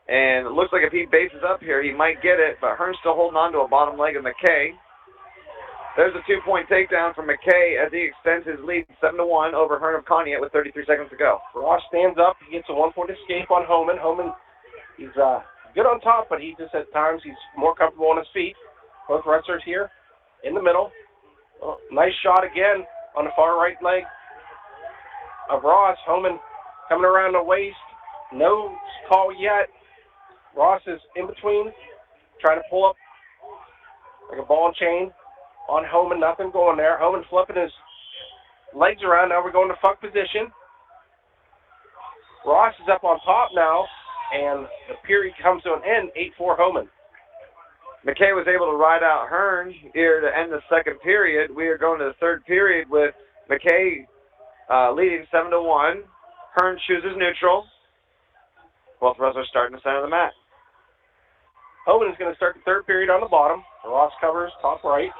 And it looks like if he bases up here, he might get it, but Hearn's still holding on to a bottom leg of McKay. There's a 2-point takedown from McKay as he extends his lead 7-1 over Hearn of Conneaut with 33 seconds to go. Ross stands up. He gets a 1-point escape on Homan. Homan, he's good on top, but he just at times he's more comfortable on his feet. Both wrestlers here in the middle. Oh, nice shot again on the far right leg of Ross. Homan coming around the waist. No call yet. Ross is in between, trying to pull up like a ball and chain on Homan. Nothing going there. Homan flipping his legs around. Now we're going to fuck position. Ross is up on top now, and the period comes to an end, 8-4 Homan. McKay was able to ride out Hearn here to end the second period. We are going to the third period with McKay leading 7-1. Hearn chooses neutral. Both wrestlers starting the center of the mat. Homan is going to start the third period on the bottom. Ross covers top right.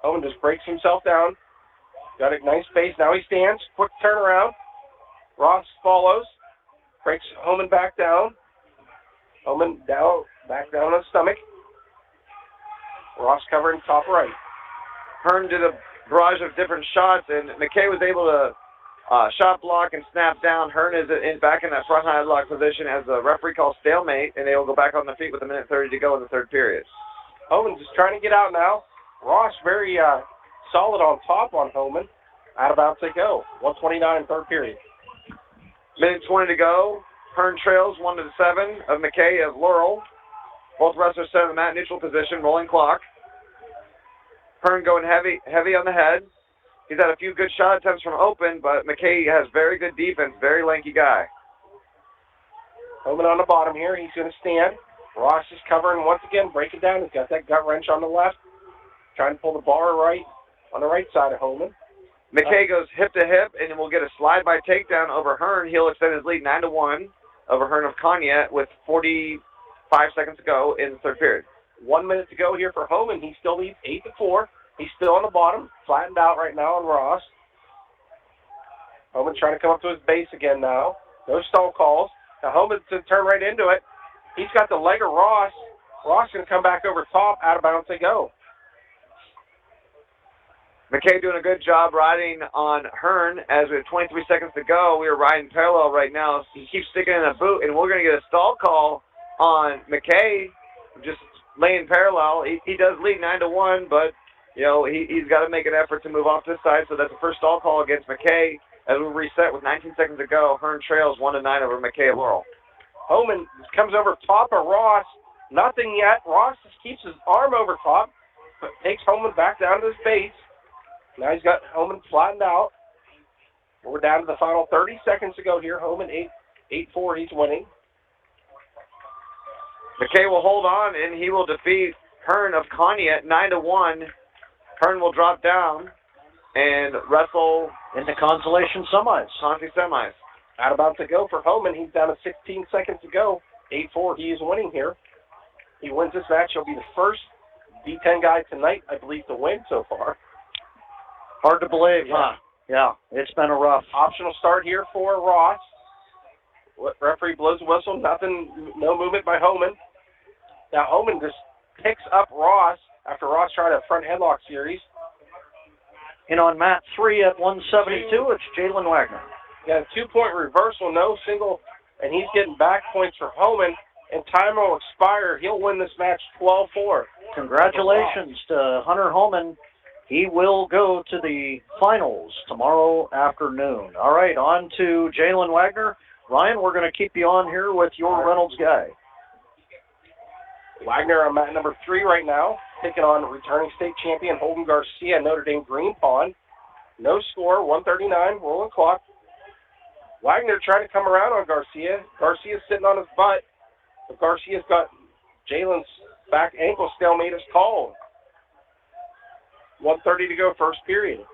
Homan just breaks himself down. Got a nice space. Now he stands. Quick turnaround. Ross follows. Breaks Homan back down. Homan down, back down on his stomach. Ross covering top right. Hearn did a barrage of different shots, and McKay was able to shot block and snap down. Hearn is back in that front headlock position as the referee calls stalemate, and they will go back on their feet with 1:30 to go in the third period. Homan just trying to get out now. Ross very solid on top on Homan. Out of bounds they go. 1:29 third period. 1:20 to go. Hearn trails 1-7 of McKay of Laurel. Both wrestlers set in the mat neutral position, rolling clock. Hearn going heavy on the head. He's had a few good shot attempts from open, but McKay has very good defense, very lanky guy. Homan on the bottom here. He's going to stand. Ross is covering once again, breaking down. He's got that gut wrench on the left. Trying to pull the bar right on the right side of Homan. McKay goes hip to hip, and will get a slide-by takedown over Hearn. He'll extend his lead 9-1 over Hearn of Conneaut with 45 seconds to go in the third period. 1 minute to go here for Homan. He still leads 8-4. He's still on the bottom, flattened out right now on Ross. Homan trying to come up to his base again now. No stall calls. Now Homan's going to turn right into it. He's got the leg of Ross. Ross going to come back over top. Out of bounds they go. McKay doing a good job riding on Hearn as we have 23 seconds to go. We are riding parallel right now. He keeps sticking in a boot, and we're going to get a stall call on McKay, just laying parallel. He does lead 9-1, but you know, he's got to make an effort to move off this side, so that's the first stall call against McKay as we reset with 19 seconds to go. Hearn trails 1-9 over McKay of Laurel. Homan comes over top of Ross. Nothing yet. Ross just keeps his arm over top, but takes Homan back down to his base. Now he's got Homan flattened out. We're down to the final 30 seconds to go here. Homan 8-4. He's winning. McKay will hold on, and he will defeat Hearn of Conneaut 9-1. Hearn will drop down and wrestle in the consolation semis. Semis. Out about to go for Homan. He's down to 16 seconds to go. 8-4. He is winning here. He wins this match. He'll be the first D10 guy tonight, I believe, to win so far. Hard to believe, Yeah. huh? Yeah, it's been a rough. Optional start here for Ross. Referee blows the whistle. Nothing, no movement by Homan. Now Homan just picks up Ross after Ross tried a front headlock series. And on mat 3 at 172, it's Jalen Wagner. Got a 2-point reversal, no single, and he's getting back points for Homan, and time will expire. He'll win this match 12-4. Congratulations to Hunter Homan. He will go to the finals tomorrow afternoon. All right, on to Jalen Wagner. Ryan, we're going to keep you on here with your Reynolds guy. Wagner on mat number 3 right now, taking on returning state champion Holden Garcia, Notre Dame Green Pond. No score, 139, rolling clock. Wagner trying to come around on Garcia. Garcia's sitting on his butt, but Garcia's got Jalen's back ankle stalemate is called. 1:30 to go, first period.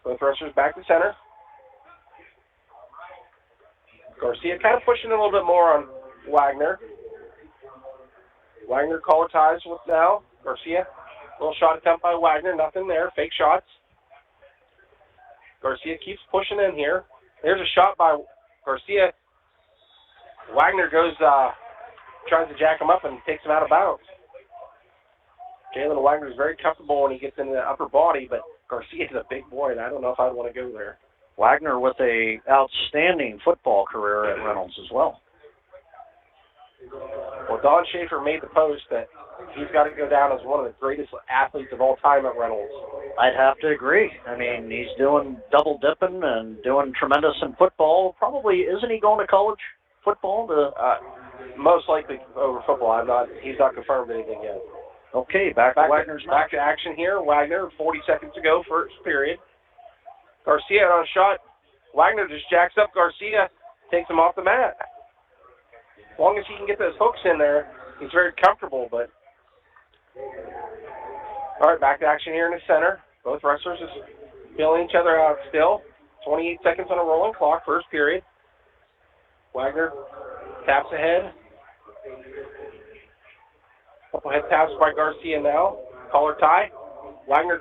Both wrestlers back to center. Garcia kind of pushing a little bit more on Wagner. Wagner collar ties with now Garcia. Little shot attempt by Wagner, nothing there. Fake shots. Garcia keeps pushing in here. There's a shot by Garcia. Wagner goes, tries to jack him up and takes him out of bounds. Jalen Wagner is very comfortable when he gets into the upper body, but Garcia is a big boy, and I don't know if I'd want to go there. Wagner with a outstanding football career at Reynolds as well. Well, Don Schaefer made the post that he's got to go down as one of the greatest athletes of all time at Reynolds. I'd have to agree. I mean, he's doing double dipping and doing tremendous in football. Probably, isn't he going to college football? Most likely over football. He's not confirmed anything yet. Okay, back to Wagner's back to action here. Wagner, 40 seconds to go, first period. Garcia on a shot. Wagner just jacks up Garcia, takes him off the mat. As long as he can get those hooks in there, he's very comfortable. But all right, back to action here in the center. Both wrestlers just feeling each other out still. 28 seconds on a rolling clock, first period. Wagner taps ahead. Couple head taps by Garcia now. Collar tie. Wagner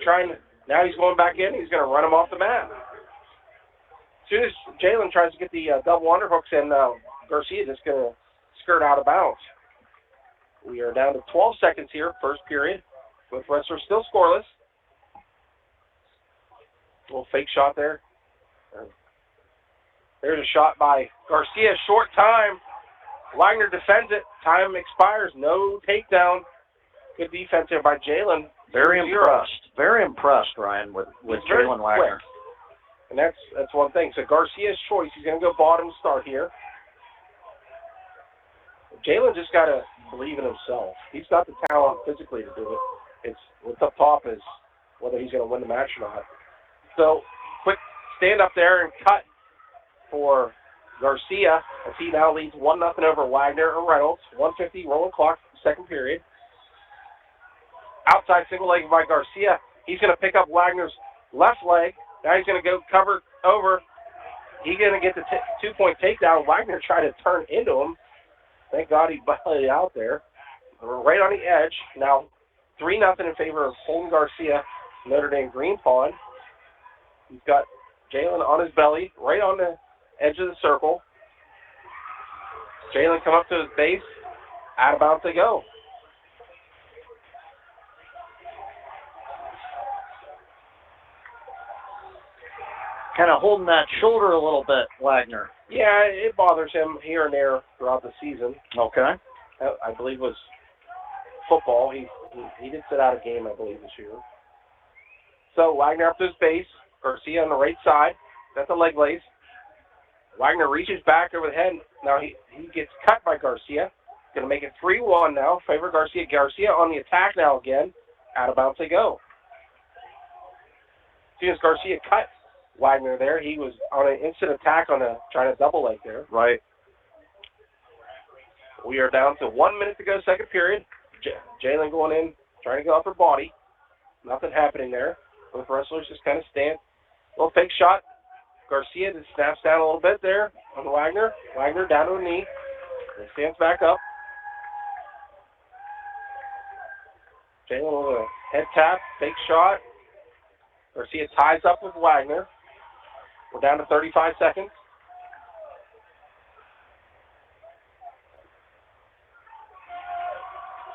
now he's going back in. He's going to run him off the mat. As soon as Jalen tries to get the double underhooks in, Garcia just going to skirt out of bounds. We are down to 12 seconds here, first period. Both wrestlers still scoreless. A little fake shot there. There's a shot by Garcia. Short time. Wagner defends it. Time expires. No takedown. Good defense there by Jalen. Very impressed. Very impressed, Ryan, with Jalen Wagner. Quick. And that's one thing. So Garcia's choice. He's going to go bottom to start here. Jalen just got to believe in himself. He's got the talent physically to do it. It's what's up top is whether he's going to win the match or not. So quick stand up there and cut for Garcia as he now leads 1-0 over Wagner or Reynolds. 1:50 rolling clock, second period. Outside single leg by Garcia. He's going to pick up Wagner's left leg. Now he's going to go cover over. He's going to get the 2-point takedown. Wagner tried to turn into him. Thank God he butted it out there. We're right on the edge. Now 3-0 in favor of Holden Garcia, Notre Dame Green Pond. He's got Jalen on his belly, right on the edge of the circle. Jalen come up to his base. Out of bounds they go. Kind of holding that shoulder a little bit, Wagner. Yeah, it bothers him here and there throughout the season. Okay. I believe it was football. He did sit out a game, I believe, this year. So Wagner up to his base. Garcia on the right side. That's a leg lace. Wagner reaches back over the head. Now he gets cut by Garcia. Going to make it 3-1 now. Favor Garcia. Garcia on the attack now again. Out of bounds they go. As soon as Garcia cut Wagner there, he was on an instant attack trying to double leg there. Right. We are down to 1 minute to go, second period. Jalen going in, trying to go upper body. Nothing happening there. Both wrestlers just kind of stand. Little fake shot. Garcia just snaps down a little bit there on Wagner. Wagner down to a knee. And stands back up. Jalen with a head tap, fake shot. Garcia ties up with Wagner. We're down to 35 seconds.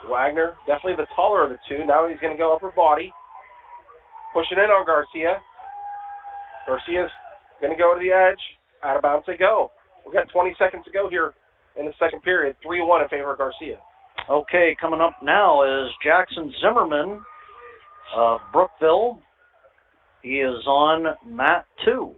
Wagner, definitely the taller of the two. Now he's going to go upper body. Pushing in on Garcia. Garcia's going to go to the edge. Out of bounds they go. We've got 20 seconds to go here in the second period. 3-1 in favor of Garcia. Okay, coming up now is Jackson Zimmerman of Brookville. He is on mat 2.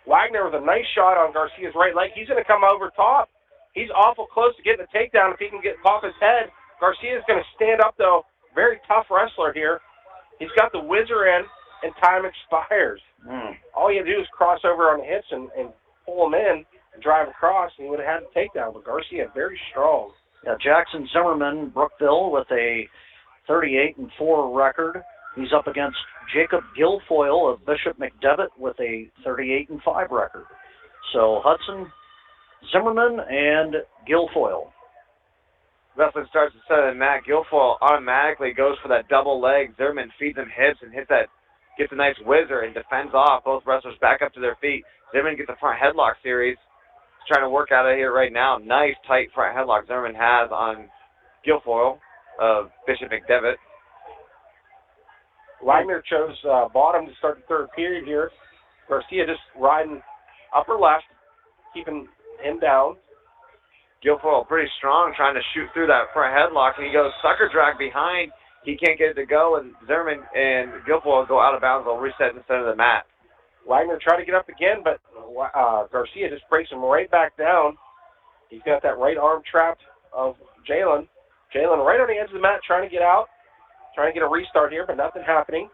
Wagner with a nice shot on Garcia's right leg. He's going to come over top. He's awful close to getting the takedown if he can get off his head. Garcia's going to stand up, though. Very tough wrestler here. He's got the whizzer in, and time expires. All you have to do is cross over on the hips and pull him in and drive across, and he would have had the takedown. But Garcia, very strong. Yeah, Jackson Zimmerman, Brookville, with a 38-4 record. He's up against Jacob Guilfoyle of Bishop McDevitt with a 38-5 record. So Hudson Zimmerman and Guilfoyle. Wrestling starts to set of the mat. Guilfoyle automatically goes for that double leg. Zimmerman feeds him hips and gets a nice whizzer and defends off. Both wrestlers back up to their feet. Zimmerman gets a front headlock series. He's trying to work out of here right now. Nice, tight front headlock Zimmerman has on Guilfoyle of Bishop McDevitt. Wagner chose bottom to start the third period here. Garcia just riding upper left, keeping him down. Guilfoyle pretty strong, trying to shoot through that front headlock, and he goes sucker drag behind. He can't get it to go, and Zimmerman and Guilfoyle go out of bounds. They'll reset in the center of the mat. Wagner tried to get up again, but Garcia just breaks him right back down. He's got that right arm trapped of Jalen. Jalen right on the edge of the mat trying to get out, trying to get a restart here, but nothing happening.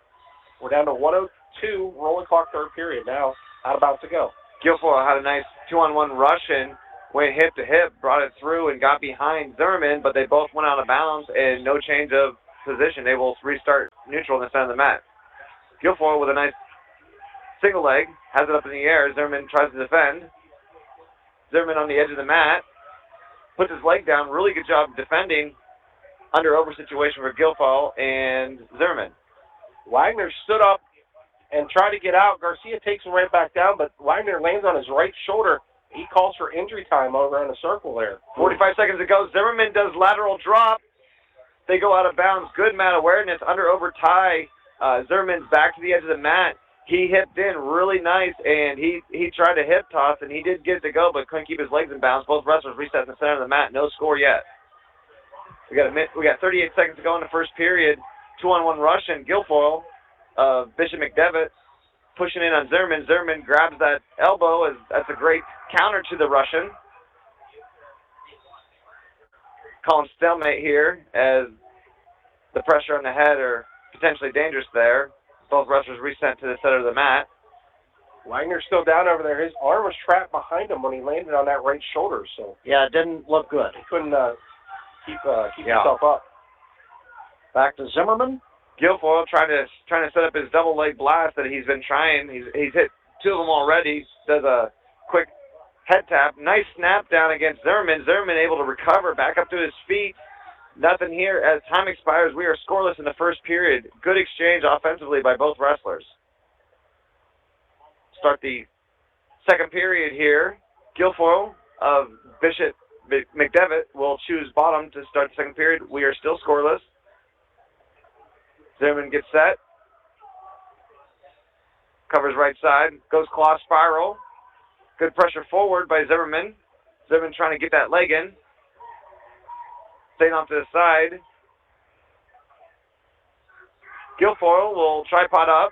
We're down to 1:02, rolling clock third period now, out of bounds to go. Guilfoyle had a nice 2-on-1 rush in, went hip to hip, brought it through, and got behind Zimmerman, but they both went out of bounds and no change of position. They will restart neutral in the center of the mat. Guilfoyle with a nice single leg, has it up in the air. Zimmerman tries to defend. Zimmerman on the edge of the mat, puts his leg down. Really good job defending under over situation for Guilfoyle and Zimmerman. Wagner stood up and tried to get out. Garcia takes him right back down, but Wagner lands on his right shoulder. He calls for injury time over in the circle there. 45 seconds to go. Zimmerman does lateral drop. They go out of bounds. Good mat awareness. Under over tie. Zimmerman's back to the edge of the mat. He hipped in really nice, and he tried to hip toss, and he did get it to go, but couldn't keep his legs in bounds. Both wrestlers reset in the center of the mat. No score yet. We got 38 seconds to go in the first period. 2-on-1 rush, and Guilfoyle, Bishop McDevitt, pushing in on Zimmerman. Zimmerman grabs that elbow. That's a great counter to the Russian. Call him stalemate here, as the pressure on the head are potentially dangerous there. Both wrestlers reset to the center of the mat. Wagner's still down over there. His arm was trapped behind him when he landed on that right shoulder, so Yeah, it didn't look good. he couldn't keep himself up. Back to Zimmerman. Guilfoyle trying to set up his double leg blast that he's been trying. He's hit two of them already. Does a quick head tap. Nice snap down against Zimmerman. Zimmerman able to recover back up to his feet. Nothing here. As time expires, we are scoreless in the first period. Good exchange offensively by both wrestlers. Start the second period here. Guilfoyle of Bishop McDevitt will choose bottom to start the second period. We are still scoreless. Zimmerman gets set. Covers right side. Goes claw spiral. Good pressure forward by Zimmerman. Zimmerman trying to get that leg in. Staying off to the side. Guilfoyle will tripod up.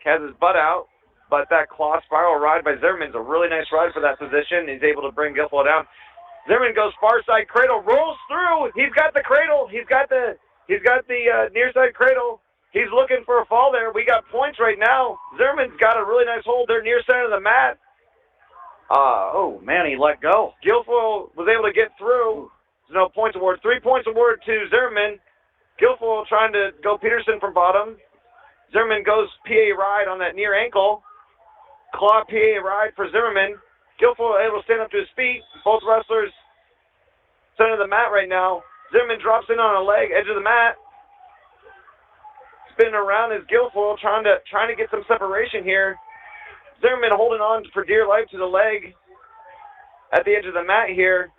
Has his butt out. But that claw spiral ride by Zimmerman's a really nice ride for that position. He's able to bring Guilfoyle down. Zimmerman goes far side cradle. Rolls through. He's got the cradle. He's got the near side cradle. He's looking for a fall there. We got points right now. Zimmerman's got a really nice hold there near center of the mat. He let go. Guilfoyle was able to get through. There's no points award. 3 points award to Zimmerman. Guilfoyle trying to go Peterson from bottom. Zimmerman goes PA ride on that near ankle. Claw PA ride for Zimmerman. Guilfoyle able to stand up to his feet. Both wrestlers center of the mat right now. Zimmerman drops in on a leg, edge of the mat. Spinning around is Guilfoyle trying to get some separation here. Zimmerman holding on for dear life to the leg at the edge of the mat here.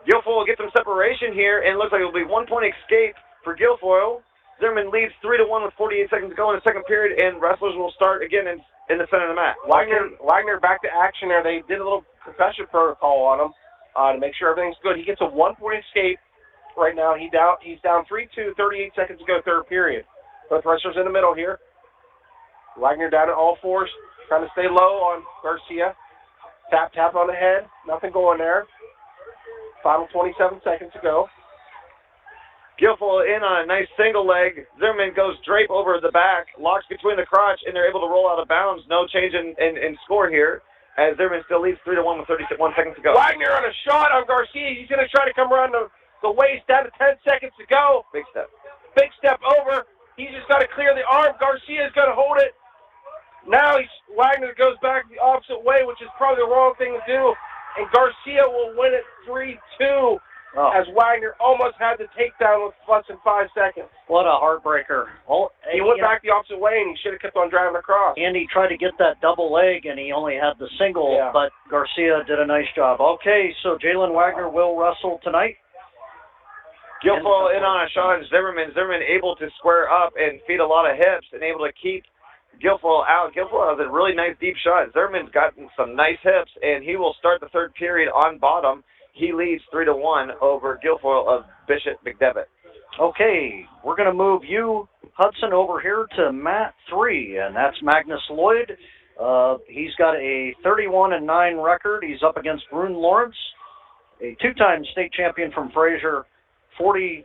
Guilfoyle will get some separation here, and it looks like it will be 1 point escape for Guilfoyle. Zimmerman leads 3-1 with 48 seconds to go in the second period, and wrestlers will start again in the center of the mat. Wagner back to action there. They did a little concussion protocol on him to make sure everything's good. He gets a 1 point escape right now. He's down 3-2, 38 seconds to go, third period. Both wrestlers in the middle here. Wagner down at all fours, trying to stay low on Garcia. Tap on the head. Nothing going there. Final 27 seconds to go. Guilfoyle in on a nice single leg. Zimmerman goes drape over the back, locks between the crotch, and they're able to roll out of bounds. No change in score here, as Zimmerman still leads 3-1 with 31 seconds to go. Wagner on a shot on Garcia. He's going to try to come around the waist, down to 10 seconds to go. Big step. Big step over. He's just got to clear the arm. Garcia's got to hold it. Now Wagner goes back the opposite way, which is probably the wrong thing to do. and Garcia will win it 3-2 as Wagner almost had the takedown with less than 5 seconds. What a heartbreaker. He went back the opposite way, and he should have kept on driving across. And he tried to get that double leg, and he only had the single, but Garcia did a nice job. Okay, so Jalen Wagner will wrestle tonight. Guilfoyle in on a shot, and Zimmerman able to square up and feed a lot of hips and able to keep Guilfoyle out. Guilfoyle has a really nice deep shot. Zimmerman's gotten some nice hips, and he will start the third period on bottom. He leads 3-1 over Guilfoyle of Bishop McDevitt. Okay, we're going to move you, Hudson, over here to mat 3, and that's Magnus Lloyd. He's got a 31-9 record. He's up against Brune Lawrence, a two-time state champion from Fraser, 44-2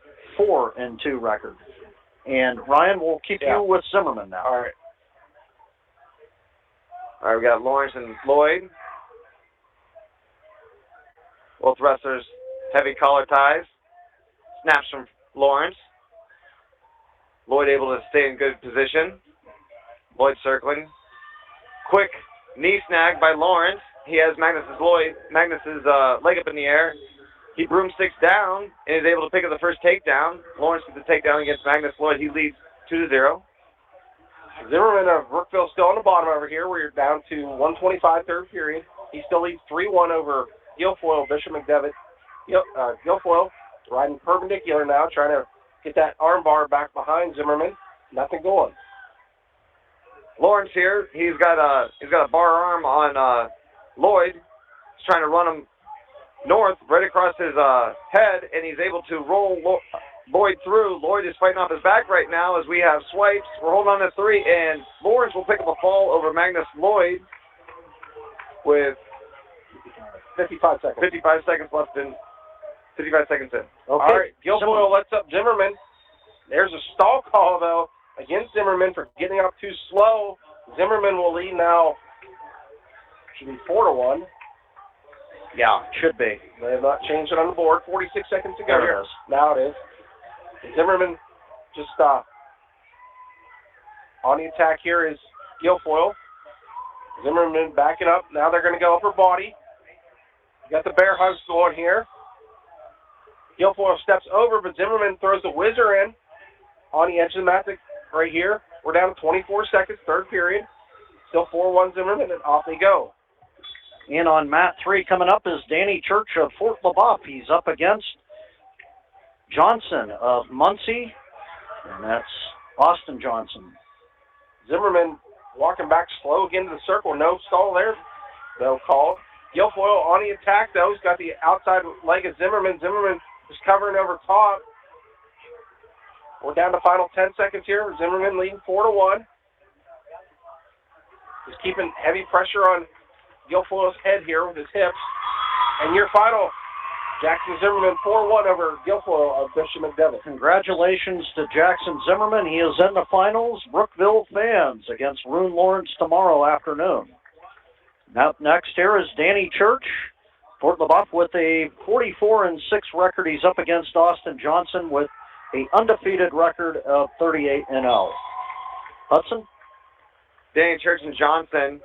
record. And Ryan, we'll keep you with Zimmerman now. All right, we got Lawrence and Lloyd. Both wrestlers heavy collar ties. Snaps from Lawrence. Lloyd able to stay in good position. Lloyd circling. Quick knee snag by Lawrence. He has Magnus's leg up in the air. He broomsticks down and is able to pick up the first takedown. Lawrence gets the takedown against Magnus Lloyd. He leads 2-0. Zimmerman of Brookville still on the bottom over here. We're down to 1:25 third period. He still leads 3-1 over Guilfoyle, Bishop McDevitt. Guilfoyle riding perpendicular now, trying to get that arm bar back behind Zimmerman. Nothing going. Lawrence here, he's got a bar arm on Lloyd. He's trying to run him north, right across his head, and he's able to roll Lloyd through. Lloyd is fighting off his back right now as we have swipes. We're holding on to 3, and Lawrence will pick up a fall over Magnus Lloyd with 55 seconds. 55 seconds left in. 55 seconds in. Okay. All right, Guilfoyle lets up Zimmerman. There's a stall call, though, against Zimmerman for getting up too slow. Zimmerman will lead now. Should be 4-1. Yeah, should be. They have not changed it on the board. 46 seconds to go There it here. is. Now it is. Zimmerman just on the attack here is Guilfoyle. Zimmerman backing up. Now they're going to go upper body. You got the bear hugs going here. Guilfoyle steps over, but Zimmerman throws the whizzer in on the edge of the mat right here. We're down to 24 seconds, third period. Still 4-1 Zimmerman, and off they go. In on mat 3 coming up is Danny Church of Fort LaBeouf. He's up against Johnson of Muncie, and that's Austin Johnson. Zimmerman walking back slow again to the circle. No stall there. No call. Guilfoyle on the attack, though. He's got the outside leg of Zimmerman. Zimmerman is covering over top. We're down to final 10 seconds here. Zimmerman leading 4-1. He's keeping heavy pressure on Guilfoyle's head here with his hips. And your final, Jackson Zimmerman 4-1 over Guilfoyle of Bishop McDevitt. Congratulations to Jackson Zimmerman. He is in the finals. Brookville fans against Brune Lawrence tomorrow afternoon. Up next here is Danny Church, Fort LaBeouf, with a 44-6 record. He's up against Austin Johnson with an undefeated record of 38-0. Hudson? Danny Church and Johnson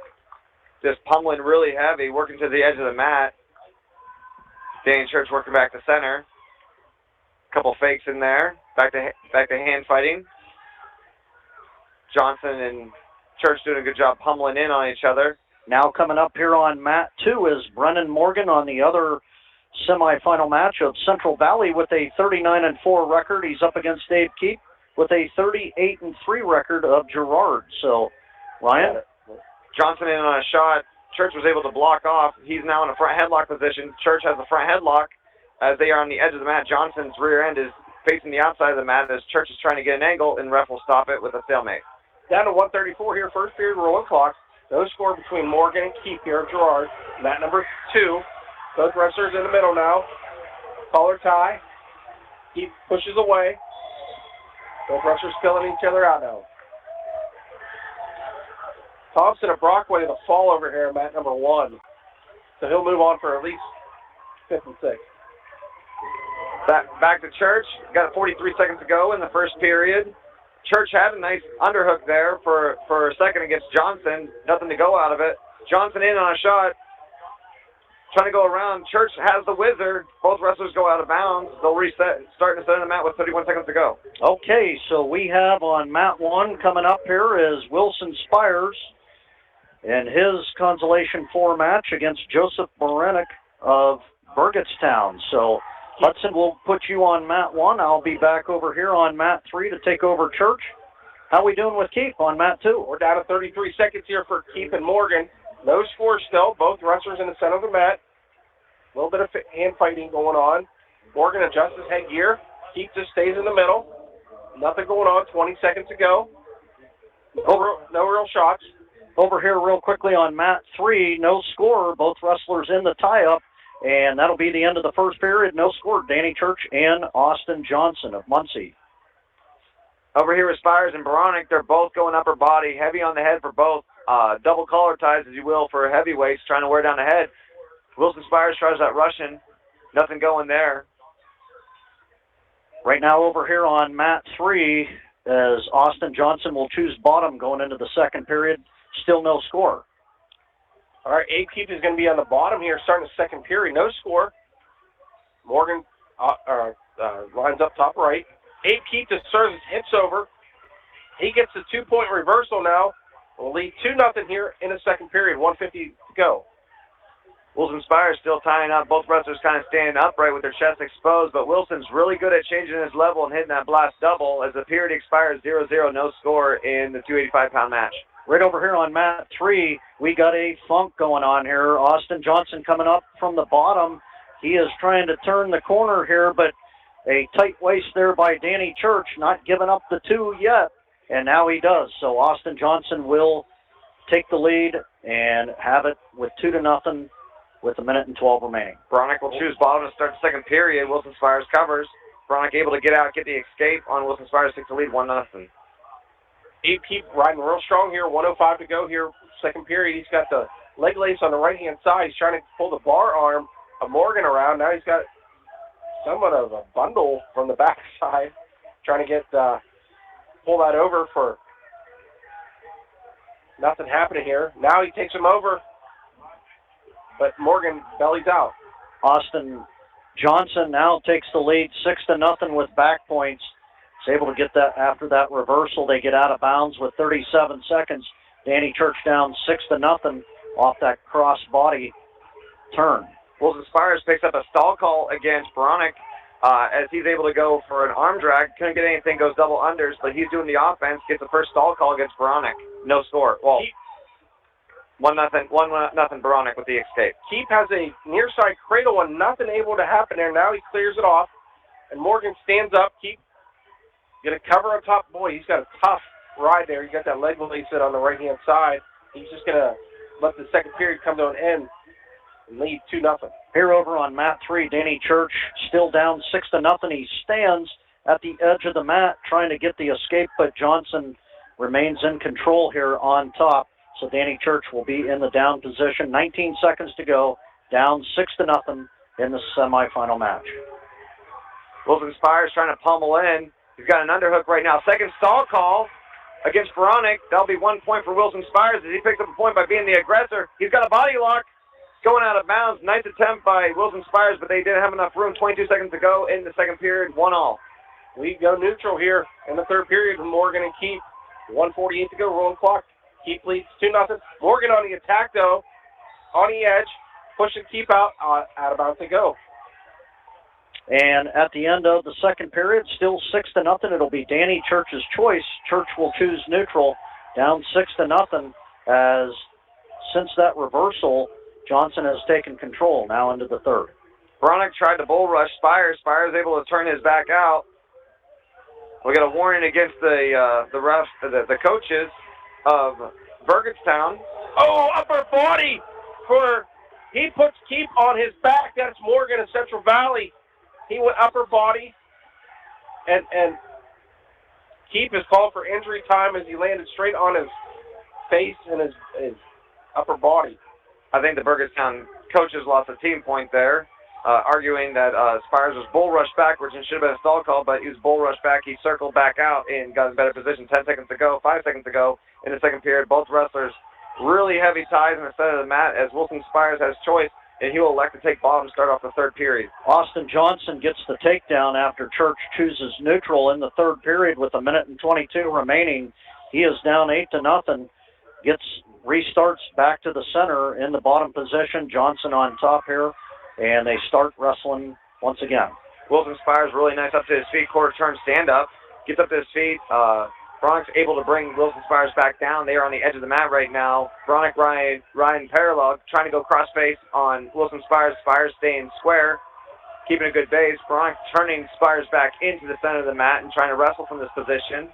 just pummeling really heavy, working to the edge of the mat. Danny Church working back to center. Couple fakes in there. Back to hand fighting. Johnson and Church doing a good job pummeling in on each other. Now coming up here on mat 2 is Brennan Morgan on the other semifinal match of Central Valley with a 39-4 record. He's up against Dave Keep with a 38-3 record of Girard. So, Ryan? Johnson in on a shot. Church was able to block off. He's now in a front headlock position. Church has the front headlock as they are on the edge of the mat. Johnson's rear end is facing the outside of the mat as Church is trying to get an angle, and ref will stop it with a stalemate. Down to 1:34 here, first period rolling clock. No score between Morgan and Keep here of Girard. Mat number 2. Both wrestlers in the middle now. Collar tie. Keep pushes away. Both wrestlers filling each other out now. Thompson of Brockway with a fall over here at mat number 1. So he'll move on for at least 5th and 6th. Back to Church. Got 43 seconds to go in the first period. Church had a nice underhook there for a second against Johnson. Nothing to go out of it. Johnson in on a shot. trying to go around. Church has the whizzer. Both wrestlers go out of bounds. They'll reset, start to set in the mat with 31 seconds to go. Okay, so we have on mat 1 coming up here is Wilson Spires in his Consolation 4 match against Joseph Morenick of Burgettstown. So Hudson will put you on mat 1. I'll be back over here on mat 3 to take over Church. How we doing with Keith on mat 2? We're down to 33 seconds here for Keith and Morgan. No score still. Both wrestlers in the center of the mat. A little bit of hand fighting going on. Morgan adjusts his headgear. Keith just stays in the middle. Nothing going on. 20 seconds to go. No real shots. Over here real quickly on mat 3, no score. Both wrestlers in the tie-up. And that'll be the end of the first period. No score. Danny Church and Austin Johnson of Muncie. Over here with Spires and Baronic, they're both going upper body, heavy on the head for both. Double collar ties, as you will, for heavyweights, trying to wear down the head. Wilson Spires tries that Russian. Nothing going there. Right now over here on mat 3, as Austin Johnson will choose bottom going into the second period. Still no score. All right, Abe Keith is going to be on the bottom here starting the second period. No score. Morgan lines up top right. Abe Keith just serves his hips over. He gets a 2-point reversal now. We'll lead 2-0 here in the second period. 1:50 to go. Wilson Spires still tying up. Both wrestlers kind of standing upright with their chest exposed, but Wilson's really good at changing his level and hitting that blast double as the period expires 0-0, no score in the 285-pound match. Right over here on mat 3, we got a funk going on here. Austin Johnson coming up from the bottom. He is trying to turn the corner here, but a tight waist there by Danny Church, not giving up the 2 yet, and now he does. So Austin Johnson will take the lead and have it with 2-0 with 1:12 remaining. Bronick will choose bottom to start the second period. Wilson Spires covers. Bronick able to get out, get the escape on Wilson Spires, takes the lead 1-0. Abe Keith riding real strong here. 1:05 to go here, second period. He's got the leg lace on the right-hand side. He's trying to pull the bar arm of Morgan around. Now he's got somewhat of a bundle from the backside, trying to get pull that over for nothing happening here. Now he takes him over, but Morgan bellies out. Austin Johnson now takes the lead 6-0 with back points. He's able to get that after that reversal. They get out of bounds with 37 seconds. Danny Church down 6-0 off that cross body turn. Wilson Spires picks up a stall call against Bronick as he's able to go for an arm drag. Couldn't get anything, goes double unders, but he's doing the offense, gets the first stall call against Bronick. No score. Well, 1-0 Bronick with the escape. Keith has a near side cradle and nothing able to happen there. Now he clears it off, and Morgan stands up. Keith get a cover on top. Boy, he's got a tough ride there. He's got that leg release on the right-hand side. He's just going to let the second period come to an end and lead 2-0. Here over on mat 3, Danny Church still down 6-0. He stands at the edge of the mat trying to get the escape, but Johnson remains in control here on top. So Danny Church will be in the down position. 19 seconds to go, down 6-0 in the semifinal match. Wilson Spires trying to pummel in. He's got an underhook right now. Second stall call against Bronick. That'll be 1 point for Wilson Spires as he picks up a point by being the aggressor. He's got a body lock going out of bounds. Nice attempt by Wilson Spires, but they didn't have enough room. 22 seconds to go in the second period, 1-1. We go neutral here in the third period with Morgan and Keith. 1:48 to go, rolling clock. Keith leads 2-0. Morgan on the attack, though, on the edge, pushing Keith out of bounds to go. And at the end of the second period, still 6-0. It'll be Danny Church's choice. Church will choose neutral, down 6-0. As since that reversal, Johnson has taken control now into the third. Bronick tried to bull rush Spires. Spires able to turn his back out. We got a warning against the refs, the coaches of Burgettstown. Oh, upper body he puts Keith on his back. That's Morgan in Central Valley. He went upper body, and Keith is called for injury time as he landed straight on his face and his upper body. I think the Burgettstown coaches lost a team point there, arguing that Spires was bull rushed backwards and should have been a stall call, but he was bull rushed back. He circled back out and got in better position. 10 seconds to go, 5 seconds to go in the second period. Both wrestlers really heavy ties in the center of the mat as Wilson Spires has choice. and he will elect to take bottom, start off the third period. Austin Johnson gets the takedown after Church chooses neutral in the third period with 1:22 remaining. He is down 8-0. Restarts back to the center in the bottom position. Johnson on top here, and they start wrestling once again. Wilson Spires really nice up to his feet, quarter turn stand up, gets up to his feet. Bronx able to bring Wilson Spires back down. They are on the edge of the mat right now. Bronick Ryan parallel, trying to go cross face on Wilson Spires. Spires staying square, keeping a good base. Bronick turning Spires back into the center of the mat and trying to wrestle from this position.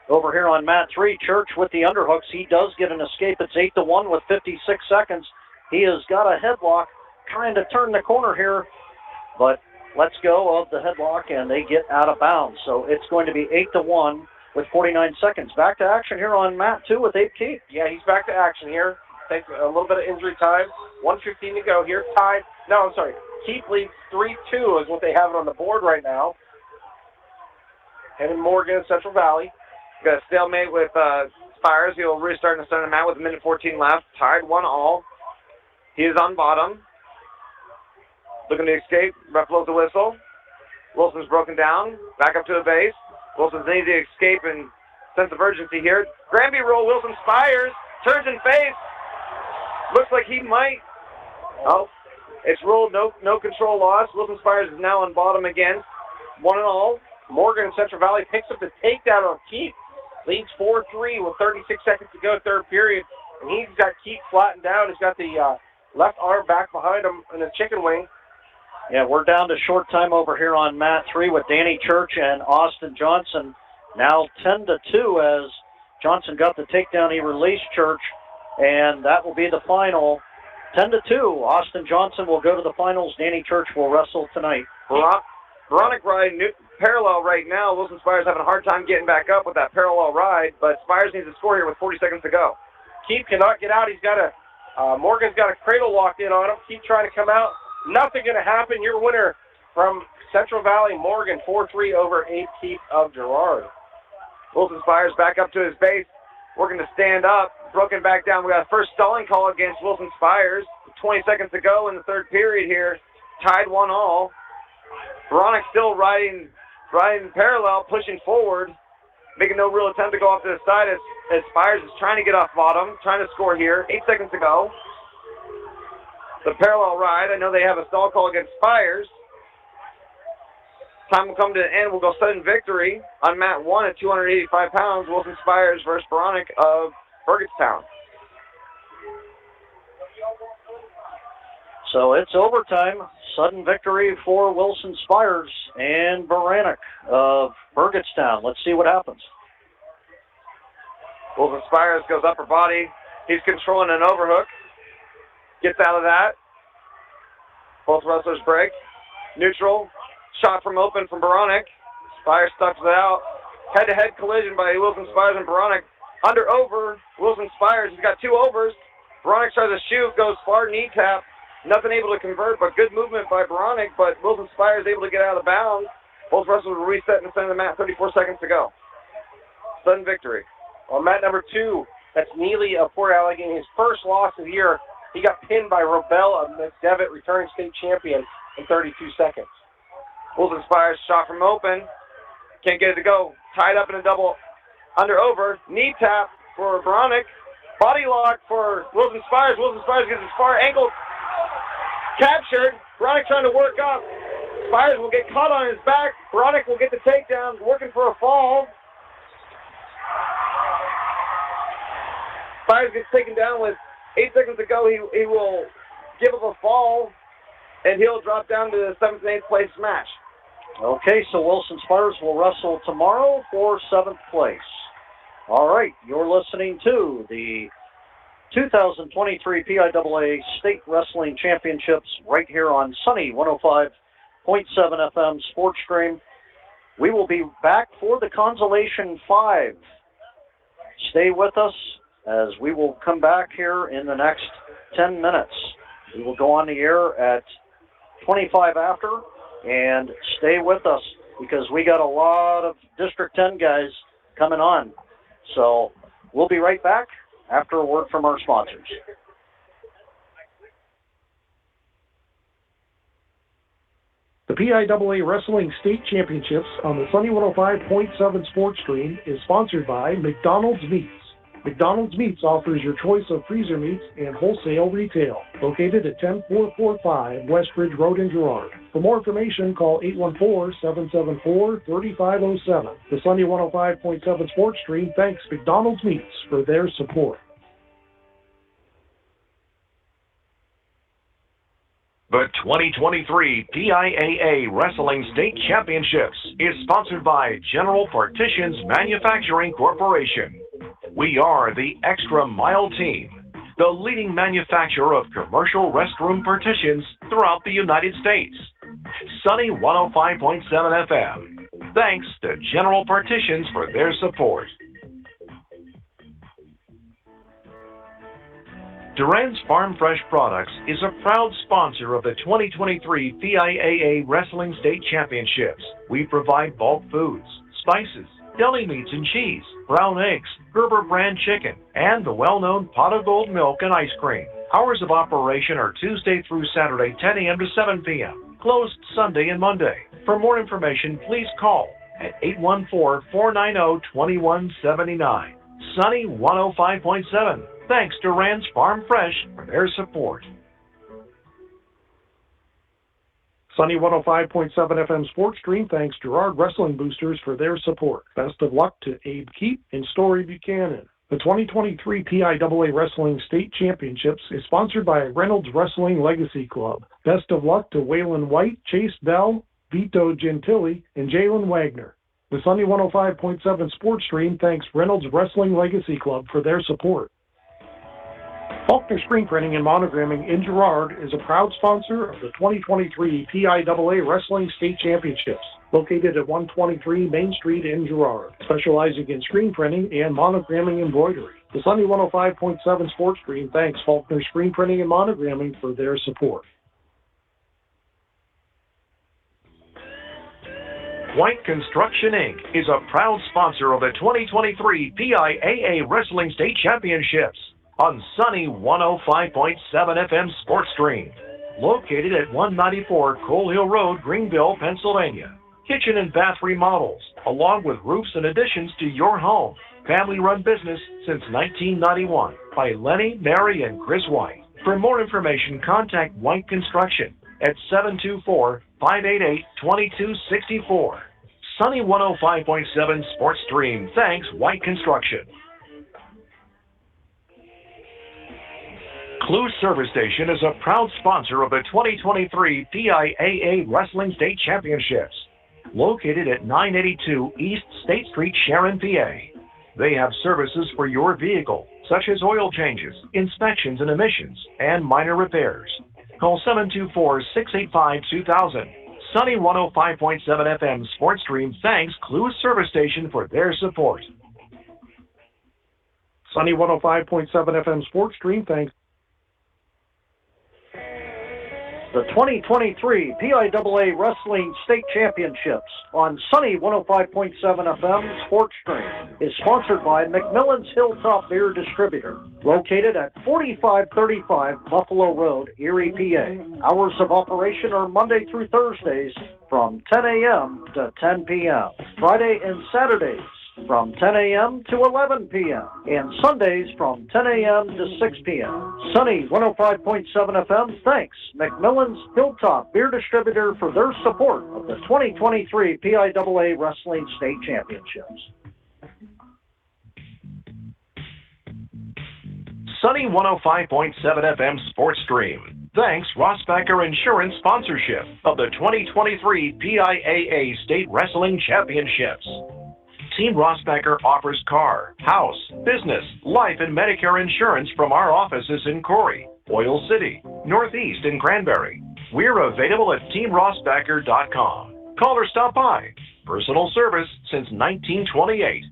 Over here on mat 3, Church with the underhooks. He does get an escape. It's 8-1 with 56 seconds. He has got a headlock, trying to turn the corner here, but lets go of the headlock, and they get out of bounds. So it's going to be 8-1 with 49 seconds. Back to action here on mat 2 with Abe Keith. Yeah, he's back to action here. Takes a little bit of injury time. 1:15 to go here. Tied. No, I'm sorry. Keith leads 3-2 is what they have it on the board right now. Him and Morgan, Central Valley. Got a stalemate with Spires. He'll restart in the center of the mat with 1:14 left. Tied 1-1. He is on bottom. Looking to escape. Ref blows the whistle. Wilson's broken down. Back up to the base. Wilson's needing to escape and sense of urgency here. Granby roll. Wilson Spires turns and face. Looks like he might. Oh, it's ruled no control loss. Wilson Spires is now on bottom again. 1-0. Morgan, Central Valley picks up the takedown on Keith. Leads 4-3 with 36 seconds to go, third period. And he's got Keith flattened down. He's got the left arm back behind him in a chicken wing. Yeah, we're down to short time over here on mat 3 with Danny Church and Austin Johnson. Now 10-2 as Johnson got the takedown. He released Church, and that will be the final. 10-2. Austin Johnson will go to the finals. Danny Church will wrestle tonight. Veronic ride parallel right now. Wilson Spires having a hard time getting back up with that parallel ride, but Spires needs to score here with 40 seconds to go. Keith cannot get out. He's got Morgan's got a cradle locked in on him. Keith trying to come out. Nothing going to happen. Your winner from Central Valley, Morgan, 4-3 over Abe Keith of Girard. Wilson Spires back up to his base, working to stand up, broken back down. We got a first stalling call against Wilson Spires. 20 seconds to go in the third period here. Tied 1-1. Veronic still riding parallel, pushing forward, making no real attempt to go off to the side as Spires is trying to get off bottom, trying to score here. 8 seconds to go. The parallel ride, I know they have a stall call against Spires. Time will come to an end. We'll go sudden victory on mat 1 at 285 pounds. Wilson Spires versus Veronic of Burgettstown. So it's overtime. Sudden victory for Wilson Spires and Baranek of Burgettstown. Let's see what happens. Wilson Spires goes upper body. He's controlling an overhook. Gets out of that. Both wrestlers break. Neutral. Shot from open from Baranek. Spires stucks it out. Head-to-head collision by Wilson Spires and Baranek. Under over. Wilson Spires. He's got 2 overs. Baranek tries to shoot. Goes far knee tap. Nothing able to convert, but good movement by Baranek. But Wilson Spires able to get out of bounds. Both wrestlers will reset in the center of the mat. 34 seconds to go. Sudden victory. On mat number 2, that's Neely of Port Allegheny. His first loss of the year. He got pinned by Robel of McDevitt, returning state champion, in 32 seconds. Wilson Spires shot from open. Can't get it to go. Tied up in a double under over. Knee tap for Baranek. Body lock for Wilson Spires. Wilson Spires gets his far ankle captured. Baranek trying to work up. Spires will get caught on his back. Baranek will get the takedown, working for a fall. Spires gets taken down with 8 seconds to go. He will give up a fall, and he'll drop down to the 7th and 8th place match. Okay, so Wilson Spires will wrestle tomorrow for 7th place. All right, you're listening to the 2023 PIAA State Wrestling Championships right here on Sunny 105.7 FM Sports Stream. We will be back for the Consolation 5. Stay with us as we will come back here in the next 10 minutes. We will go on the air at 25 after, and stay with us because we got a lot of District 10 guys coming on. So we'll be right back after a word from our sponsors. The PIAA Wrestling State Championships on the Sunny 105.7 Sports Screen is sponsored by McDonald's Meats. McDonald's Meats offers your choice of freezer meats and wholesale retail, located at 10445 Westbridge Road in Girard. For more information, call 814-774-3507. The Sunny 105.7 Sports Screen thanks McDonald's Meats for their support. The 2023 PIAA Wrestling State Championships is sponsored by General Partitions Manufacturing Corporation. We are the Extra Mile Team, the leading manufacturer of commercial restroom partitions throughout the United States. Sunny 105.7 FM. Thanks to General Partitions for their support. Duran's Farm Fresh Products is a proud sponsor of the 2023 PIAA Wrestling State Championships. We provide bulk foods, spices, deli meats and cheese, brown eggs, Gerber brand chicken, and the well-known pot of gold milk and ice cream. Hours of operation are Tuesday through Saturday, 10 a.m. to 7 p.m. Closed Sunday and Monday. For more information, please call at 814-490-2179. Sunny 105.7. Thanks to Rand's Farm Fresh for their support. Sunny 105.7 FM Sports Stream thanks Girard Wrestling Boosters for their support. Best of luck to Abe Keep and Story Buchanan. The 2023 PIAA Wrestling State Championships is sponsored by Reynolds Wrestling Legacy Club. Best of luck to Waylon White, Chase Bell, Vito Gentili, and Jalen Wagner. The Sunny 105.7 Sports Stream thanks Reynolds Wrestling Legacy Club for their support. Faulkner Screen Printing and Monogramming in Girard is a proud sponsor of the 2023 PIAA Wrestling State Championships, located at 123 Main Street in Girard, specializing in screen printing and monogramming embroidery. The Sunny 105.7 Sports Screen thanks Faulkner Screen Printing and Monogramming for their support. White Construction Inc. is a proud sponsor of the 2023 PIAA Wrestling State Championships on Sunny 105.7 FM Sports Stream, located at 194 Coal Hill Road, Greenville, Pennsylvania. Kitchen and bath remodels, along with roofs and additions to your home. Family-run business since 1991 by Lenny, Mary, and Chris White. For more information, contact White Construction at 724-588-2264. Sunny 105.7 Sports Stream thanks White Construction. Clue Service Station is a proud sponsor of the 2023 PIAA Wrestling State Championships, located at 982 East State Street, Sharon, PA. They have services for your vehicle, such as oil changes, inspections and emissions, and minor repairs. Call 724-685-2000. Sunny 105.7 FM Sports Stream thanks Clue Service Station for their support. Sunny 105.7 FM Sports Stream thanks The 2023 PIAA Wrestling State Championships on Sunny 105.7 FM Sports Stream is sponsored by McMillan's Hilltop Beer Distributor, located at 4535 Buffalo Road, Erie, PA. Hours of operation are Monday through Thursdays from 10 a.m. to 10 p.m. Friday and Saturdays from 10 a.m. to 11 p.m. and Sundays from 10 a.m. to 6 p.m. Sunny 105.7 FM thanks McMillan's Hilltop Beer Distributor for their support of the 2023 PIAA Wrestling State Championships. Sunny 105.7 FM Sports Stream thanks Rossbacher Insurance sponsorship of the 2023 PIAA State Wrestling Championships. Team Rossbacher offers car, house, business, life, and Medicare insurance from our offices in Corey, Oil City, Northeast, and Cranberry. We're available at teamrossbacher.com. Call or stop by. Personal service since 1928.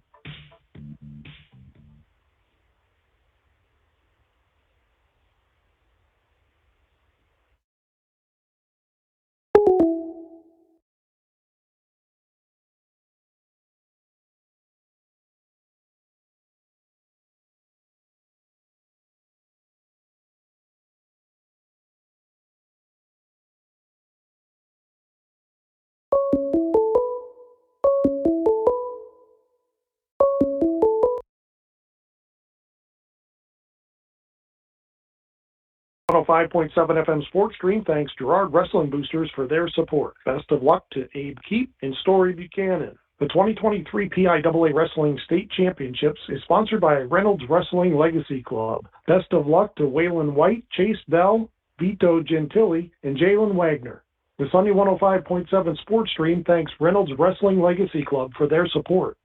105.7 FM Sports Stream thanks Girard Wrestling Boosters for their support. Best of luck to Abe Keep and Story Buchanan. The 2023 PIAA Wrestling State Championships is sponsored by Reynolds Wrestling Legacy Club. Best of luck to Waylon White, Chase Bell, Vito Gentili, and Jalen Wagner. The Sunny 105.7 Sports Stream thanks Reynolds Wrestling Legacy Club for their support.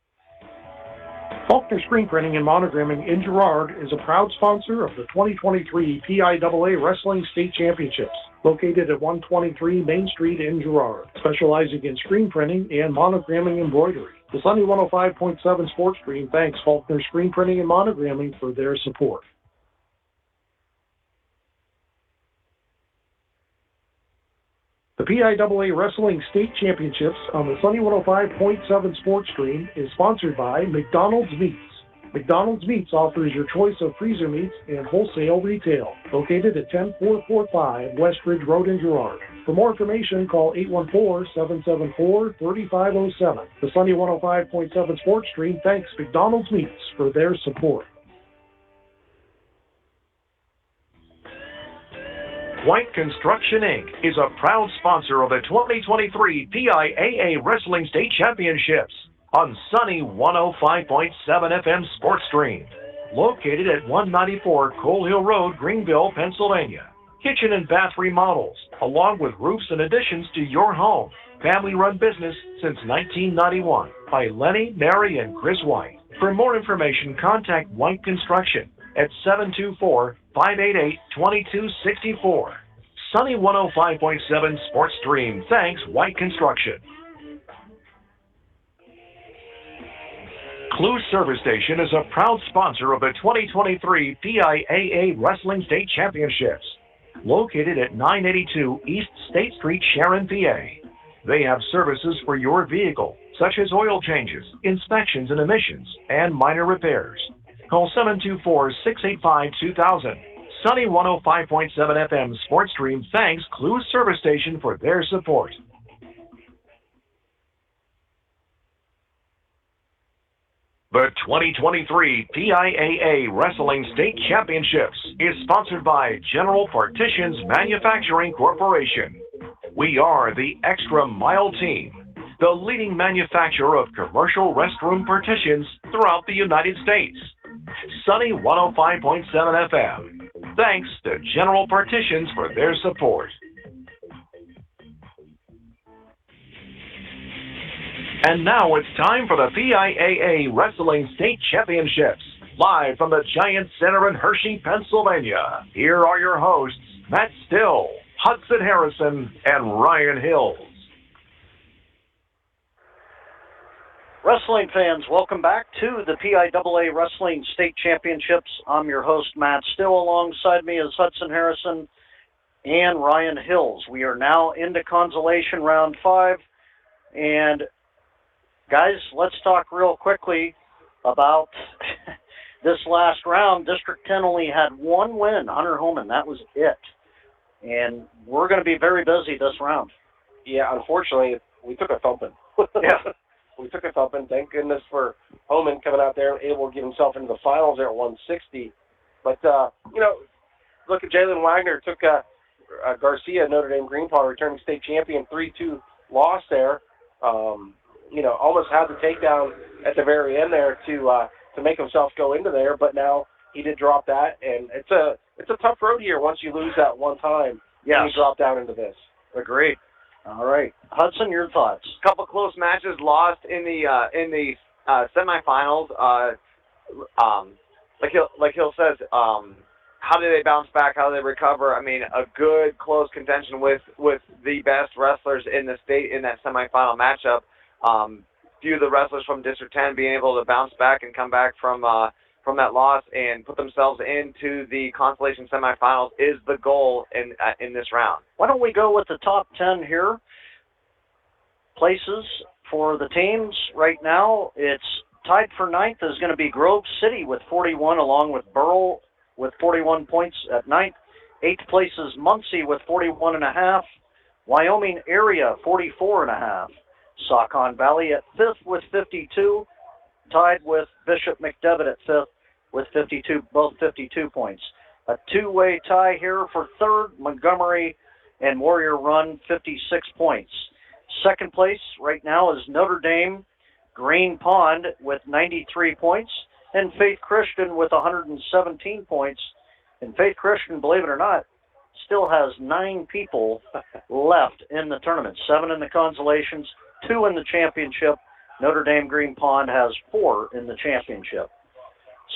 Faulkner Screen Printing and Monogramming in Girard is a proud sponsor of the 2023 PIAA Wrestling State Championships, located at 123 Main Street in Girard, specializing in screen printing and monogramming embroidery. The Sunny 105.7 Sports Stream thanks Faulkner Screen Printing and Monogramming for their support. The PIAA Wrestling State Championships on the Sunny 105.7 Sports Stream is sponsored by McDonald's Meats. McDonald's Meats offers your choice of freezer meats and wholesale retail, located at 10445 West Ridge Road in Girard. For more information, call 814-774-3507. The Sunny 105.7 Sports Stream thanks McDonald's Meats for their support. White Construction, Inc. is a proud sponsor of the 2023 PIAA Wrestling State Championships on Sunny 105.7 FM Sports Stream, located at 194 Coal Hill Road, Greenville, Pennsylvania. Kitchen and bath remodels, along with roofs and additions to your home. Family-run business since 1991 by Lenny, Mary, and Chris White. For more information, contact White Construction at 724-588-2264. Sunny 105.7 Sports Stream thanks White Construction. Clue Service Station is a proud sponsor of the 2023 PIAA Wrestling State Championships, located at 982 East State Street, Sharon, PA. They have services for your vehicle, such as oil changes, inspections and emissions, and minor repairs. Call 724-685-2000. Sunny 105.7 FM Sports Stream thanks Clue Service Station for their support. The 2023 PIAA Wrestling State Championships is sponsored by General Partitions Manufacturing Corporation. We are the Extra Mile Team, the leading manufacturer of commercial restroom partitions throughout the United States. Sunny 105.7 FM. Thanks to General Partitions for their support. And now it's time for the PIAA Wrestling State Championships, live from the Giant Center in Hershey, Pennsylvania. Here are your hosts, Matt Still, Hudson Harrison, and Ryan Hills. Wrestling fans, welcome back to the PIAA Wrestling State Championships. I'm your host, Matt Still. Alongside me is Hudson Harrison and Ryan Hills. We are now into consolation round 5. And guys, let's talk real quickly about this last round. District 10 only had one win, Hunter Homan. That was it. And we're going to be very busy this round. Yeah, unfortunately, we took a thumping. Yeah. We took a thumping. Thank goodness for Homan coming out there and able to get himself into the finals there at 160. But, look at Jalen Wagner took Garcia, Notre Dame Greenpaw, returning state champion, 3-2 loss there. Almost had the takedown at the very end there to make himself go into there, but now he did drop that, and it's a tough road here once you lose that one time. Yes. And you drop down into this. Agreed. All right, Hudson, your thoughts? Couple close matches lost in the semifinals. Like Hill says, how do they bounce back? How do they recover? I mean, a good close contention with the best wrestlers in the state in that semifinal matchup. Few of the wrestlers from District 10 being able to bounce back and come back from that loss and put themselves into the consolation semifinals is the goal in this round. Why don't we go with the top 10 here? Places for the teams right now. It's tied for 9th is going to be Grove City with 41, along with Burrell with 41 points at 9th. 8th place is Muncie with 41.5. Wyoming area 44.5. Saucon Valley at 5th with 52, tied with Bishop McDevitt at 5th with 52, both 52 points. A two-way tie here for third, Montgomery and Warrior Run, 56 points. Second place right now is Notre Dame, Green Pond with 93 points, and Faith Christian with 117 points. And Faith Christian, believe it or not, still has 9 people left in the tournament. 7 in the consolations, 2 in the championship. Notre Dame Green Pond has 4 in the championship.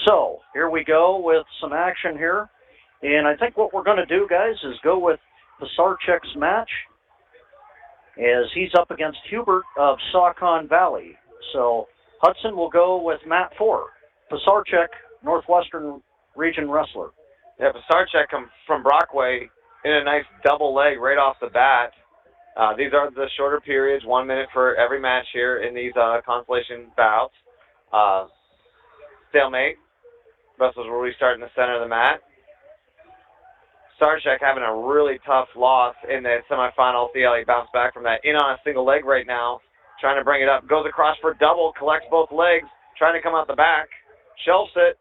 So here we go with some action here. And I think what we're going to do, guys, is go with Pisarcik's match as he's up against Hubert of Saucon Valley. So Hudson will go with Mat 4. Pisarcik, Northwestern Region wrestler. Yeah, Pisarcik comes from Brockway in a nice double leg right off the bat. These are the shorter periods, 1 minute for every match here in these consolation bouts. Stalemate. Wrestlers will restart in the center of the mat. Pisarcik having a really tough loss in the semifinal. See how he bounced back from that. In on a single leg right now. Trying to bring it up. Goes across for double. Collects both legs. Trying to come out the back. Shelves it.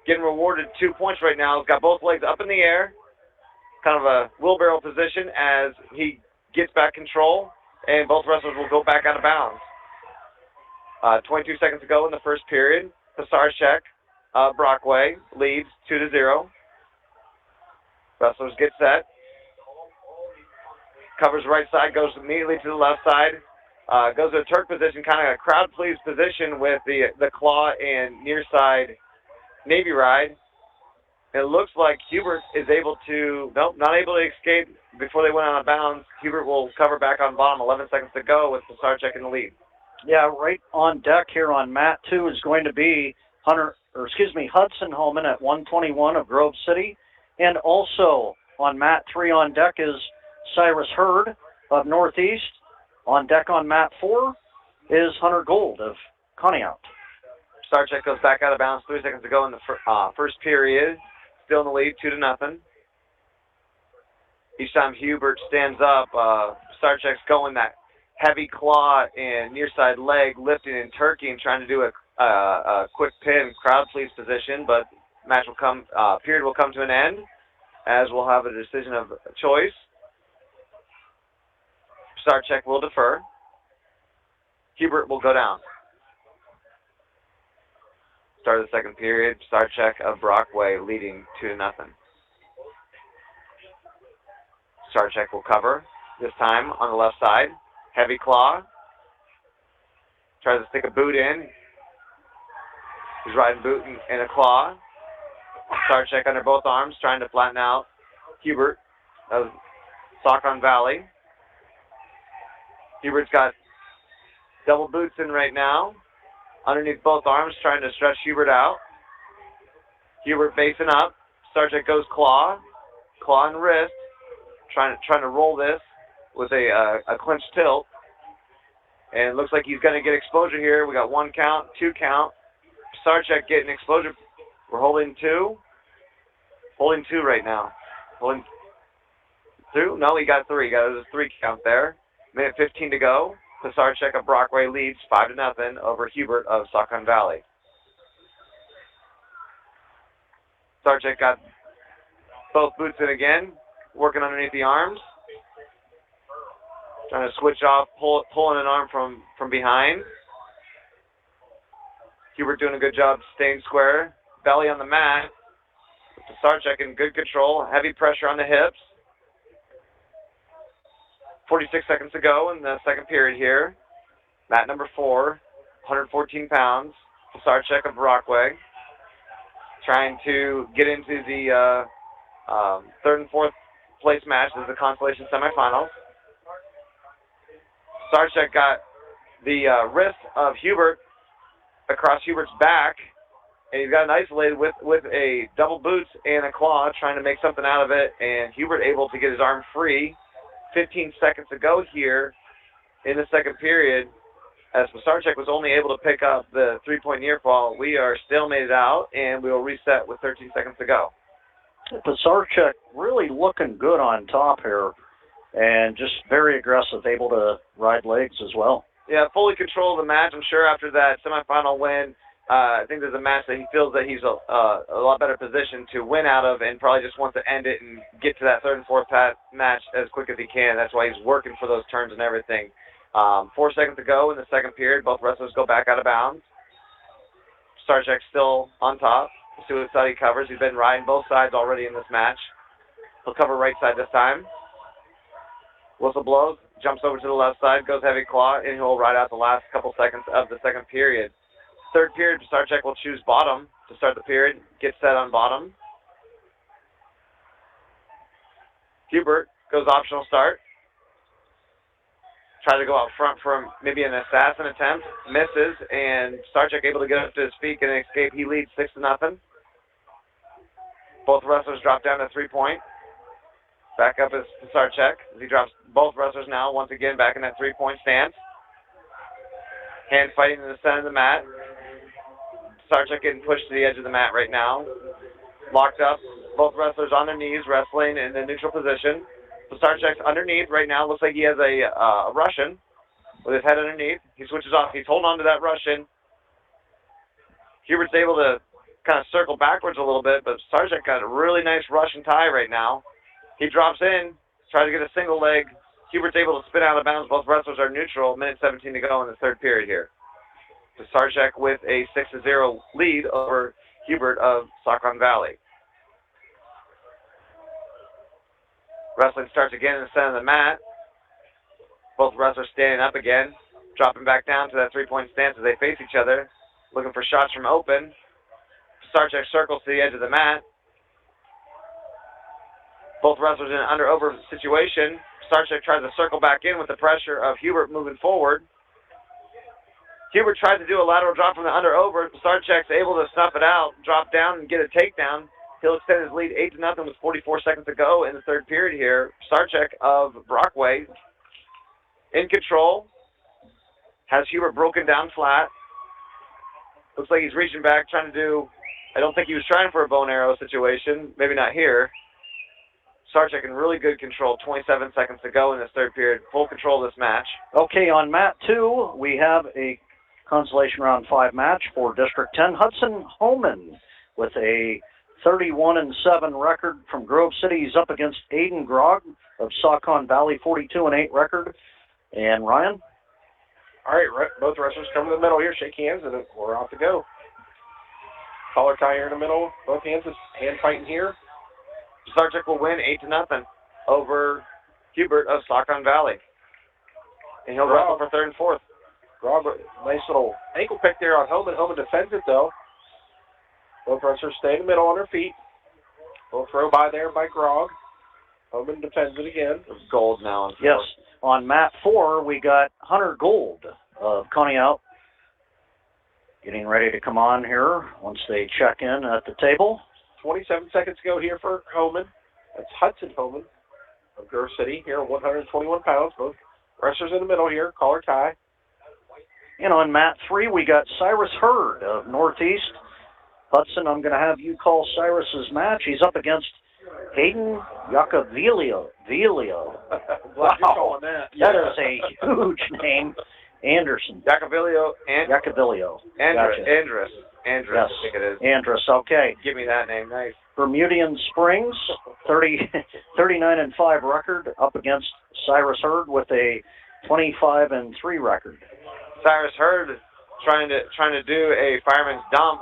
Getting rewarded 2 points right now. He's got both legs up in the air. Kind of a wheelbarrow position as he gets back control. And both wrestlers will go back out of bounds. 22 seconds to go in the first period. Pisarcik, Brockway leads 2-0. Wrestlers get set. Covers right side, goes immediately to the left side. Goes to a Turk position, kind of a crowd please position with the claw and near side Navy ride. It looks like Hubert is able to, nope, not able to escape before they went out of bounds. Hubert will cover back on bottom, 11 seconds to go with Pisarcik in the lead. Yeah, right on deck here on mat 2 is going to be Hudson Holman at 121 of Grove City. And also on mat 3 on deck is Cyrus Hurd of Northeast. On deck on mat 4 is Hunter Gold of Conneaut. Pisarcik goes back out of bounds, 3 seconds to go in the first period. Still in the lead, 2-0. Each time Hubert stands up, Pisarcik's going that heavy claw and near side leg, lifting and turkey and trying to do a quick pin crowd please position, but match will come, period will come to an end as we'll have a decision of choice. Pisarcik will defer. Hubert will go down. Start of the second period, Pisarcik of Brockway leading 2-0. Pisarcik will cover, this time on the left side. Heavy claw. Tries to stick a boot in. He's riding boot and a claw. Pisarcik under both arms, trying to flatten out Hubert of Saucon Valley. Hubert's got double boots in right now. Underneath both arms, trying to stretch Hubert out. Hubert facing up. Pisarcik goes claw and wrist. Trying to roll this with a clinch tilt. And it looks like he's going to get exposure here. We got 1 count, 2 count. Pisarcik getting exposure. We're holding 2. Holding 2 right now. Holding 2? No, he got 3. He got a 3 count there. Minute 15 to go. Pisarcik of Brockway leads 5-0 over Hubert of Saucon Valley. Pisarcik got both boots in again, working underneath the arms. Trying to switch off, pulling an arm from behind. Hubert doing a good job staying square. Belly on the mat. Pisarcik in good control. Heavy pressure on the hips. 46 seconds to go in the second period here. Mat number 4, 114 pounds. Pisarcik of Brockway. Trying to get into the third and fourth place match. This is the consolation semifinals. Pisarcik got the wrist of Hubert across Hubert's back, and he's got it isolated with a double boots and a claw, trying to make something out of it, and Hubert able to get his arm free. 15 seconds to go here in the second period, as Pisarcik was only able to pick up the 3-point near fall. We are stalemated out, and we will reset with 13 seconds to go. Pisarcik really looking good on top here, and just very aggressive, able to ride legs as well. Yeah, fully control the match. I'm sure after that semifinal win, I think there's a match that he feels that he's a lot better positioned to win out of, and probably just wants to end it and get to that third and fourth match as quick as he can. That's why he's working for those turns and everything. 4 seconds to go in the second period. Both wrestlers go back out of bounds. Starcheck still on top. We'll see what side he covers. He's been riding both sides already in this match. He'll cover right side this time. Whistle blows, jumps over to the left side, goes heavy claw, and he'll ride out the last couple seconds of the second period. Third period, Starcheck will choose bottom to start the period. Get set on bottom. Hubert goes optional start. Tries to go out front from maybe an assassin attempt. Misses, and Starcheck able to get up to his feet and escape. He leads 6-0. Both wrestlers drop down to 3-point. Back up is Starcheck as he drops both wrestlers now once again back in that 3-point stance. Hand fighting in the center of the mat. Starcheck getting pushed to the edge of the mat right now. Locked up. Both wrestlers on their knees wrestling in the neutral position. So Starcheck's underneath right now. Looks like he has a Russian with his head underneath. He switches off. He's holding on to that Russian. Hubert's able to kind of circle backwards a little bit, but Starcheck got a really nice Russian tie right now. He drops in, tries to get a single leg. Hubert's able to spin out of bounds. Both wrestlers are neutral. Minute 17 to go in the third period here. So Starcheck with a 6-0 lead over Hubert of Saucon Valley. Wrestling starts again in the center of the mat. Both wrestlers standing up again, dropping back down to that 3-point stance as they face each other, looking for shots from open. Starcheck circles to the edge of the mat. Both wrestlers in an under-over situation. Starcheck tries to circle back in with the pressure of Hubert moving forward. Hubert tries to do a lateral drop from the under-over. Starcheck's able to snuff it out, drop down, and get a takedown. He'll extend his lead 8-0 with 44 seconds to go in the third period here. Starcheck of Brockway in control. Has Hubert broken down flat. Looks like he's reaching back, trying to do, I don't think he was trying for a bow and arrow situation. Maybe not here. Starcheck in really good control. 27 seconds to go in this third period. Full control of this match. Okay, on mat 2, we have a consolation round 5 match for District 10. Hudson Homan with a 31-7 record from Grove City. He's up against Aiden Grog of Saucon Valley, 42-8 record. And Ryan? All right, both wrestlers come to the middle here, shake hands, and then we're off to go. Collar tie here in the middle. Both hands is hand fighting here. Starcheck will win 8-0 over Hubert of Saucon Valley. And he'll wrestle for third and fourth. Grog, nice little ankle pick there on Homan. Homan defends it, though. Both wrestlers stay in the middle on their feet. Little throw by there by Grog. Homan defends it again. There's gold now. Yes. On mat 4, we got Hunter Gold of Coney Out getting ready to come on here once they check in at the table. 27 seconds to go here for Homan. That's Hudson Homan of Grove City here at 121 pounds. Both wrestlers in the middle here, collar tie. And on mat 3, we got Cyrus Hurd of Northeast. Hudson, I'm going to have you call Cyrus's match. He's up against Hayden Yacovilio. Glad you're calling that. That is a huge name. Anderson. Yacovilio. Yacovilio. Andrus. Yes. I think it is. Andrus, okay. Give me that name. Nice. Bermudian Springs, 39-5 record, up against Cyrus Hurd with a 25-3 record. Cyrus Hurd trying to do a fireman's dump.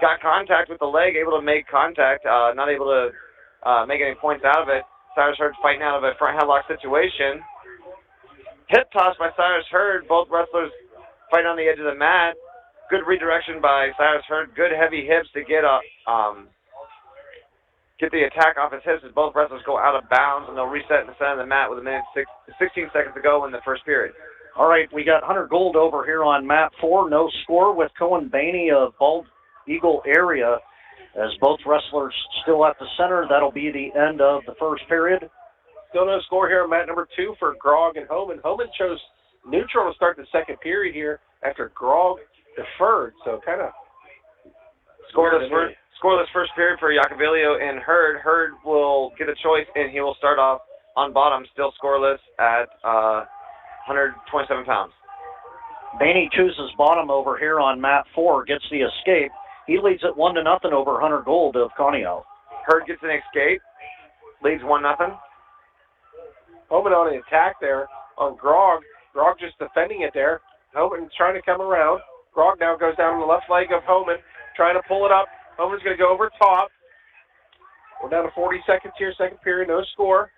Got contact with the leg, able to make contact, not able to make any points out of it. Cyrus Hurd fighting out of a front headlock situation. Hip toss by Cyrus Hurd. Both wrestlers fighting on the edge of the mat. Good redirection by Cyrus Hurd. Good heavy hips to get the attack off his hips as both wrestlers go out of bounds, and they'll reset in the center of the mat with 16 seconds to go in the first period. All right, we got Hunter Gold over here on mat 4. No score with Cohen Bainey of Bald Eagle area as both wrestlers still at the center. That'll be the end of the first period. Still no score here on mat number 2 for Grog and Homan. Homan chose neutral to start the second period here after Grog deferred, so kind of scoreless first period for Yacovilio and Hurd. Hurd will get a choice, and he will start off on bottom, still scoreless at 127 pounds. Baney chooses bottom over here on mat 4, gets the escape. He leads it 1-0 over Hunter Gold of Conneaut. Hurd gets an escape, leads 1-0. Homan on the attack there on Grog. Grog just defending it there. Homan's trying to come around. Grog now goes down the left leg of Homan, trying to pull it up. Homan's going to go over top. We're down to 40 seconds here, second period, no score.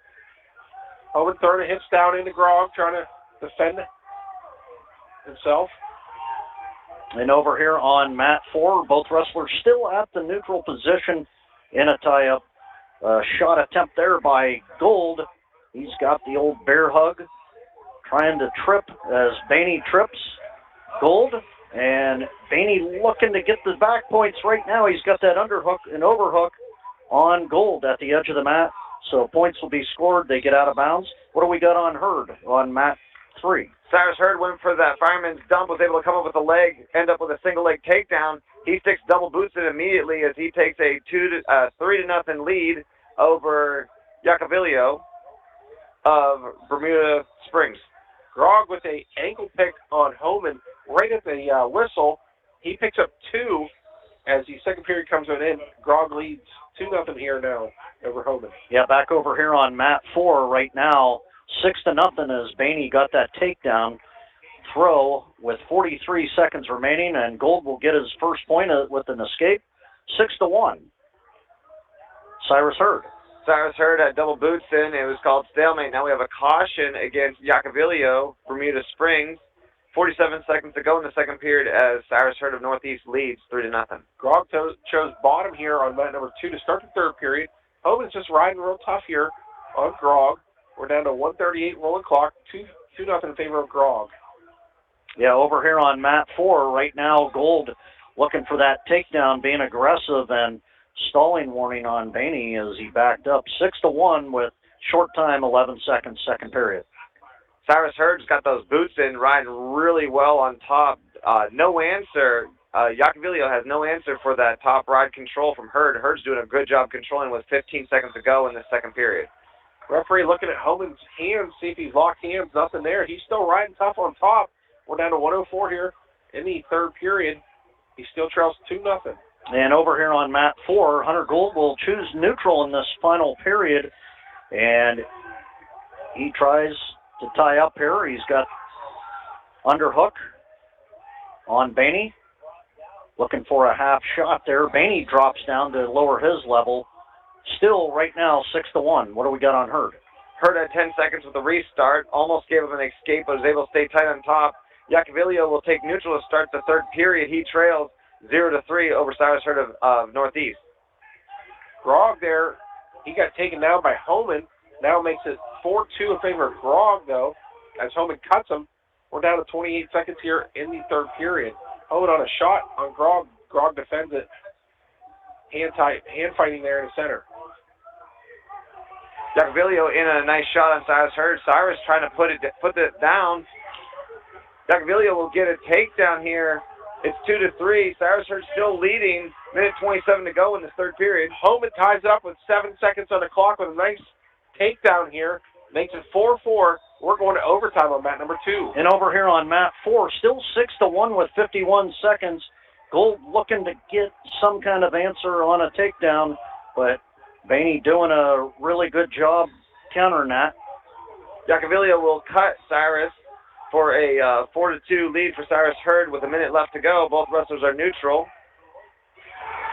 Homan throwing the hips down into Grog, trying to defend himself. And over here on mat 4, both wrestlers still at the neutral position in a tie-up. Shot attempt there by Gold. He's got the old bear hug, trying to trip as Baney trips Gold. And Baney looking to get the back points right now. He's got that underhook and overhook on Gold at the edge of the mat. So points will be scored. They get out of bounds. What do we got on Hurd on mat 3? Cyrus Hurd went for that fireman's dump, was able to come up with a leg, end up with a single leg takedown. He sticks double boots in immediately as he takes a 3-0 lead over Yacovilio of Bermuda Springs. Grog with a ankle pick on Homan right at the whistle. He picks up 2 as the second period comes to an end. Grog leads 2-0 here now over Homan. Yeah, back over here on mat 4 right now. 6-0 as Baney got that takedown throw with 43 seconds remaining, and Gold will get his first point with an escape. 6-1. Cyrus Hurd. Cyrus Hurd had double boots in. It was called stalemate. Now we have a caution against Yacovilio, Bermuda Springs. 47 seconds to go in the second period as Cyrus Hurd of Northeast leads 3-0. Grog chose bottom here on mat number 2 to start the third period. Homan's just riding real tough here on Grog. We're down to 1:38 rolling clock, 2-0 in favor of Grog. Yeah, over here on mat 4 right now, Gold looking for that takedown, being aggressive, and stalling warning on Baney as he backed up. 6-1 with short time, 11 seconds, second period. Cyrus Hurd's got those boots in, riding really well on top. No answer. Yacovilio has no answer for that top ride control from Hurd. Hurd's doing a good job controlling with 15 seconds to go in the second period. Referee looking at Homan's hands, see if he's locked hands. Nothing there. He's still riding tough on top. We're down to 1:04 here in the third period. He still trails 2-0. And over here on mat 4, Hunter Gold will choose neutral in this final period. And he tries to tie up here. He's got underhook on Baney. Looking for a half shot there. Baney drops down to lower his level. Still, right now, 6-1. What do we got on Hurd? Hurd had 10 seconds with the restart. Almost gave him an escape, but was able to stay tight on top. Yacovilio will take neutral to start the third period. He trails 0-3 over Cyrus Hurd of Northeast. Grog there, he got taken down by Homan. Now makes it 4-2 in favor of Grog, though, as Homan cuts him. We're down to 28 seconds here in the third period. Homan on a shot on Grog. Grog defends it. Hand fighting there in the center. Yacovilio in a nice shot on Cyrus Hurd. Cyrus trying to put it down. Yacovilio will get a takedown here. It's 2-3. Cyrus Hurd still leading. Minute 27 to go in this third period. Homan ties it up with 7 seconds on the clock with a nice takedown here. Makes it 4-4. We're going to overtime on mat number 2. And over here on mat 4, still 6-1 with 51 seconds. Gold looking to get some kind of answer on a takedown, but Baney doing a really good job countering that. Yacovilio will cut Cyrus for a 4-2 lead for Cyrus Hurd with a minute left to go. Both wrestlers are neutral.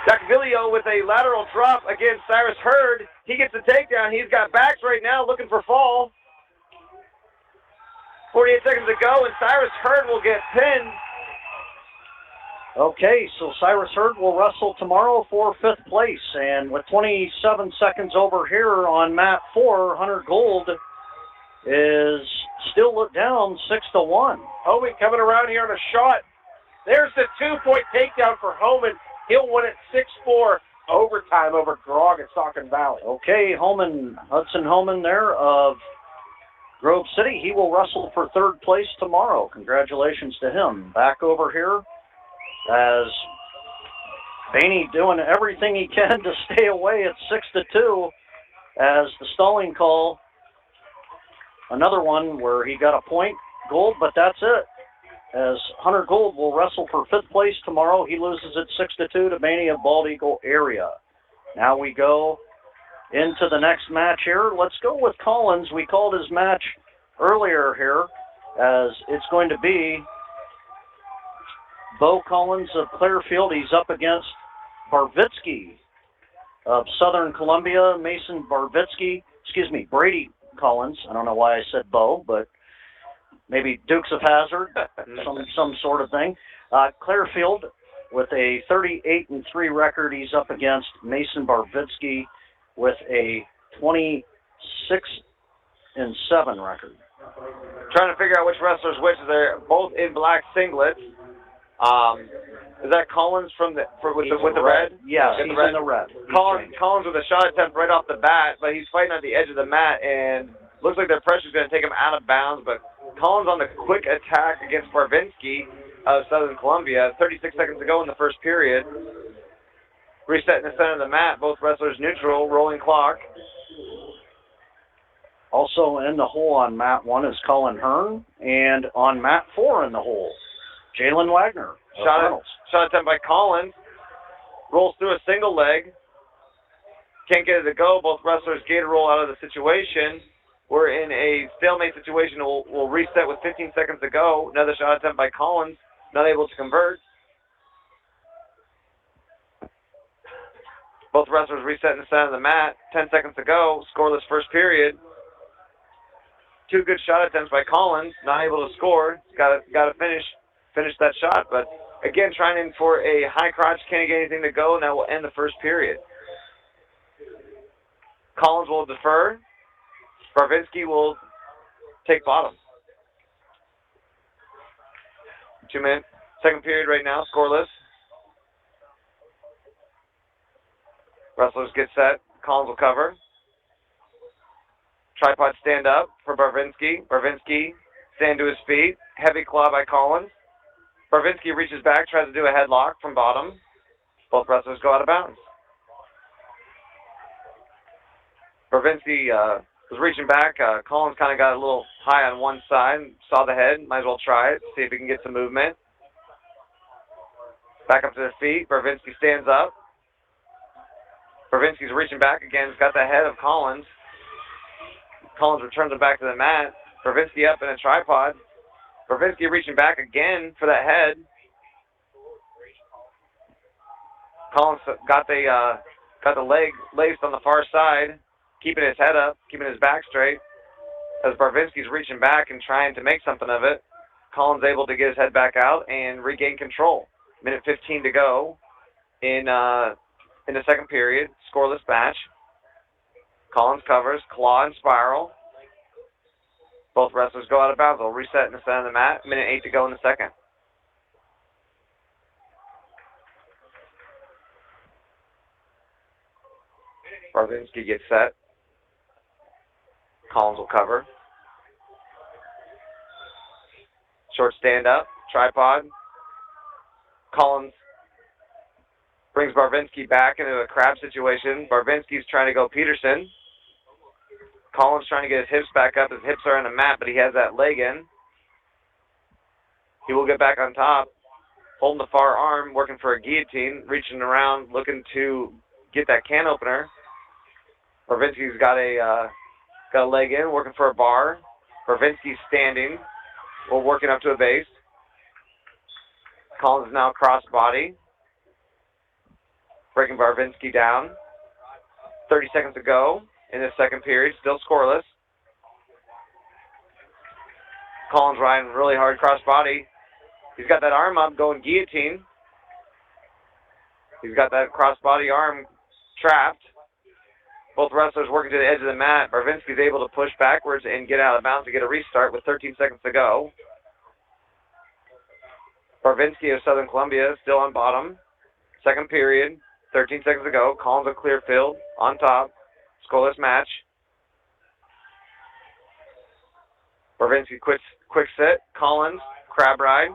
Yacovilio with a lateral drop against Cyrus Hurd. He gets the takedown. He's got backs right now looking for fall. 48 seconds to go, and Cyrus Hurd will get pinned. Okay, so Cyrus Hurd will wrestle tomorrow for 5th place. And with 27 seconds over here on mat 4, Hunter Gold is still down 6-1. Homan coming around here on a shot. There's the 2-point takedown for Homan. He'll win it 6-4 overtime over Grog at Saucon Valley. Okay, Hudson Homan there of Grove City. He will wrestle for 3rd place tomorrow. Congratulations to him. Back over here as Baney doing everything he can to stay away at 6-2 as the stalling call. Another one where he got a point, Gold, but that's it. as Hunter Gould will wrestle for 5th place tomorrow. He loses at 6-2 to Manny of Bald Eagle area. Now we go into the next match here. Let's go with Collins. We called his match earlier here, as it's going to be Bo Collins of Clearfield. He's up against Barvitsky of Southern Columbia. Brady Collins. I don't know why I said Bo, but maybe Dukes of Hazzard, some sort of thing. Clearfield with a 38-3 record. He's up against Mason Barvitsky with a 26-7 record. Trying to figure out which wrestler's which. They're both in black singlets. Is that Collins with the red? Yes, he's in the red. Collins with a shot attempt right off the bat, but he's fighting at the edge of the mat, and looks like their pressure's going to take him out of bounds. But Collins on the quick attack against Barvinsky of Southern Columbia. 36 seconds to go in the first period. Reset in the center of the mat. Both wrestlers neutral. Rolling clock. Also in the hole on mat 1 is Colin Hearn, and on mat 4 in the hole, Jalen Wagner. Shot attempt by Collins. Rolls through a single leg. Can't get it to go. Both wrestlers gator roll out of the situation. We're in a stalemate situation. We'll reset with 15 seconds to go. Another shot attempt by Collins. Not able to convert. Both wrestlers reset in the center of the mat. 10 seconds to go. Scoreless first period. 2 good shot attempts by Collins. Not able to score. Got to finish that shot. But again, trying in for a high crotch. Can't get anything to go, and that will end the first period. Collins will defer. Barvinsky will take bottom. 2 minutes. Second period right now, scoreless. Wrestlers get set. Collins will cover. Tripod stand up for Barvinsky. Barvinsky stand to his feet. Heavy claw by Collins. Barvinsky reaches back, tries to do a headlock from bottom. Both wrestlers go out of bounds. Barvinsky was reaching back. Collins kind of got a little high on one side. Saw the head. Might as well try it. See if he can get some movement. Back up to their feet. Barvinsky stands up. Barvinsky's reaching back again. He's got the head of Collins. Collins returns it back to the mat. Barvinsky up in a tripod. Barvinsky reaching back again for that head. Collins got the leg laced on the far side, keeping his head up, keeping his back straight. As Barvinsky's reaching back and trying to make something of it, Collins able to get his head back out and regain control. Minute 15 to go in the second period. Scoreless match. Collins covers, claw and spiral. Both wrestlers go out of bounds. They'll reset in the center of the mat. Minute 8 to go in the second. Barvinsky gets set. Collins will cover. Short stand up, tripod. Collins brings Barvinsky back into a crab situation. Barvinsky's trying to go Peterson. Collins trying to get his hips back up. His hips are on the mat, but he has that leg in. He will get back on top, holding the far arm, working for a guillotine, reaching around, looking to get that can opener. Barvinsky's got a leg in, working for a bar. Barvinsky's standing, or working up to a base. Collins is now cross body, breaking Barvinsky down. 30 seconds to go in this second period, still scoreless. Collins riding really hard cross body. He's got that arm up going guillotine. He's got that cross body arm trapped. Both wrestlers working to the edge of the mat. Barvinsky's able to push backwards and get out of bounds to get a restart with 13 seconds to go. Barvinsky of Southern Columbia still on bottom. Second period, 13 seconds to go. Collins of Clearfield on top. Scoreless match. Barvinsky quick sit. Collins, crab ride.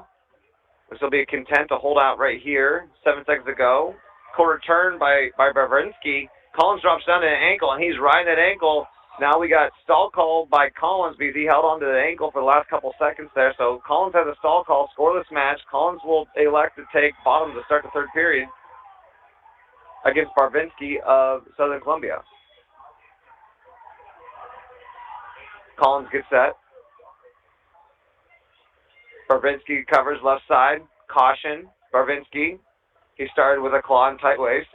This will be a content to hold out right here. 7 seconds to go. Quarter turn by Barvinsky. Collins drops down to an ankle, and he's riding that ankle Now we got stall call by Collins because he held on to the ankle for the last couple seconds there. So Collins has a stall call, scoreless match. Collins will elect to take bottom to start the third period against Barvinsky of Southern Columbia. Collins gets set. Barvinsky covers left side. Caution. Barvinsky. He started with a claw and tight waist.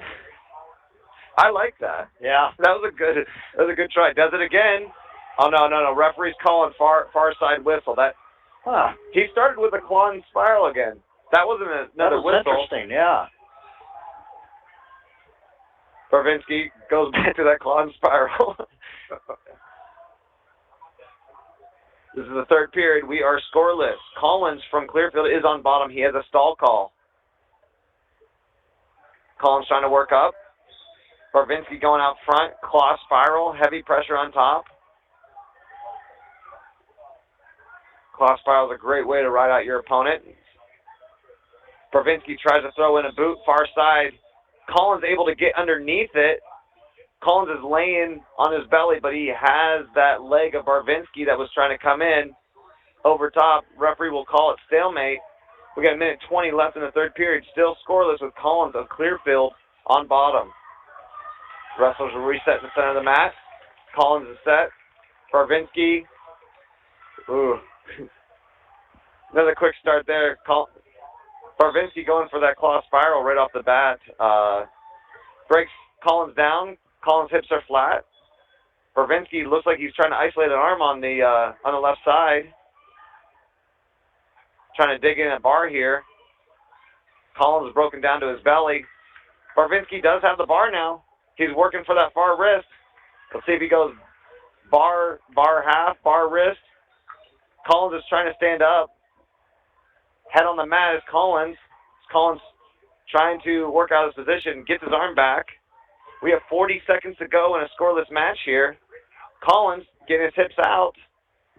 I like that. Yeah. That was a good try. Does it again. Oh, no. Referee's calling far side whistle. He started with a claw and spiral again. That wasn't another whistle. That was interesting, yeah. Barvinsky goes back to that claw and spiral. This is the third period. We are scoreless. Collins from Clearfield is on bottom. He has a stall call. Collins trying to work up. Barvinsky going out front. Claw spiral. Heavy pressure on top. Claw spiral is a great way to ride out your opponent. Barvinsky tries to throw in a boot. Far side. Collins able to get underneath it. Collins is laying on his belly, but he has that leg of Barvinsky that was trying to come in over top. Referee will call it stalemate. We got a minute 20 left in the third period. Still scoreless with Collins of Clearfield on bottom. Wrestlers will reset in the center of the mat. Collins is set. Barvinsky. Ooh. Another quick start there. Barvinsky going for that claw spiral right off the bat. Breaks Collins down. Collins' hips are flat. Barvinsky looks like he's trying to isolate an arm on the left side. Trying to dig in a bar here. Collins is broken down to his belly. Barvinsky does have the bar now. He's working for that far wrist. Let's see if he goes bar half, bar wrist. Collins is trying to stand up. Head on the mat is Collins. Collins trying to work out his position, gets his arm back. We have 40 seconds to go in a scoreless match here. Collins getting his hips out.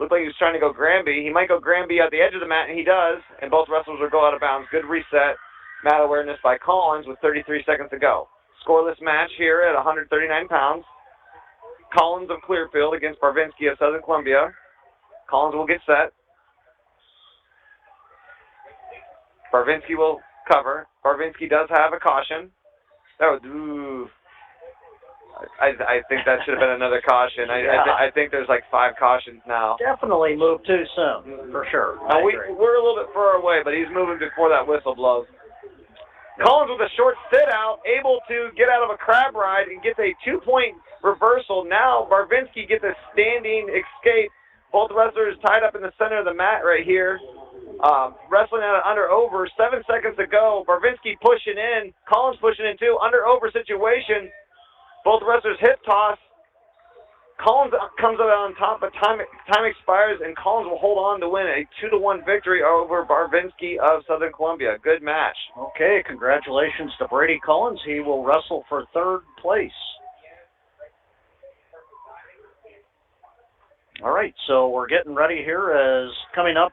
Looked like he was trying to go Granby. He might go Granby at the edge of the mat, and he does. And both wrestlers will go out of bounds. Good reset. Mat awareness by Collins with 33 seconds to go. Scoreless match here at 139 pounds. Collins of Clearfield against Barvinsky of Southern Columbia. Collins will get set. Barvinsky will cover. Barvinsky does have a caution. I think that should have been another caution. I think there's like 5 cautions now. Definitely moved too soon, for sure. We're a little bit far away, but he's moving before that whistle blows. Collins with a short sit out, able to get out of a crab ride and gets a 2-point reversal. Now Barvinsky gets a standing escape. Both wrestlers tied up in the center of the mat right here. Wrestling at an under-over. 7 seconds to go. Barvinsky pushing in. Collins pushing in too. Under-over situation. Both wrestlers hip toss. Collins comes out on top, but time expires, and Collins will hold on to win a 2-1 victory over Barvinsky of Southern Columbia. Good match. Okay, congratulations to Brady Collins. He will wrestle for third place. All right, so we're getting ready here as coming up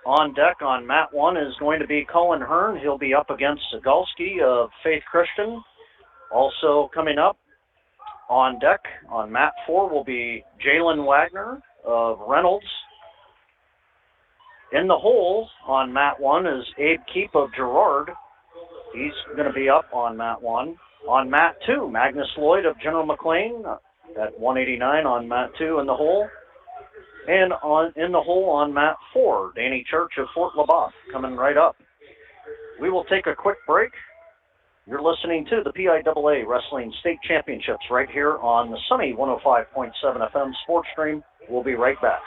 on deck on mat 1 is going to be Colin Hearn. He'll be up against Zagalski of Faith Christian. Also coming up on deck on mat 4 will be Jalen Wagner of Reynolds. In the hole on mat 1 is Abe Keep of Girard. He's going to be up on mat 1. On mat 2, Magnus Lloyd of General McLean at 189 on mat 2 in the hole. And in the hole on mat 4, Danny Church of Fort Laboff coming right up. We will take a quick break. You're listening to the PIAA Wrestling State Championships right here on the sunny 105.7 FM Sports Stream. We'll be right back.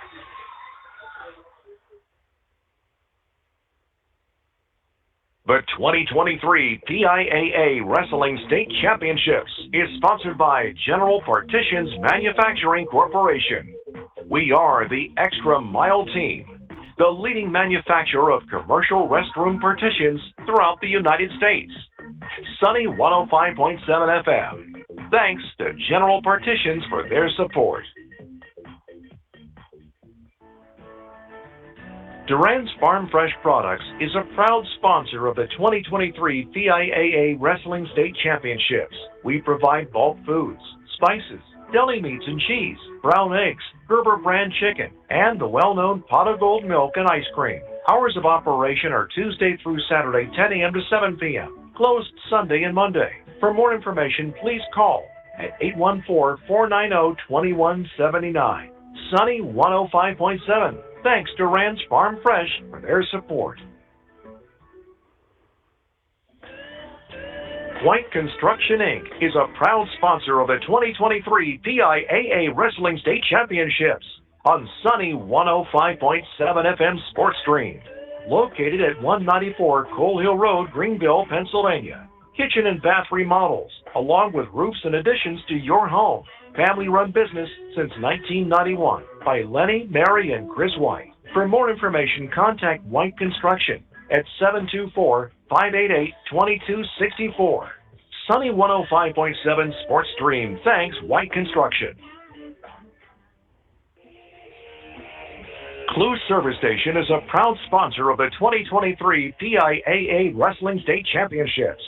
The 2023 PIAA Wrestling State Championships is sponsored by General Partitions Manufacturing Corporation. We are the Extra Mile Team, the leading manufacturer of commercial restroom partitions throughout the United States. Sunny 105.7 FM. Thanks to General Partitions for their support. Duran's Farm Fresh Products is a proud sponsor of the 2023 PIAA Wrestling State Championships. We provide bulk foods, spices, deli meats and cheese, brown eggs, Gerber brand chicken, and the well-known Pot of Gold milk and ice cream. Hours of operation are Tuesday through Saturday, 10 a.m. to 7 p.m. Closed Sunday and Monday. For more information, please call at 814-490-2179. Sunny 105.7. Thanks to Ranch Farm Fresh for their support. White Construction, Inc. is a proud sponsor of the 2023 PIAA Wrestling State Championships on Sunny 105.7 FM Sports Stream. Located at 194 Coal Hill Road, Greenville, Pennsylvania. Kitchen and bath remodels, along with roofs and additions to your home. Family-run business since 1991 by Lenny, Mary, and Chris White. For more information, contact White Construction at 724-588-2264. Sunny 105.7 Sports Stream thanks White Construction. Clue Service Station is a proud sponsor of the 2023 PIAA Wrestling State Championships.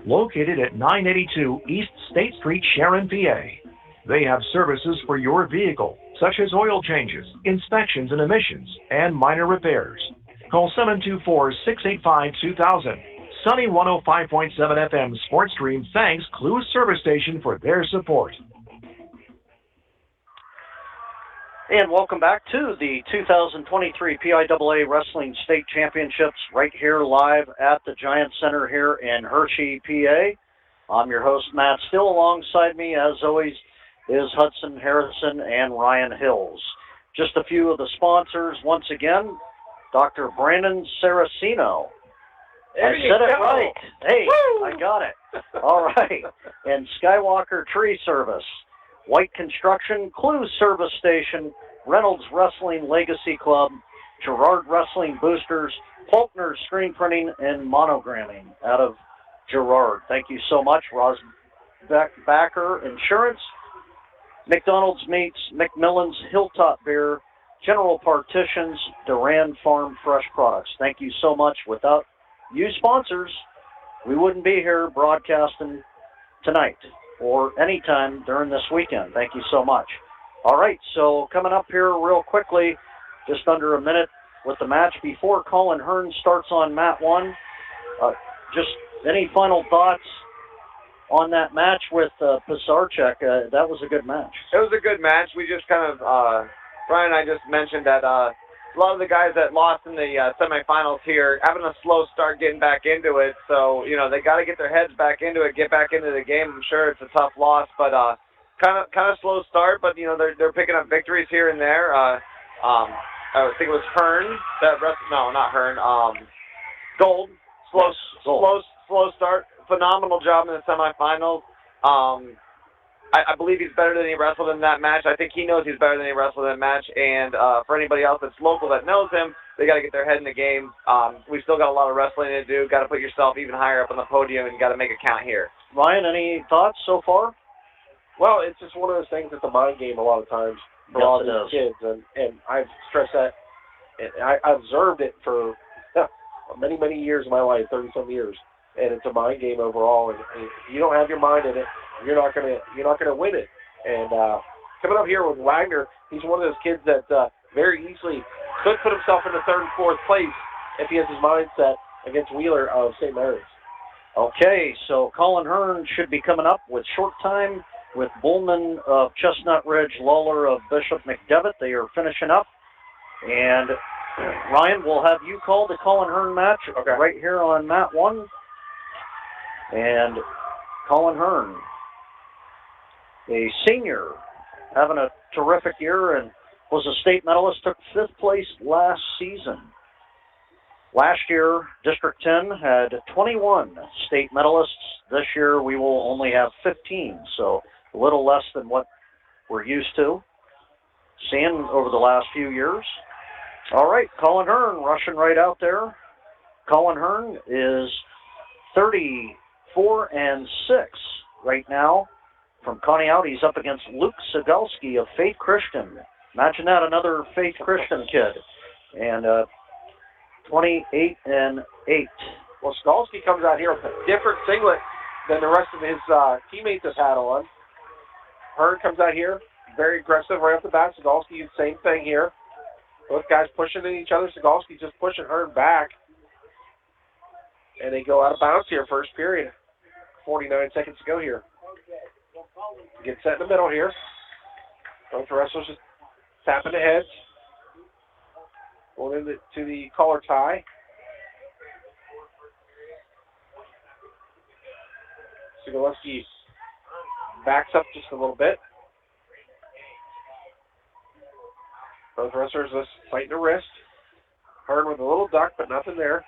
Located at 982 East State Street, Sharon, PA. They have services for your vehicle, such as oil changes, inspections and emissions, and minor repairs. Call 724-685-2000. Sunny 105.7 FM Sports Stream thanks Clue Service Station for their support. And welcome back to the 2023 PIAA Wrestling State Championships right here live at the Giant Center here in Hershey, PA. I'm your host, Matt Still. Alongside me, as always, is Hudson Harrison and Ryan Hills. Just a few of the sponsors. Once again, Dr. Brandon Saraceno. I said it right. Hey, woo! I got it. All right. And Skywalker Tree Service, White Construction, Clue Service Station, Reynolds Wrestling Legacy Club, Girard Wrestling Boosters, Faulkner Screen Printing and Monogramming out of Girard. Thank you so much. Ross Backer Insurance, McDonald's Meats, McMillan's Hilltop Beer, General Partitions, Duran Farm Fresh Products. Thank you so much. Without you sponsors, we wouldn't be here broadcasting tonight or anytime during this weekend. Thank you so much. All right, so coming up here real quickly, just under a minute with the match before Colin Hearn starts on mat 1. Just any final thoughts on that match with Pisarcek? That was a good match. It was a good match. We just kind of, Brian and I just mentioned that a lot of the guys that lost in the semifinals here having a slow start getting back into it. So, you know, they got to get their heads back into it, get back into the game. I'm sure it's a tough loss, but kind of slow start. But, you know, they're picking up victories here and there. I think it was Hearn. No, not Hearn. Gold. Slow start. Phenomenal job in the semifinals. I believe he's better than he wrestled in that match. I think he knows he's better than he wrestled in that match. And for anybody else that's local that knows him, they got to get their head in the game. We've still got a lot of wrestling to do. Got to put yourself even higher up on the podium and got to make a count here. Ryan, any thoughts so far? Well, it's just one of those things that's a mind game a lot of times for a lot of these kids. And I've stressed that. And I observed it for many, many years of my life, 30-some years. And it's a mind game overall. And if you don't have your mind in it, you're not gonna win it. And coming up here with Wagner, he's one of those kids that very easily could put himself in the 3rd and 4th place if he has his mind set against Wheeler of St. Mary's. Okay, so Colin Hearn should be coming up with short time with Bullman of Chestnut Ridge, Lawler of Bishop McDevitt. They are finishing up. And Ryan, we'll have you call the Colin Hearn match right here on mat 1. And Colin Hearn, a senior, having a terrific year and was a state medalist, took 5th place last season. Last year, District 10 had 21 state medalists. This year, we will only have 15, so a little less than what we're used to seeing over the last few years. All right, Colin Hearn rushing right out there. Colin Hearn is 34-6 right now. From Conneaut, he's up against Luke Sigalski of Faith Christian. Imagine that, another Faith Christian kid. And 28-8. Well, Sigalski comes out here with a different singlet than the rest of his teammates have had on. Hearn comes out here, very aggressive right off the bat. Sigalski, same thing here. Both guys pushing at each other. Sigalski just pushing Hearn back. And they go out of bounds here, first period. 49 seconds to go here. Get set in the middle here. Both wrestlers just tapping the heads. Going into the collar tie. Sigalski backs up just a little bit. Both wrestlers just fighting the wrist. Hearn with a little duck, but nothing there.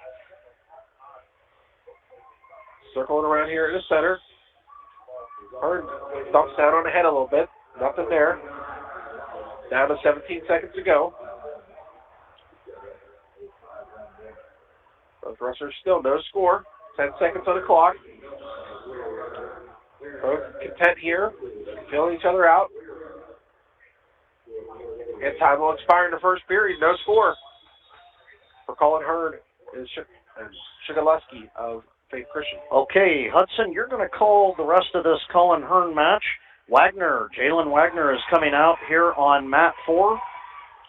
Circling around here in the center. Hearn thumps down on the head a little bit. Nothing there. Down to 17 seconds to go. Both wrestlers still no score. 10 seconds on the clock. Both content here. Feeling each other out. And time will expire in the first period. No score for Colin Hearn and Shigalewski of Faith Christian. Okay, Hudson, you're going to call the rest of this Colin Hearn match. Jalen Wagner is coming out here on mat 4.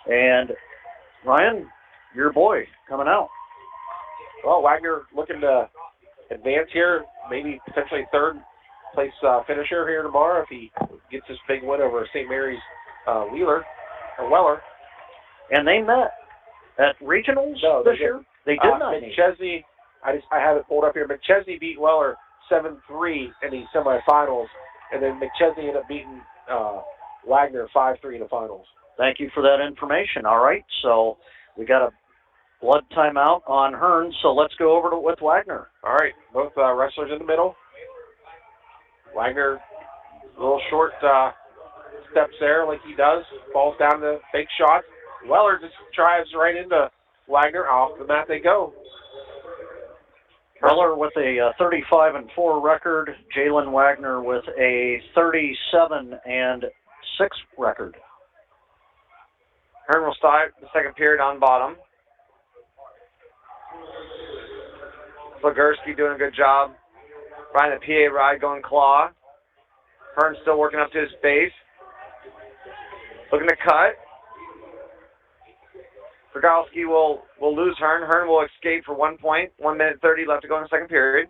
And Ryan, your boy coming out. Well, Wagner looking to advance here, maybe potentially third place finisher here tomorrow if he gets this big win over St. Mary's Weller. And they met at regionals this year? They did not. McChesney, I have it pulled up here. McChesney beat Weller 7-3 in the semifinals, and then McChesney ended up beating Wagner 5-3 in the finals. Thank you for that information. All right, so we got a blood timeout on Hearn, so let's go over with Wagner. All right, both wrestlers in the middle. Wagner, a little short steps there like he does, falls down the fake shot. Weller just drives right into Wagner. Off the mat they go. Weller with a 35-4 record. Jalen Wagner with a 37-6 record. Hearn will start the second period on bottom. Slagerski doing a good job. Riding the PA ride, going claw. Hearn still working up to his base. Looking to cut. Sigalski will lose Hearn. Hearn will escape for 1 point. 1 minute 30 left to go in the second period.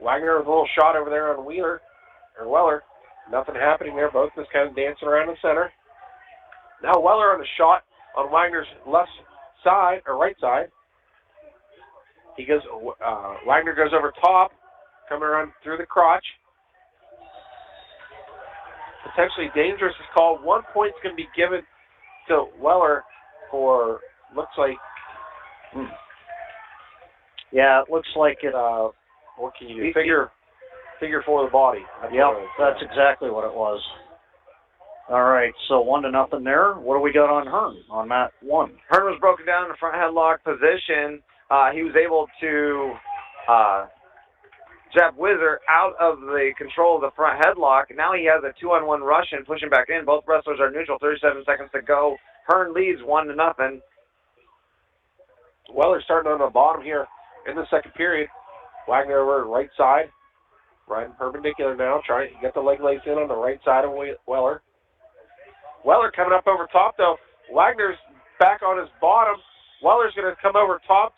Wagner with a little shot over there on Weller. Nothing happening there. Both just kind of dancing around the center. Now Weller on the shot on Wagner's left side, or right side. He goes. Wagner goes over top, coming around through the crotch. Potentially dangerous is called. 1 point's going to be given to Weller for, looks like, yeah, it looks like it. What can you do? Figure for the body. Yep, that's exactly what it was. All right, so 1-0 there. What do we got on Hearn on mat 1? Hearn was broken down in the front headlock position. He was able to jab Whizzer out of the control of the front headlock. Now he has a 2-on-1 rush and pushing back in. Both wrestlers are neutral. 37 seconds to go. Hearn leads 1-0. Weller starting on the bottom here in the second period. Wagner over right side. Riding perpendicular now. Trying to get the leg lace in on the right side of Weller. Weller coming up over top though. Wagner's back on his bottom. Weller's going to come over top.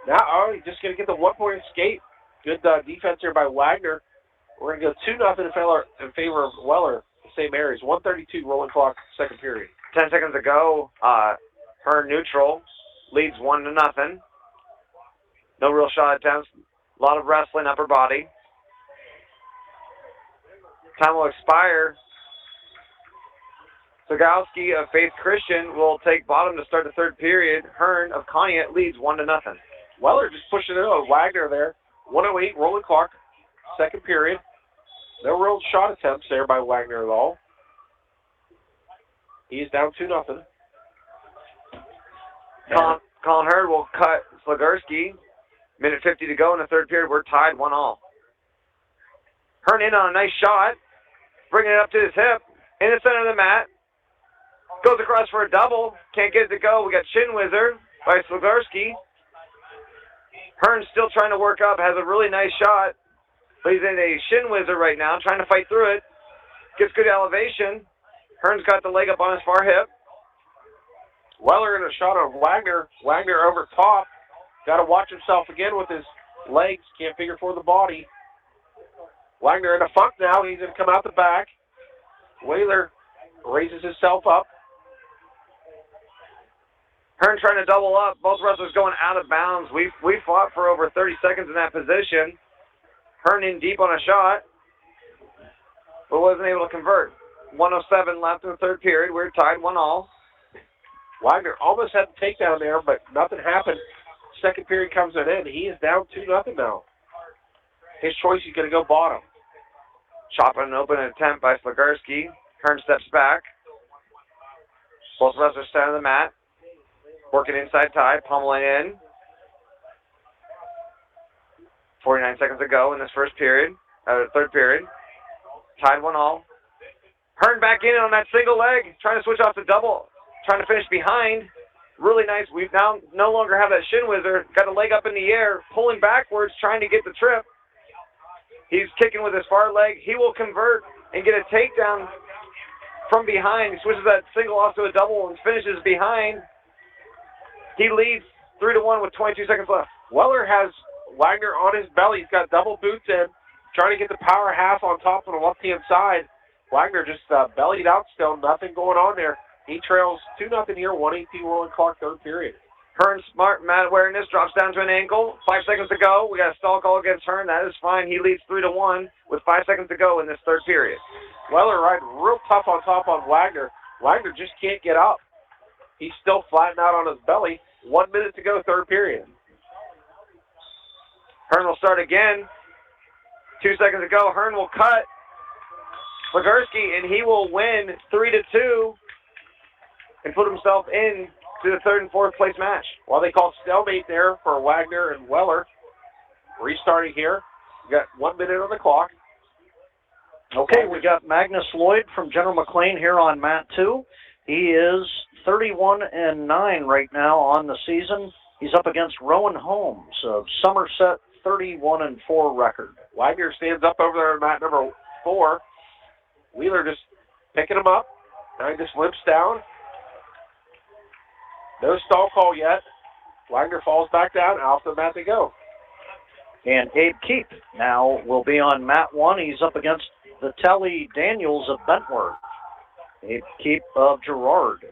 Now, he's just going to get the 1 point escape. Good defense here by Wagner. We're going to go 2-0 in favor of Weller, St. Mary's. 1:32 rolling clock, second period. 10 seconds to go. Hearn neutral. Leads 1-0. No real shot attempts. A lot of wrestling, upper body. Time will expire. Sigalski of Faith Christian will take bottom to start the third period. Hearn of Conneaut leads 1-0. Weller just pushing it on Wagner there. 1:08 rolling clock, second period. No real shot attempts there by Wagner at all. He's down 2-0. Colin Hearn will cut Slagerski. Minute 50 to go in the third period. We're tied 1-1. Hearn in on a nice shot. Bringing it up to his hip. In the center of the mat. Goes across for a double. Can't get it to go. We got Shin Whizzer by Slagerski. Hearn's still trying to work up. Has a really nice shot. But he's in a Shin Whizzer right now. Trying to fight through it. Gets good elevation. Hearn's got the leg up on his far hip. Weller in a shot on Wagner. Wagner over top. Got to watch himself again with his legs. Can't figure for the body. Wagner in a funk now. He's going to come out the back. Wheeler raises himself up. Hearn trying to double up. Both wrestlers going out of bounds. We fought for over 30 seconds in that position. Hearn in deep on a shot, but wasn't able to convert. 1:07 left in the third period. We're tied 1-1. Wagner almost had the takedown there, but nothing happened. Second period comes to an end. He is down 2-0 now. His choice, he's going to go bottom. Chopping an open attempt by Slagarski. Hearn steps back. Both wrestlers stand on the mat. Working inside tie, pummeling in. 49 seconds to go in this third period. Tied 1-1. Hearn back in on that single leg, trying to switch off to double, trying to finish behind. Really nice. We've now no longer have that shin whizzer. Got a leg up in the air, pulling backwards, trying to get the trip. He's kicking with his far leg. He will convert and get a takedown from behind. He switches that single off to a double and finishes behind. He leads 3-1 with 22 seconds left. Weller has Wagner on his belly. He's got double boots in, trying to get the power half on top of the left-hand side. Wagner just bellied out still. Nothing going on there. He trails 2-0 here, 1:18 rolling clock, third period. Hearn, smart mat awareness, drops down to an ankle. 5 seconds to go. We got a stall call against Hearn. That is fine. He leads 3-1 with 5 seconds to go in this third period. Weller riding real tough on top on Wagner. Wagner just can't get up. He's still flattened out on his belly. 1 minute to go, third period. Hearn will start again. 2 seconds to go. Hearn will cut Slagarski, and he will win 3-2 and put himself in to the third and fourth place match. Well, they call stalemate there for Wagner and Weller. Restarting here. We got 1 minute on the clock. Okay, we got Magnus Lloyd from General McLean here on mat 2. He is 31-9 right now on the season. He's up against Rowan Holmes of Somerset, 31-4 record. Wagner stands up over there on mat number 4. Wheeler just picking him up. Now he just limps down. No stall call yet. Wagner falls back down. Off the mat they go. And Abe Keep now will be on mat 1. He's up against Vitaly Daniels of Bentworth. Abe Keep of Girard.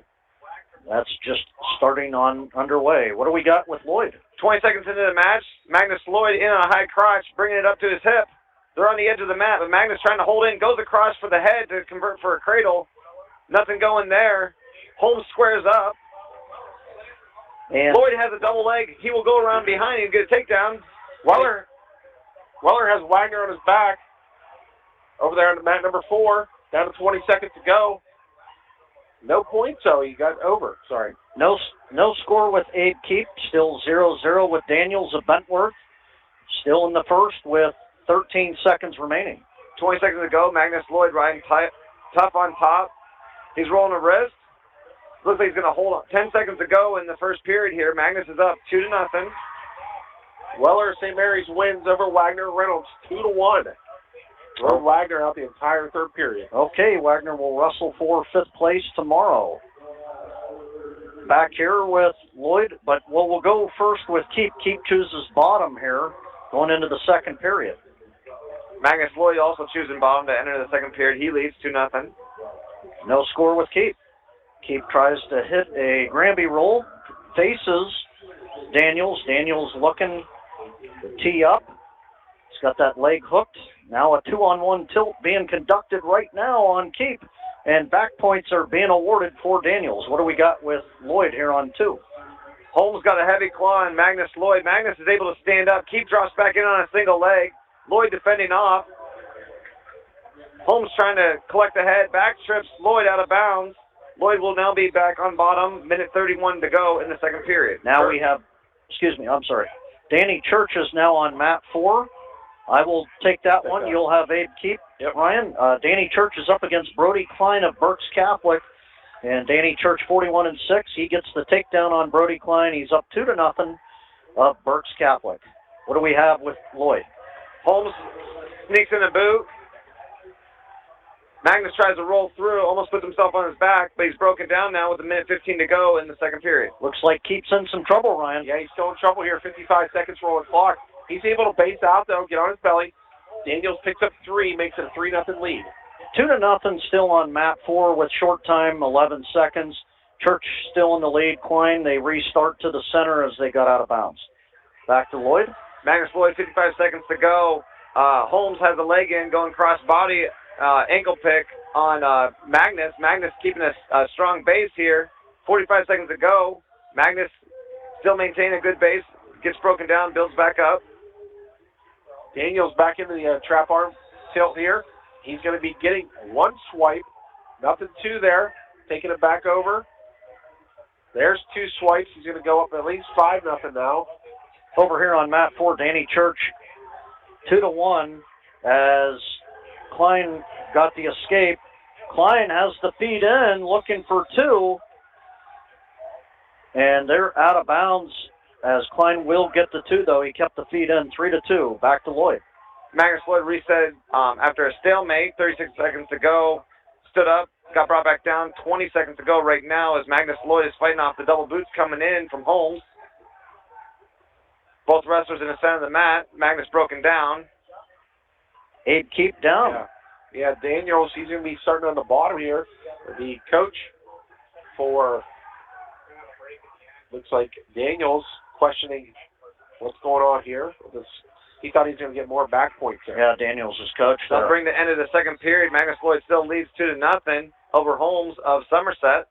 That's just starting on underway. What do we got with Lloyd? 20 seconds into the match. Magnus Lloyd in on a high crotch, bringing it up to his hip. They're on the edge of the mat, but Magnus trying to hold in, goes across for the head to convert for a cradle. Nothing going there. Holmes squares up. And Lloyd has a double leg. He will go around behind and get a takedown. Weller has Wagner on his back. Over there on mat number 4. Down to 20 seconds to go. No points, so he got over. Sorry. no score with Abe Keep. Still 0-0 with Daniels of Bentworth. Still in the first with 13 seconds remaining. 20 seconds to go. Magnus Lloyd riding tough on top. He's rolling a wrist. Looks like he's going to hold on. 10 seconds to go in the first period here. Magnus is up 2-0. Weller St. Mary's wins over Wagner Reynolds 2-1. Rode Wagner out the entire third period. Okay, Wagner will wrestle for 5th place tomorrow. Back here with Lloyd, but we'll go first with Keep. Keep chooses bottom here going into the second period. Magnus Lloyd also choosing bottom to enter the second period. He leads 2-0. No score with Keep. Keep tries to hit a Granby roll, faces Daniels. Daniels looking to tee up. He's got that leg hooked. Now a 2-on-1 tilt being conducted right now on Keep, and back points are being awarded for Daniels. What do we got with Lloyd here on 2? Holmes got a heavy claw on Magnus Lloyd. Magnus is able to stand up. Keep drops back in on a single leg. Lloyd defending off. Holmes trying to collect the head. Back trips Lloyd out of bounds. Lloyd will now be back on bottom. Minute 31 to go in the second period. Now we have, Danny Church is now on mat 4. I will take that one. You'll have Abe Keep. Yep. Ryan, Danny Church is up against Brody Klein of Berks Catholic. And Danny Church 41-6. He gets the takedown on Brody Klein. He's up 2-0 of Berks Catholic. What do we have with Lloyd? Holmes sneaks in the boot. Magnus tries to roll through, almost puts himself on his back, but he's broken down now with 1:15 to go in the second period. Looks like Keep's in some trouble, Ryan. Yeah, he's still in trouble here. 55 seconds rolling clock. He's able to base out, though, get on his belly. Daniels picks up 3, makes it a 3-0 lead. 2-0 still on mat 4 with short time, 11 seconds. Church still in the lead. Klein, they restart to the center as they got out of bounds. Back to Lloyd. Magnus Lloyd, 55 seconds to go. Holmes has a leg in, going cross body, ankle pick on Magnus. Magnus keeping a strong base here. 45 seconds to go. Magnus still maintaining a good base. Gets broken down, builds back up. Daniels back into the trap arm tilt here. He's going to be getting 1 swipe. 0-2 there. Taking it back over. There's 2 swipes. He's going to go up at least 5-0 now. Over here on mat 4, Danny Church, 2-1 as Klein got the escape. Klein has the feed in, looking for 2. And they're out of bounds as Klein will get the 2, though. He kept the feed in, 3-2. Back to Lloyd. Magnus Lloyd reset after a stalemate, 36 seconds to go. Stood up, got brought back down, 20 seconds to go right now as Magnus Lloyd is fighting off the double boots coming in from Holmes. Both wrestlers in the center of the mat. Magnus broken down. Abe Keep down. Yeah, Daniels, he's going to be starting on the bottom here. The coach for, looks like Daniels, questioning what's going on here. He thought he was going to get more back points there. Yeah, Daniels is coach there. That'll bring the end of the second period. Magnus Lloyd still leads 2-0 over Holmes of Somerset.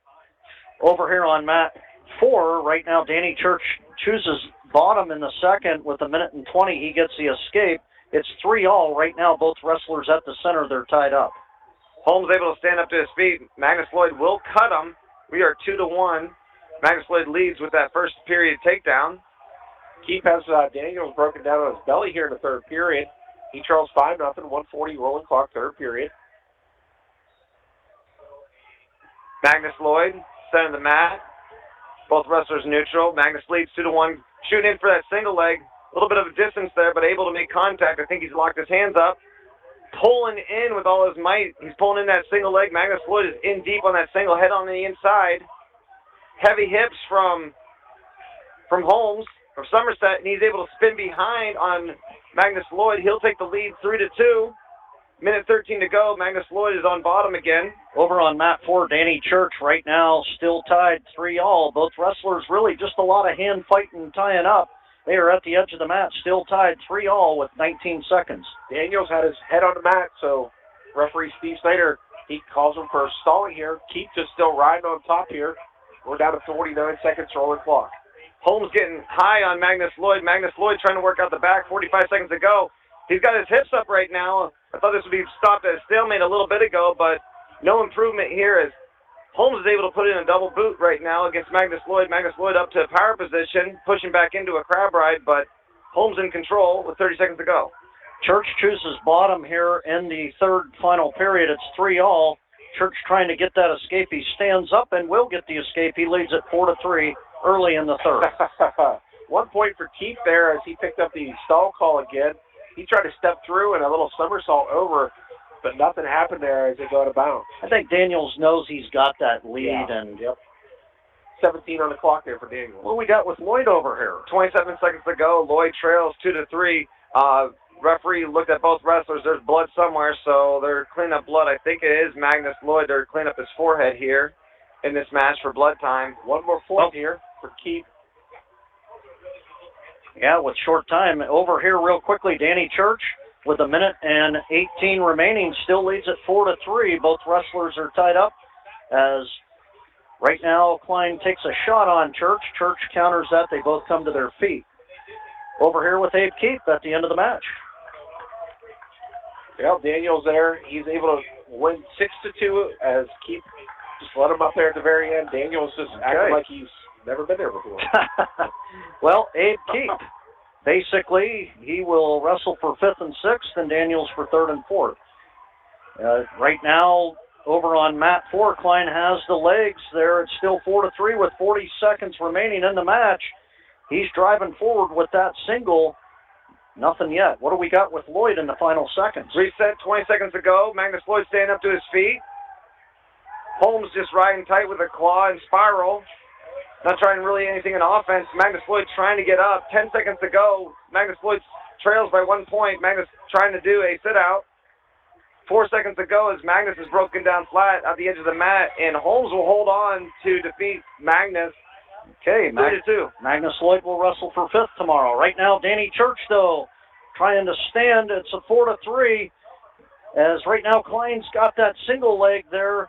Over here on mat 4, right now, Danny Church chooses bottom in the second with 1:20. He gets the escape. It's 3-all right now. Both wrestlers at the center. They're tied up. Holmes able to stand up to his feet. Magnus Lloyd will cut him. We are 2-1. Magnus Lloyd leads with that first period takedown. Keep has Daniels broken down on his belly here in the third period. He trails 5-0, 1:40 rolling clock, third period. Magnus Lloyd, center of the mat. Both wrestlers neutral. Magnus leads 2-1. Shooting in for that single leg. A little bit of a distance there, but able to make contact. I think he's locked his hands up. Pulling in with all his might. He's pulling in that single leg. Magnus Lloyd is in deep on that single, head on the inside. Heavy hips from Holmes, from Somerset, and he's able to spin behind on Magnus Lloyd. He'll take the lead 3-2. 1:13 to go. Magnus Lloyd is on bottom again. Over on mat 4, Danny Church right now still tied 3-all. Both wrestlers really just a lot of hand fighting and tying up. They are at the edge of the mat, still tied 3-all with 19 seconds. Daniels had his head on the mat, so referee Steve Snyder, he calls him for stalling here. Keith is still riding on top here. We're down to 49 seconds rolling clock. Holmes getting high on Magnus Lloyd. Magnus Lloyd trying to work out the back, 45 seconds to go. He's got his hips up right now. I thought this would be stopped at a stalemate a little bit ago, but no improvement here as Holmes is able to put in a double boot right now against Magnus Lloyd. Magnus Lloyd up to a power position, pushing back into a crab ride, but Holmes in control with 30 seconds to go. Church chooses bottom here in the third final period. It's 3-all. Church trying to get that escape. He stands up and will get the escape. He leads at 4-3 early in the third. 1 point for Keith there as he picked up the stall call again. He tried to step through and a little somersault over, but nothing happened there as they go out of bounds. I think Daniels knows he's got that lead. Yeah. And 17 on the clock there for Daniels. what we got with Lloyd over here? 27 seconds to go. Lloyd trails 2-3. Referee looked at both wrestlers. There's blood somewhere, so they're cleaning up blood. I think it is Magnus Lloyd. They're cleaning up his forehead here in this match for blood time. One more point here for Keith. Yeah, with short time. Over here real quickly, Danny Church with 1:18 remaining still leads at 4-3. Both wrestlers are tied up as right now Klein takes a shot on Church. Church counters that. They both come to their feet. Over here with Abe Keith at the end of the match. Well, Daniels there. He's able to win 6-2 as Keith just let him up there at the very end. Daniels just acting like he's never been there before. Well, Abe Keith, basically, he will wrestle for 5th and 6th, and Daniels for 3rd and 4th. Right now, over on mat 4, Klein has the legs there. It's still 4-3 with 40 seconds remaining in the match. He's driving forward with that single. Nothing yet. What do we got with Lloyd in the final seconds? Reset 20 seconds ago. Magnus Lloyd standing up to his feet. Holmes just riding tight with a claw and spiral. Not trying really anything in offense. Magnus Lloyd trying to get up. 10 seconds to go. Magnus Lloyd trails by 1 point. Magnus trying to do a sit-out. 4 seconds to go as Magnus is broken down flat at the edge of the mat, and Holmes will hold on to defeat Magnus. Okay, 3-2. Magnus Lloyd will wrestle for 5th tomorrow. Right now, Danny Church, though, trying to stand. It's a 4-3, as right now Klein's got that single leg there.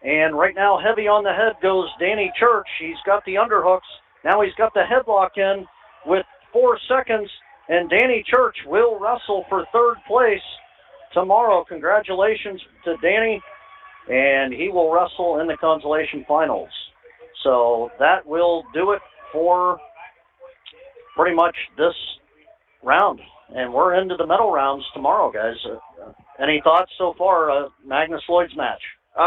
And right now, heavy on the head goes Danny Church. He's got the underhooks. Now he's got the headlock in with 4 seconds, and Danny Church will wrestle for 3rd place tomorrow. Congratulations to Danny, and he will wrestle in the consolation finals. So that will do it for pretty much this round. And we're into the medal rounds tomorrow, guys. Any thoughts so far, Magnus Lloyd's match?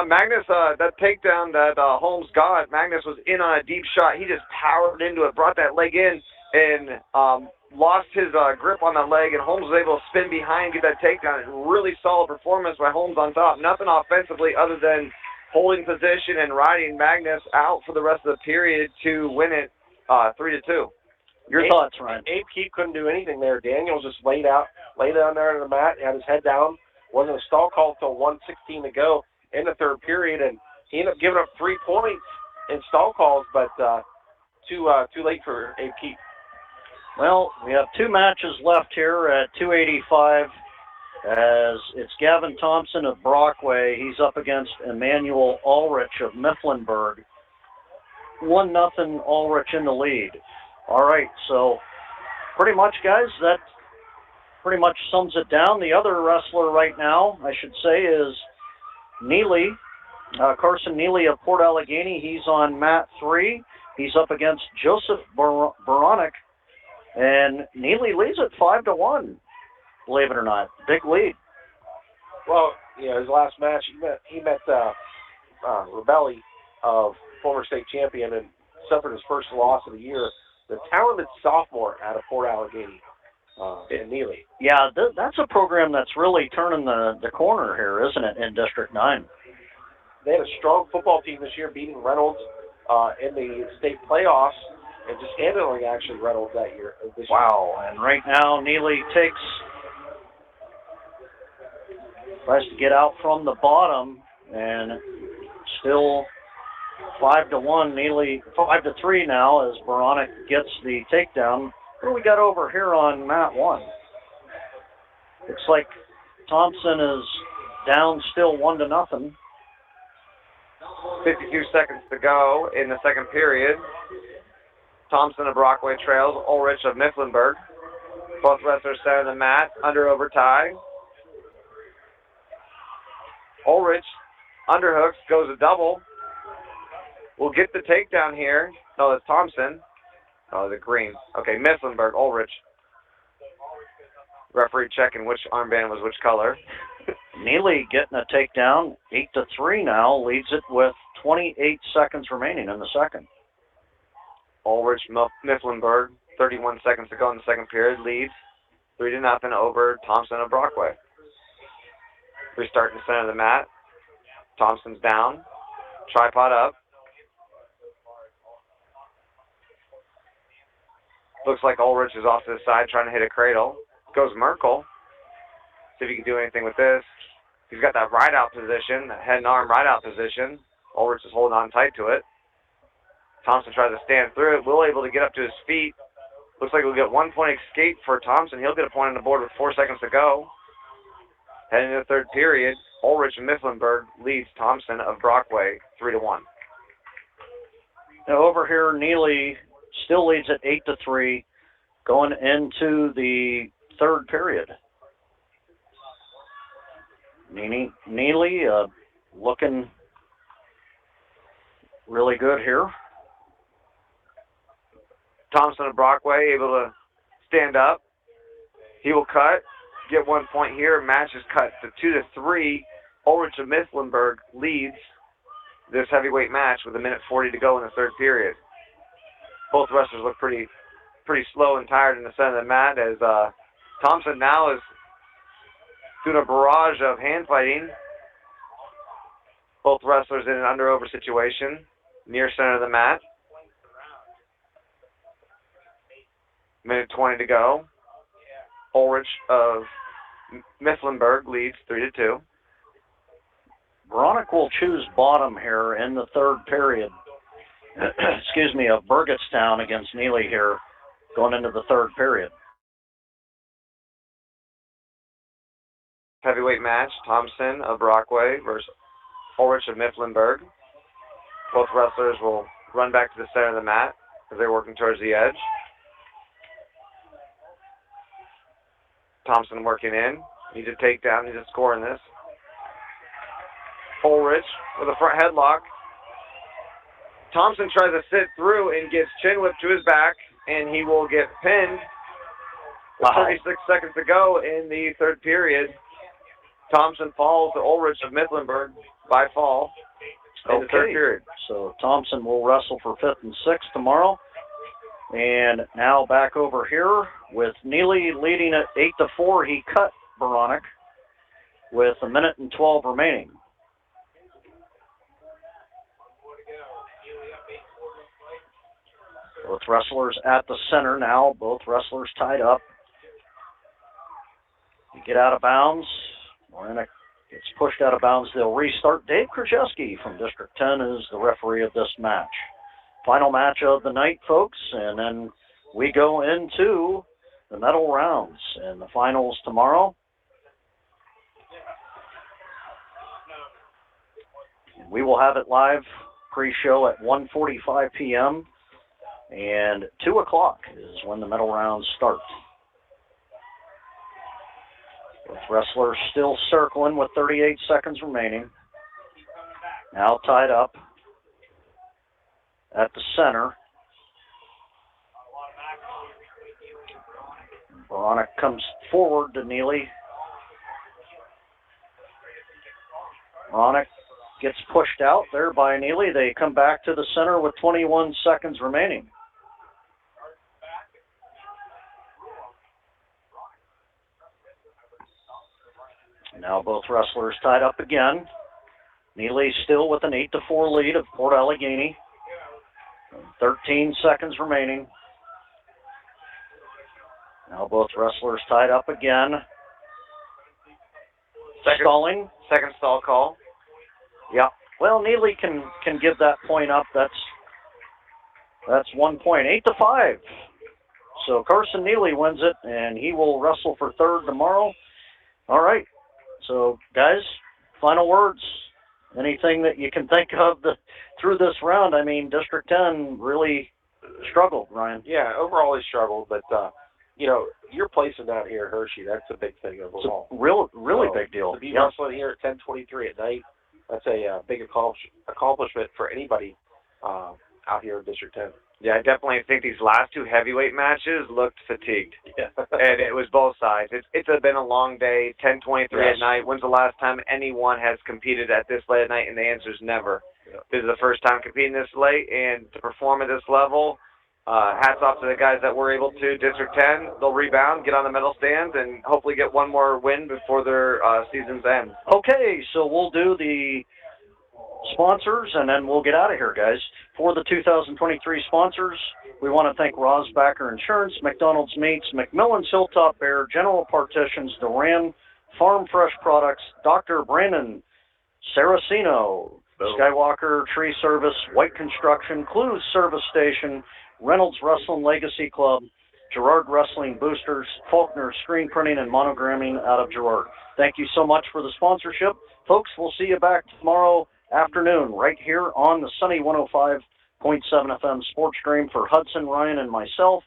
Magnus, that takedown that Holmes got, Magnus was in on a deep shot. He just powered into it, brought that leg in, and lost his grip on that leg, and Holmes was able to spin behind, get that takedown. Really solid performance by Holmes on top. Nothing offensively other than holding position and riding Magnus out for the rest of the period to win it 3-2. Your thoughts, Ryan? Abe Keep couldn't do anything there. Daniel just lay down there on the mat, had his head down. Wasn't a stall call until 1:16 to go in the 3rd period, and he ended up giving up 3 points in stall calls, but too late for Abe Keep. Well, we have 2 matches left here at 285, as it's Gavin Thompson of Brockway. He's up against Emmanuel Ulrich of Mifflinburg. 1-0 Ulrich in the lead. All right, so pretty much, guys, that pretty much sums it down. The other wrestler right now, I should say, is Neely, Carson Neely of Port Allegheny. He's on mat 3. He's up against Joseph Baronic, and Neely leads at 5-1. Believe it or not, big lead. Well, his last match, he met Rebelli, of former state champion, and suffered his first loss of the year. The talented sophomore out of Port Allegheny, in Neely. Yeah, that's a program that's really turning the corner here, isn't it, in District 9? They had a strong football team this year, beating Reynolds in the state playoffs, and just handling actually Reynolds that year. Wow, and right now Neely tries to get out from the bottom, and still 5-1. Neely 5-3 now as Baronic gets the takedown. What do we got over here on mat 1? Looks like Thompson is down still 1-0. 52 seconds to go in the 2nd period. Thompson of Brockway trails Ulrich of Mifflinburg. Both wrestlers center the mat, under-over tie. Ulrich underhooks, goes a double. We'll get the takedown here. No, that's Thompson. Oh, the green. Okay, Mifflinburg, Ulrich. Referee checking which armband was which color. Neely getting a takedown, 8-3 now, leads it with 28 seconds remaining in the 2nd. Ulrich Mifflinburg, 31 seconds to go in the 2nd period, leads 3-0 over Thompson of Brockway. Restarting the center of the mat. Thompson's down. Tripod up. Looks like Ulrich is off to the side trying to hit a cradle. Goes Merkel. See if he can do anything with this. He's got that ride-out position, that head and arm ride-out position. Ulrich is holding on tight to it. Thompson tries to stand through it. Will able to get up to his feet. Looks like we'll get 1 point escape for Thompson. He'll get a point on the board with 4 seconds to go. Heading into the 3rd period, Ulrich and Mifflinburg leads Thompson of Brockway 3-1. Now over here, Neely still leads at 8-3, going into the 3rd period. Neely looking really good here. Thompson of Brockway able to stand up. He will cut, get 1 point here. Match is cut to 2-3. Ulrich of Mifflinburg leads this heavyweight match with 1:40 to go in the 3rd period. Both wrestlers look pretty slow and tired in the center of the mat as Thompson now is doing a barrage of hand fighting. Both wrestlers in an under-over situation near center of the mat. Minute 20 to go. Ulrich of Mifflinburg leads 3-2. Veronic will choose bottom here in the third period. Excuse me, of Burgettstown against Neely here going into the third period. Heavyweight match, Thompson of Brockway versus Ulrich of Mifflinburg. Both wrestlers will run back to the center of the mat as they're working towards the edge. Thompson working in. Needs a takedown, needs a score in this. Ulrich with a front headlock. Thompson tries to sit through and gets chin whipped to his back, and he will get pinned. With 36 seconds to go in the third period. Thompson falls to Ulrich of Mifflinburg by fall in the third period. So Thompson will wrestle for 5th and 6th tomorrow. And now back over here with Neely leading at 8-4. He cut Veronic with 1 minute and 12 remaining. Both wrestlers at the center now. Both wrestlers tied up. You get out of bounds. Veronic gets pushed out of bounds. They'll restart. Dave Krajewski from District 10 is the referee of this match. Final match of the night, folks, and then we go into the medal rounds and the finals tomorrow. We will have it live pre-show at 1:45 p.m. and 2 o'clock is when the medal rounds start. Both wrestlers still circling with 38 seconds remaining. Now tied up at the center. Veronic comes forward to Neely. Veronic gets pushed out there by Neely. They come back to the center with 21 seconds remaining. Now both wrestlers tied up again. Neely still with an 8-4 lead of Port Allegheny. 13 seconds remaining. Now both wrestlers tied up again. Stalling. Second stall call. Yeah. Well, Neely can give that point up. That's 1 point. 8-5. So Carson Neely wins it, and he will wrestle for third tomorrow. All right. So, guys, final words. Anything that you can think of through this round? I mean, District 10 really struggled, Ryan. Yeah, overall he struggled, but, your placing out here at Hershey, that's a big thing overall. It's a really big deal. To be wrestling here at 10:23 at night, that's a big accomplishment for anybody out here in District 10. Yeah, I definitely think these last two heavyweight matches looked fatigued. Yeah. And it was both sides. It's been a long day, 10:23 at night. When's the last time anyone has competed at this late at night? And the answer is never. Yeah. This is the first time competing this late, and to perform at this level, hats off to the guys that were able to. District 10, they'll rebound, get on the medal stands, and hopefully get one more win before their season's end. Okay, so we'll do the sponsors, and then we'll get out of here, guys. For the 2023 sponsors, we want to thank Rosbacker Insurance, McDonald's Meats, McMillan's Hilltop Bear, General Partitions, Duran, Farm Fresh Products, Dr. Brandon Saraceno, Skywalker Tree Service, White Construction, Clues Service Station, Reynolds Wrestling Legacy Club, Girard Wrestling Boosters, Faulkner Screen Printing and Monogramming out of Girard. Thank you so much for the sponsorship. Folks, we'll see you back tomorrow afternoon right here on the Sunny 105.7 FM sports stream. For Hudson, Ryan, and myself,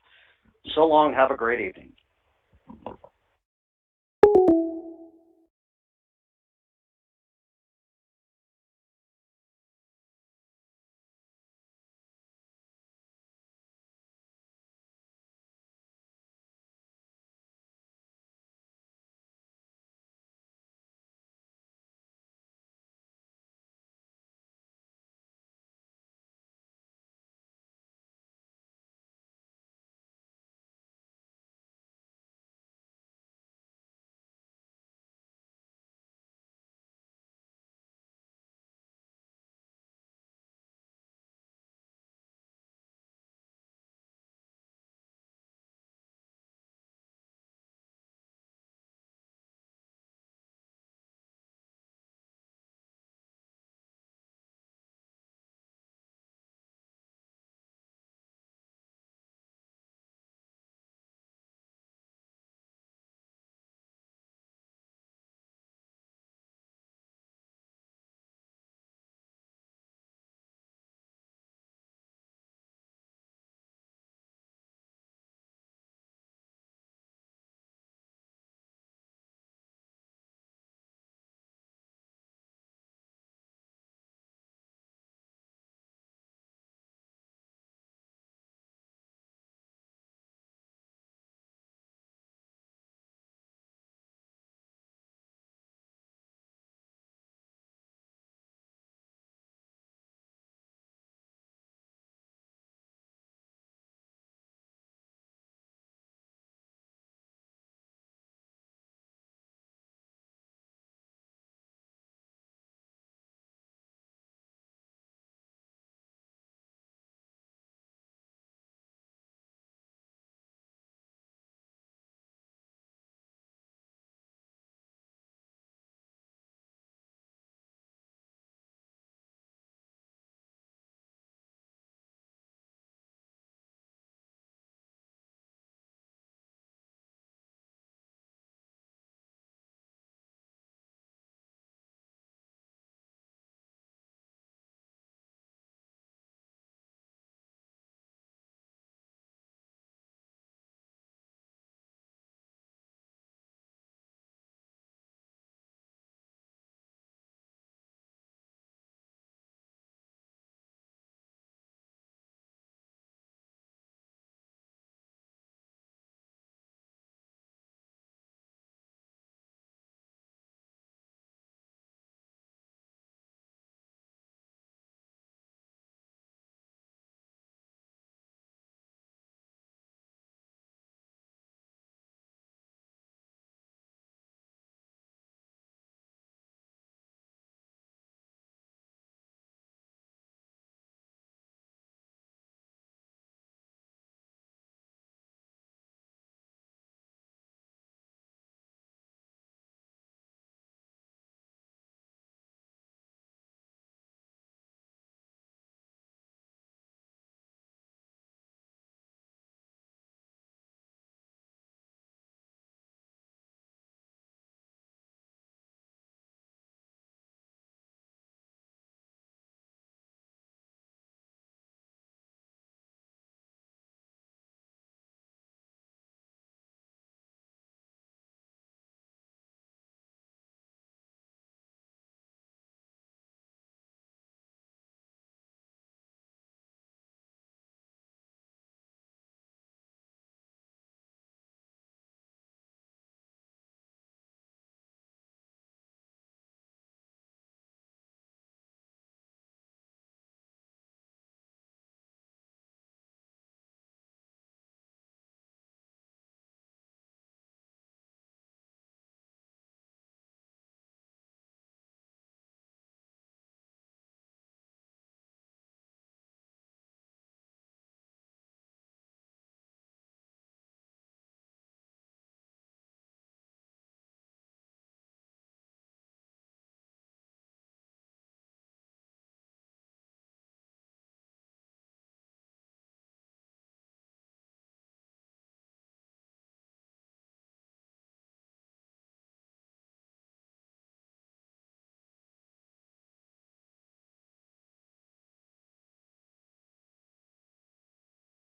so long. Have a great evening.